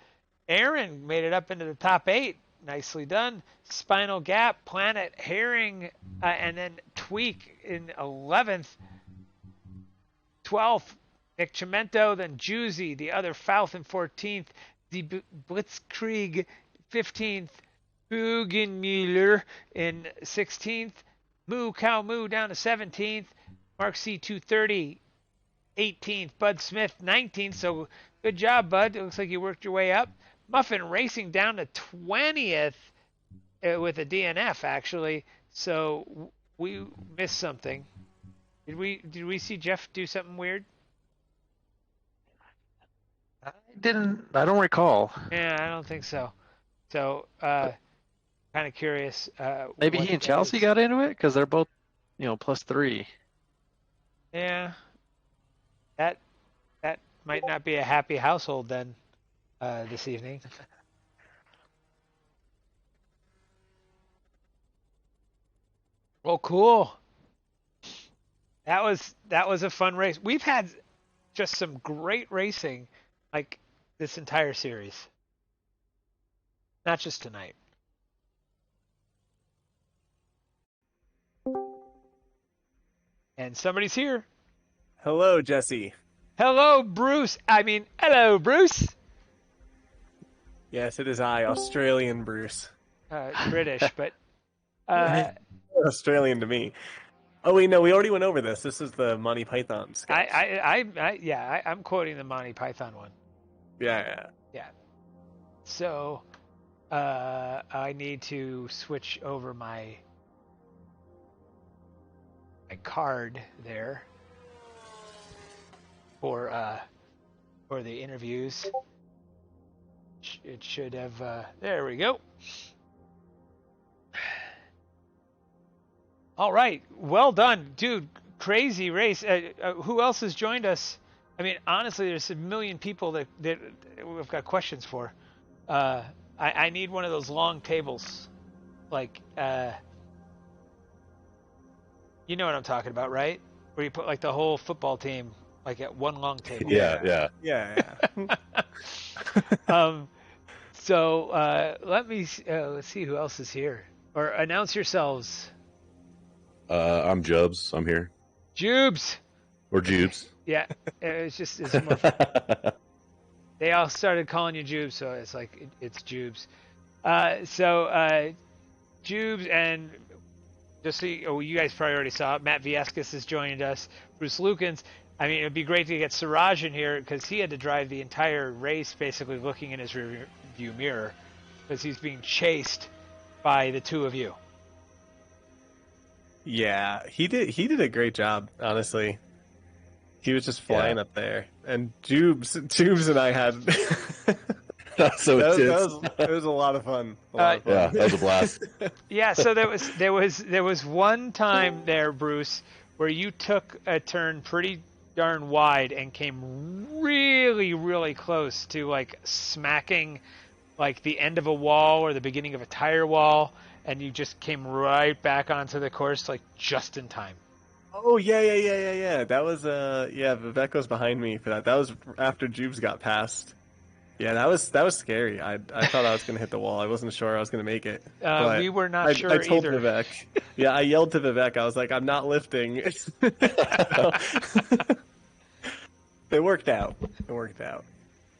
Aaron made it up into the top 8. Nicely done. Spinal Gap, Planet, Herring, and then Tweak in 11th. 12th, Nick Chimento, then Juicy, the other Fouth in 14th. The Blitzkrieg, 15th. Hugenmüller in 16th. Moo Cow Moo down to 17th. Mark C. 230, 18th. Bud Smith, 19th. So good job, Bud. It looks like you worked your way up. Muffin Racing down to 20th with a DNF, actually. So we missed something. Did we see Jeff do something weird? I don't recall. Yeah, I don't think so. So kind of curious. Maybe he and Chelsea got into it because they're both, +3. Yeah. That might not be a happy household then. This evening. Well, cool. That was a fun race. We've had just some great racing, like this entire series. Not just tonight. And somebody's here. Hello, Jesse. Hello, Bruce. Hello, Bruce. Yes, it is I, Australian Bruce. British, but Australian to me. Oh wait, no, we already went over this. This is the Monty Python sketch. I'm quoting the Monty Python one. Yeah. So, I need to switch over my card there for the interviews. It should have, there we go. All right. Well done, dude. Crazy race. Who else has joined us? Honestly, there's a million people that we've got questions for. I need one of those long tables. You know what I'm talking about, right? Where you put the whole football team at one long table. Yeah. So let's see who else is here. Or announce yourselves. I'm Jubs. I'm here. Jubes. Or Jubes. Yeah, it's more fun. They all started calling you Jubes, so it's Jubes. Jubes, and just so you guys probably already saw it, Matt Viescas has joined us. Bruce Lukens. It would be great to get Siraj in here because he had to drive the entire race basically looking in his rear view mirror because he's being chased by the two of you. Yeah, he did a great job, honestly. He was just flying up there. And Jubes and I had it was a lot of fun. Yeah, that was a blast. Yeah, so there was one time there, Bruce, where you took a turn pretty darn wide and came really, really close to smacking the end of a wall or the beginning of a tire wall, and you just came right back onto the course just in time. Oh yeah. That was Vivek was behind me for that. That was after Jubes got past. Yeah, that was scary. I thought I was gonna hit the wall. I wasn't sure I was gonna make it. We were not sure I told either. Vivek. Yeah, I yelled to Vivek. I was like, I'm not lifting. It worked out.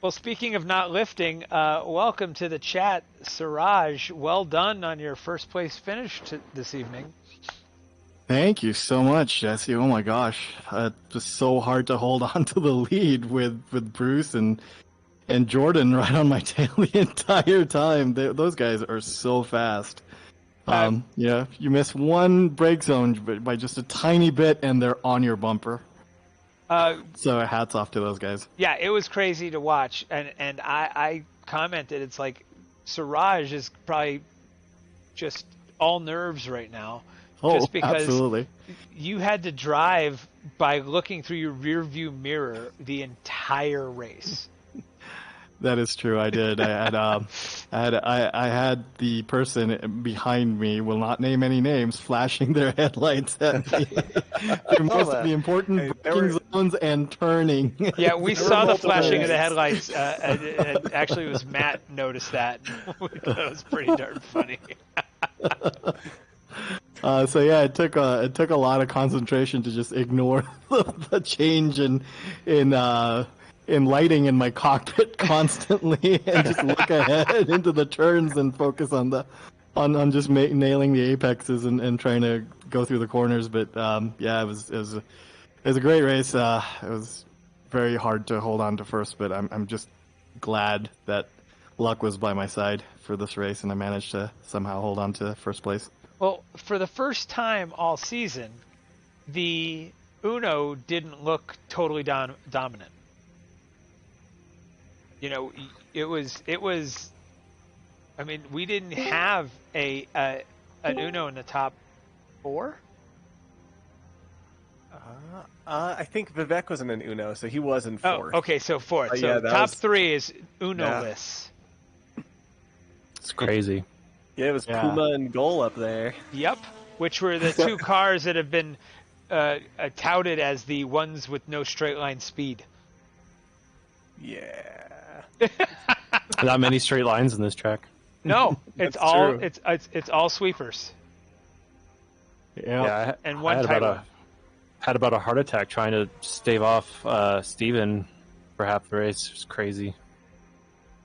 Well, speaking of not lifting, welcome to the chat, Siraj. Well done on your first place finish this evening. Thank you so much, Jesse. Oh my gosh, it was so hard to hold on to the lead with Bruce and Jordan right on my tail the entire time. Those guys are so fast. Yeah, you miss one brake zone by just a tiny bit, and they're on your bumper. So hats off to those guys. Yeah, it was crazy to watch, and I commented, it's like Siraj is probably just all nerves right now. Oh, just because absolutely. You had to drive by looking through your rear view mirror the entire race. That is true. I did. I had the person behind me, will not name any names, flashing their headlights at me. Through most of the important braking zones and turning. Yeah, we saw the flashing of the headlights. And actually, it was Matt noticed that. That was pretty darn funny. So yeah, it took a lot of concentration to just ignore the change in lighting in my cockpit constantly and just look ahead into the turns and focus on just nailing the apexes and trying to go through the corners. But yeah, it was a great race. It was very hard to hold on to first, but I'm just glad that luck was by my side for this race and I managed to somehow hold on to first place. Well, for the first time all season, the Uno didn't look totally dominant. You know, it was. I mean, we didn't have an Uno in the top 4. I think Vivek was in an Uno, so he was in 4th. Oh, okay, so 4th. So yeah, top 3 is Uno-less. It's crazy. Yeah, it was Puma and Goal up there. Yep, which were the 2 cars that have been touted as the ones with no straight line speed. Yeah. Not many straight lines in this track. No, it's all it's all sweepers. Yeah, and one I had about a heart attack trying to stave off Steven for half the race. It was crazy.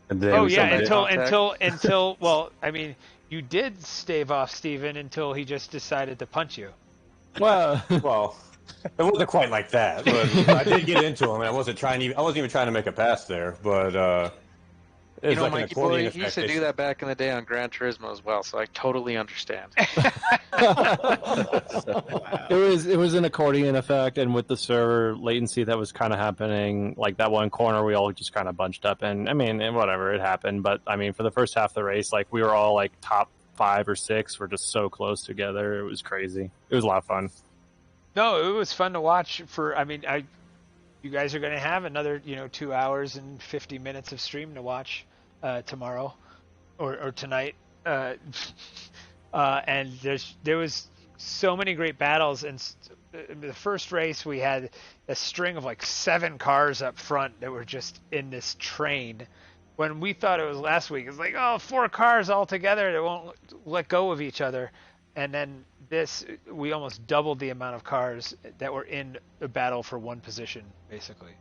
And then until well, I mean, you did stave off Steven until he just decided to punch you. Well, it wasn't quite like that, but I did get into him. I wasn't even trying to make a pass there, but you know, Mikey boy, he used to do that back in the day on Gran Turismo as well, so I totally understand. It was an accordion effect, and with the server latency that was kind of happening, like that one corner, we all just kind of bunched up, and I mean, whatever, it happened. But I mean, for the first half of the race, like we were all like top 5 or 6, we're just so close together. It was crazy. It was a lot of fun. No, it was fun to watch. You guys are going to have another 2 hours and 50 minutes of stream to watch tomorrow or tonight, and there was so many great battles. And the first race we had a string of like 7 cars up front that were just in this train. When we thought it was last week, it's like 4 cars all together that won't let go of each other, and then we almost doubled the amount of cars that were in the battle for one position, basically.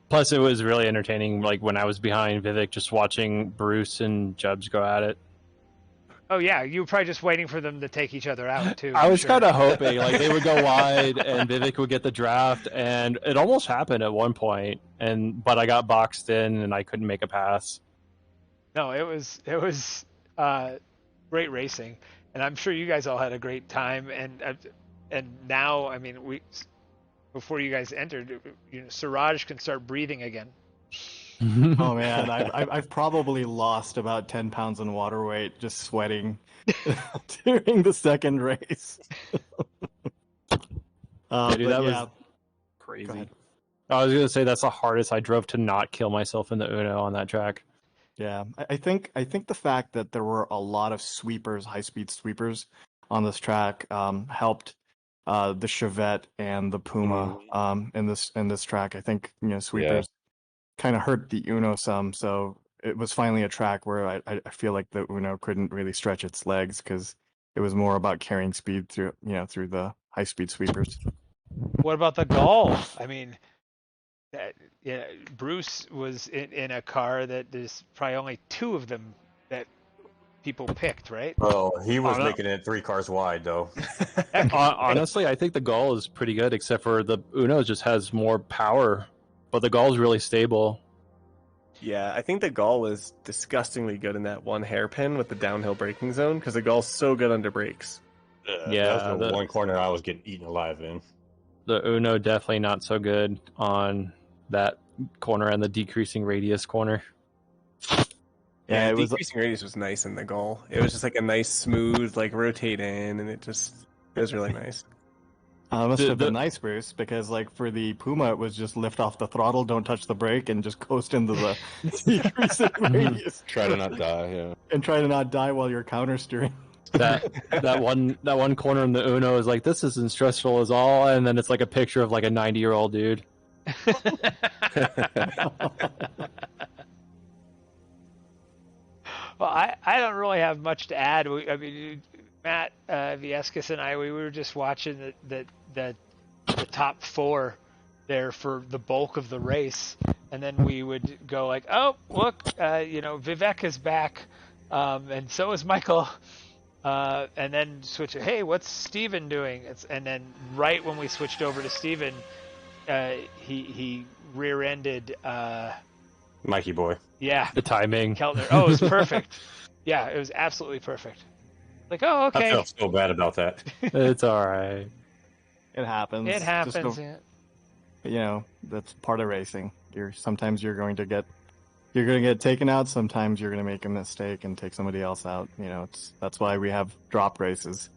Plus, it was really entertaining, like when I was behind Vivek, just watching Bruce and Jubs go at it. Oh yeah, you were probably just waiting for them to take each other out too. I was kind of hoping like they would go wide and Vivek would get the draft, and it almost happened at one point. But I got boxed in and I couldn't make a pass. No, it was great racing. And I'm sure you guys all had a great time. And now, I mean, before you guys entered, Siraj can start breathing again. Oh man, I've probably lost about 10 pounds in water weight just sweating during the second race. Dude, that was crazy. I was gonna say that's the hardest I drove to not kill myself in the Uno on that track. Yeah, I think the fact that there were a lot of sweepers, high-speed sweepers, on this track helped the Chevette and the Puma in this track. I think sweepers kind of hurt the Uno some, so it was finally a track where I feel like the Uno couldn't really stretch its legs because it was more about carrying speed through the high-speed sweepers. What about the Gall? I mean, Bruce was in a car that there's probably only 2 of them that people picked, right? Oh, he was Oh, no. making it 3 cars wide, though. Honestly, I think the Gull is pretty good, except for the Uno just has more power, but the Gull is really stable. Yeah, I think the Gull was disgustingly good in that one hairpin with the downhill braking zone because the Gull's so good under brakes. Yeah, that was the one corner I was getting eaten alive in. The Uno definitely not so good on that corner and the decreasing radius corner. Yeah, it was decreasing radius was nice in the Gull. It was just like a nice smooth, like rotate in, and it was really nice. It must have been nice, Bruce, because like for the Puma, it was just lift off the throttle, don't touch the brake, and just coast into the decreasing radius. Try to not die, yeah. And try to not die while you're counter steering. That one corner in the Uno is like, this isn't stressful at all, and then it's like a picture of like a 90-year-old dude. Well, I don't really have much to add. I mean, Matt Viescas and I, we were just watching the top 4 there for the bulk of the race, and then we would go like, oh, look, Vivek is back, and so is Michael, and then switch. Hey, what's Steven doing? And then right when we switched over to Steven, he rear-ended. Mikey boy. Yeah. The timing. Keltner. Oh, it was perfect. Yeah, it was absolutely perfect. Like, oh, okay. I felt so bad about that. It's all right. It happens. It happens. That's part of racing. Sometimes you're going to get taken out. Sometimes you're going to make a mistake and take somebody else out. That's why we have drop races.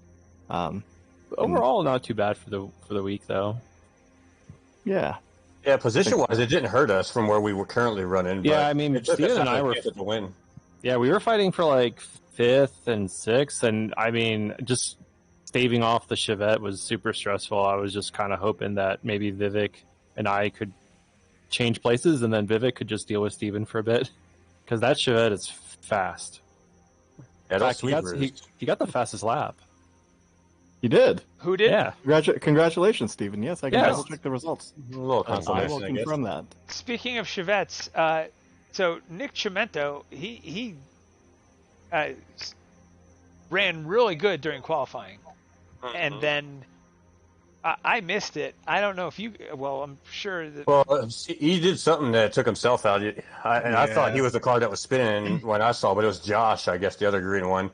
Overall, not too bad for the week though. Yeah. Yeah, position-wise, it didn't hurt us from where we were currently running. Yeah, I mean, Steven and I were to win. Yeah, we were fighting for like 5th and 6th, and I mean, just staving off the Chevette was super stressful. I was just kind of hoping that maybe Vivek and I could change places, and then Vivek could just deal with Steven for a bit, because that Chevette is fast. Yeah, In fact, he got the fastest lap. You did? Who did? Yeah. Congratulations, Steven. Yes, I can double check the results. A little I consolation, will I guess. confirm that. Speaking of Chevettes, so Nick Chimento, he ran really good during qualifying, and then I missed it. I don't know if you. Well, I'm sure that. Well, he did something that took himself out. I thought he was the car that was spinning when I saw, but it was Josh, I guess, the other green one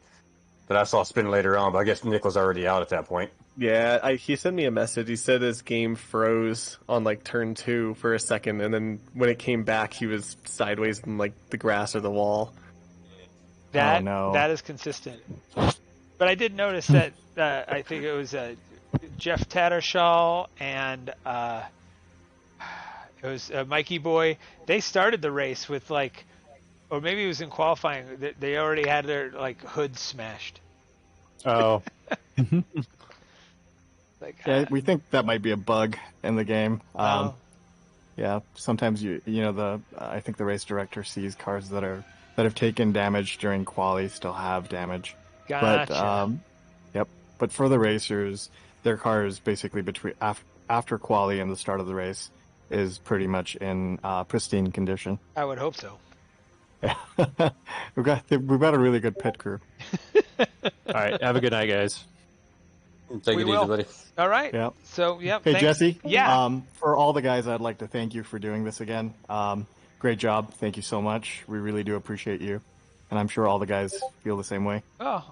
that I saw spin later on. But I guess Nick was already out at that point. Yeah, he sent me a message. He said his game froze on like turn 2 for a second, and then when it came back, he was sideways in like the grass or the wall. That is consistent. But I did notice that I think it was Jeff Tattershaw and it was Mikey Boy. They started the race with like, or maybe it was in qualifying. They already had their like hood smashed. Oh. Yeah, we think that might be a bug in the game. Yeah, sometimes I think the race director sees cars that have taken damage during quali still have damage. Gotcha. But for the racers, their cars basically after quali and the start of the race is pretty much in pristine condition. I would hope so. We've got a really good pit crew. All right, have a good night, guys. Take it easy, buddy. All right. Yeah. So, yeah. Hey, thanks. Jesse. Yeah. For all the guys, I'd like to thank you for doing this again. Great job. Thank you so much. We really do appreciate you. And I'm sure all the guys feel the same way. Oh.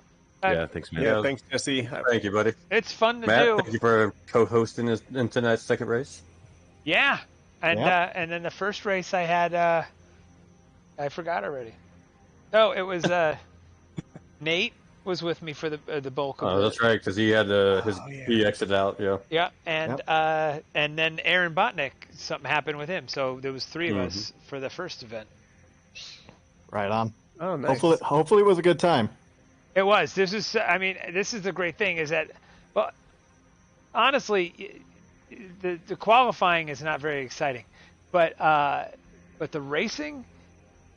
Yeah, thanks, man. Yeah, thanks, Jesse. Thank you, buddy. It's fun to Matt, do. thank you for co-hosting in tonight's second race. Yeah. And Yeah. And then the first race I had, I forgot already. Oh, it was Nate was with me for the bulk of it. Oh, that's right, because he had he exited out. Yeah. Yeah, and then Aaron Botnick, something happened with him, so there was 3 of us for the first event. Right on. Oh, nice. Hopefully it was a good time. It was. This is the great thing is that, well, honestly, the qualifying is not very exciting, but the racing,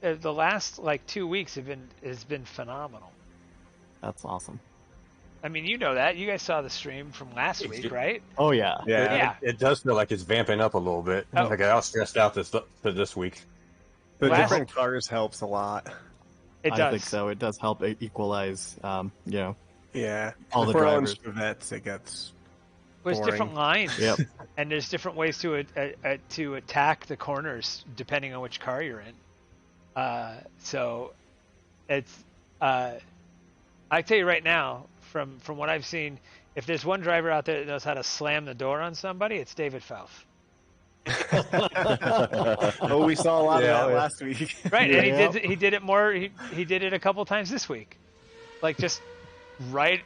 the last like 2 weeks has been phenomenal. That's awesome. I mean, you know that. You guys saw the stream from last week, right? Oh yeah. Yeah. It does feel like it's vamping up a little bit. Oh. Like I was stressed out this week. The Last- different cars helps a lot. It I does. think so. It does help equalize, Yeah. all the If we're on drivers. Chevettes, it gets There's boring. different lines, Yep. and there's different ways to attack the corners depending on which car you're in. So it's I tell you right now, from what I've seen, if there's one driver out there that knows how to slam the door on somebody, it's David Pfaff. Oh, we saw a lot of that last week. Right, and Yep. he did it more. He did it a couple times this week, like just right,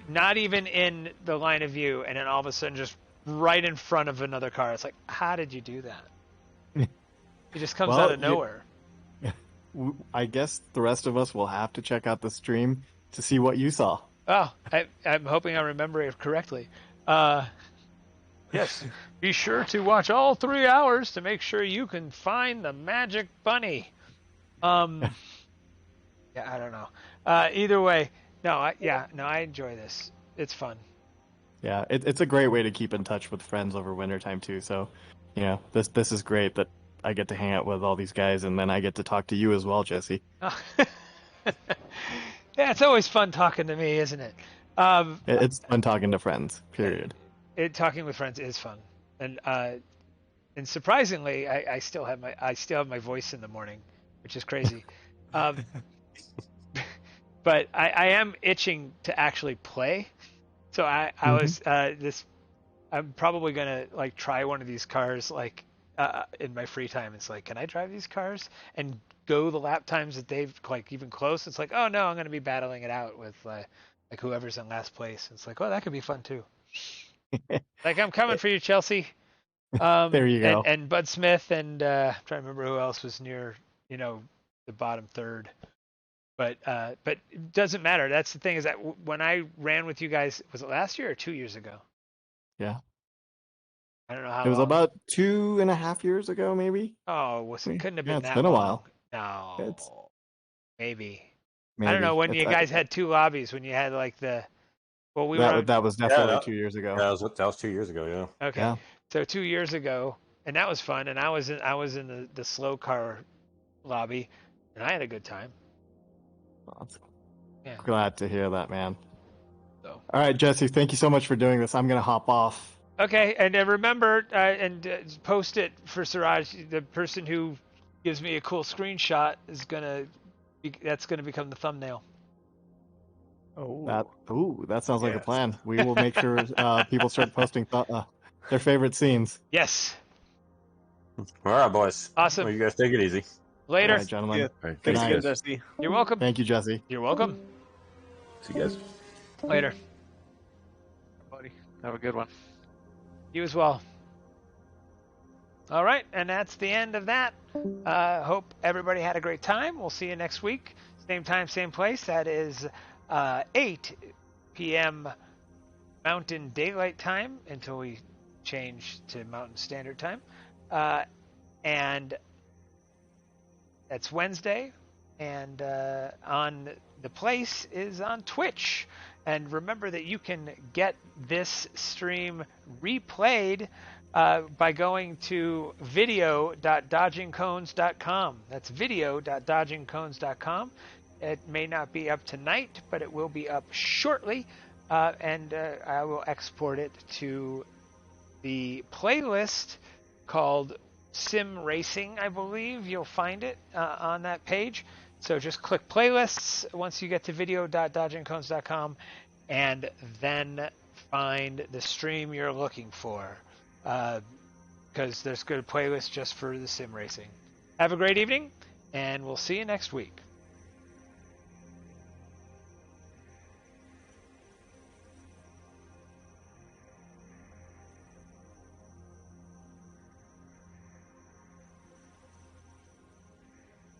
not even in the line of view, and then all of a sudden just right in front of another car. It's like, how did you do that? It just comes Well, out of nowhere. I guess the rest of us will have to check out the stream to see what you saw. Oh, I'm hoping I remember it correctly. Yes, be sure to watch all 3 hours to make sure you can find the magic bunny. Yeah, I don't know. Either way, no, I enjoy this. It's fun. Yeah, it's a great way to keep in touch with friends over wintertime too. So, this is great that I get to hang out with all these guys, and then I get to talk to you as well, Jesse. Yeah, it's always fun talking to me, isn't it? It's fun talking to friends. Period. Talking with friends is fun, and surprisingly, I still have my voice in the morning, which is crazy. But I am itching to actually play, so I'm probably gonna like try one of these cars in my free time. It's like, can I drive these cars and go the lap times that they've like even close? It's like, oh no, I'm gonna be battling it out with like whoever's in last place. It's like, oh, that could be fun too. Like, I'm coming for you, Chelsea. There you go. And Bud Smith, and I'm trying to remember who else was near, the bottom third. But it doesn't matter. That's the thing, is that when I ran with you guys, was it last year or 2 years ago? Yeah. I don't know how It was long. about 2.5 years ago, maybe. Oh, couldn't have been it's that been a long. while. No. It's Maybe. I maybe. don't know when It's- you guys had 2 lobbies, when you had like the. Well, we were on, that was definitely Yeah, 2 years ago. that was 2 years ago. Yeah. okay. Yeah. So 2 years ago, and that was fun. And I was in the slow car lobby, and I had a good time. Yeah. Glad to hear that, man. So. All right, Jesse, thank you so much for doing this. I'm going to hop off. Okay, and remember, post it for Siraj. The person who gives me a cool screenshot that's gonna become the thumbnail. That sounds like a plan. We will make sure people start posting their favorite scenes. Yes. All right, boys. Awesome. Well, you guys take it easy. Later. All right, gentlemen. All right, Good thanks, night. guys. Jesse. You're welcome. Thank you, Jesse. You're welcome. See you guys. Later. Buddy, have a good one. You as well. All right, and that's the end of that. Hope everybody had a great time. We'll see you next week. Same time, same place. That is 8 p.m. Mountain Daylight Time until we change to Mountain Standard Time. And that's Wednesday. And on the place is on Twitch. And remember that you can get this stream replayed by going to video.dodgingcones.com. That's video.dodgingcones.com. It may not be up tonight, but it will be up shortly. And I will export it to the playlist called Sim Racing, I believe. You'll find it on that page. So just click playlists once you get to video.dodgingcones.com, and then find the stream you're looking for, because there's good playlists just for the sim racing. Have a great evening, and we'll see you next week.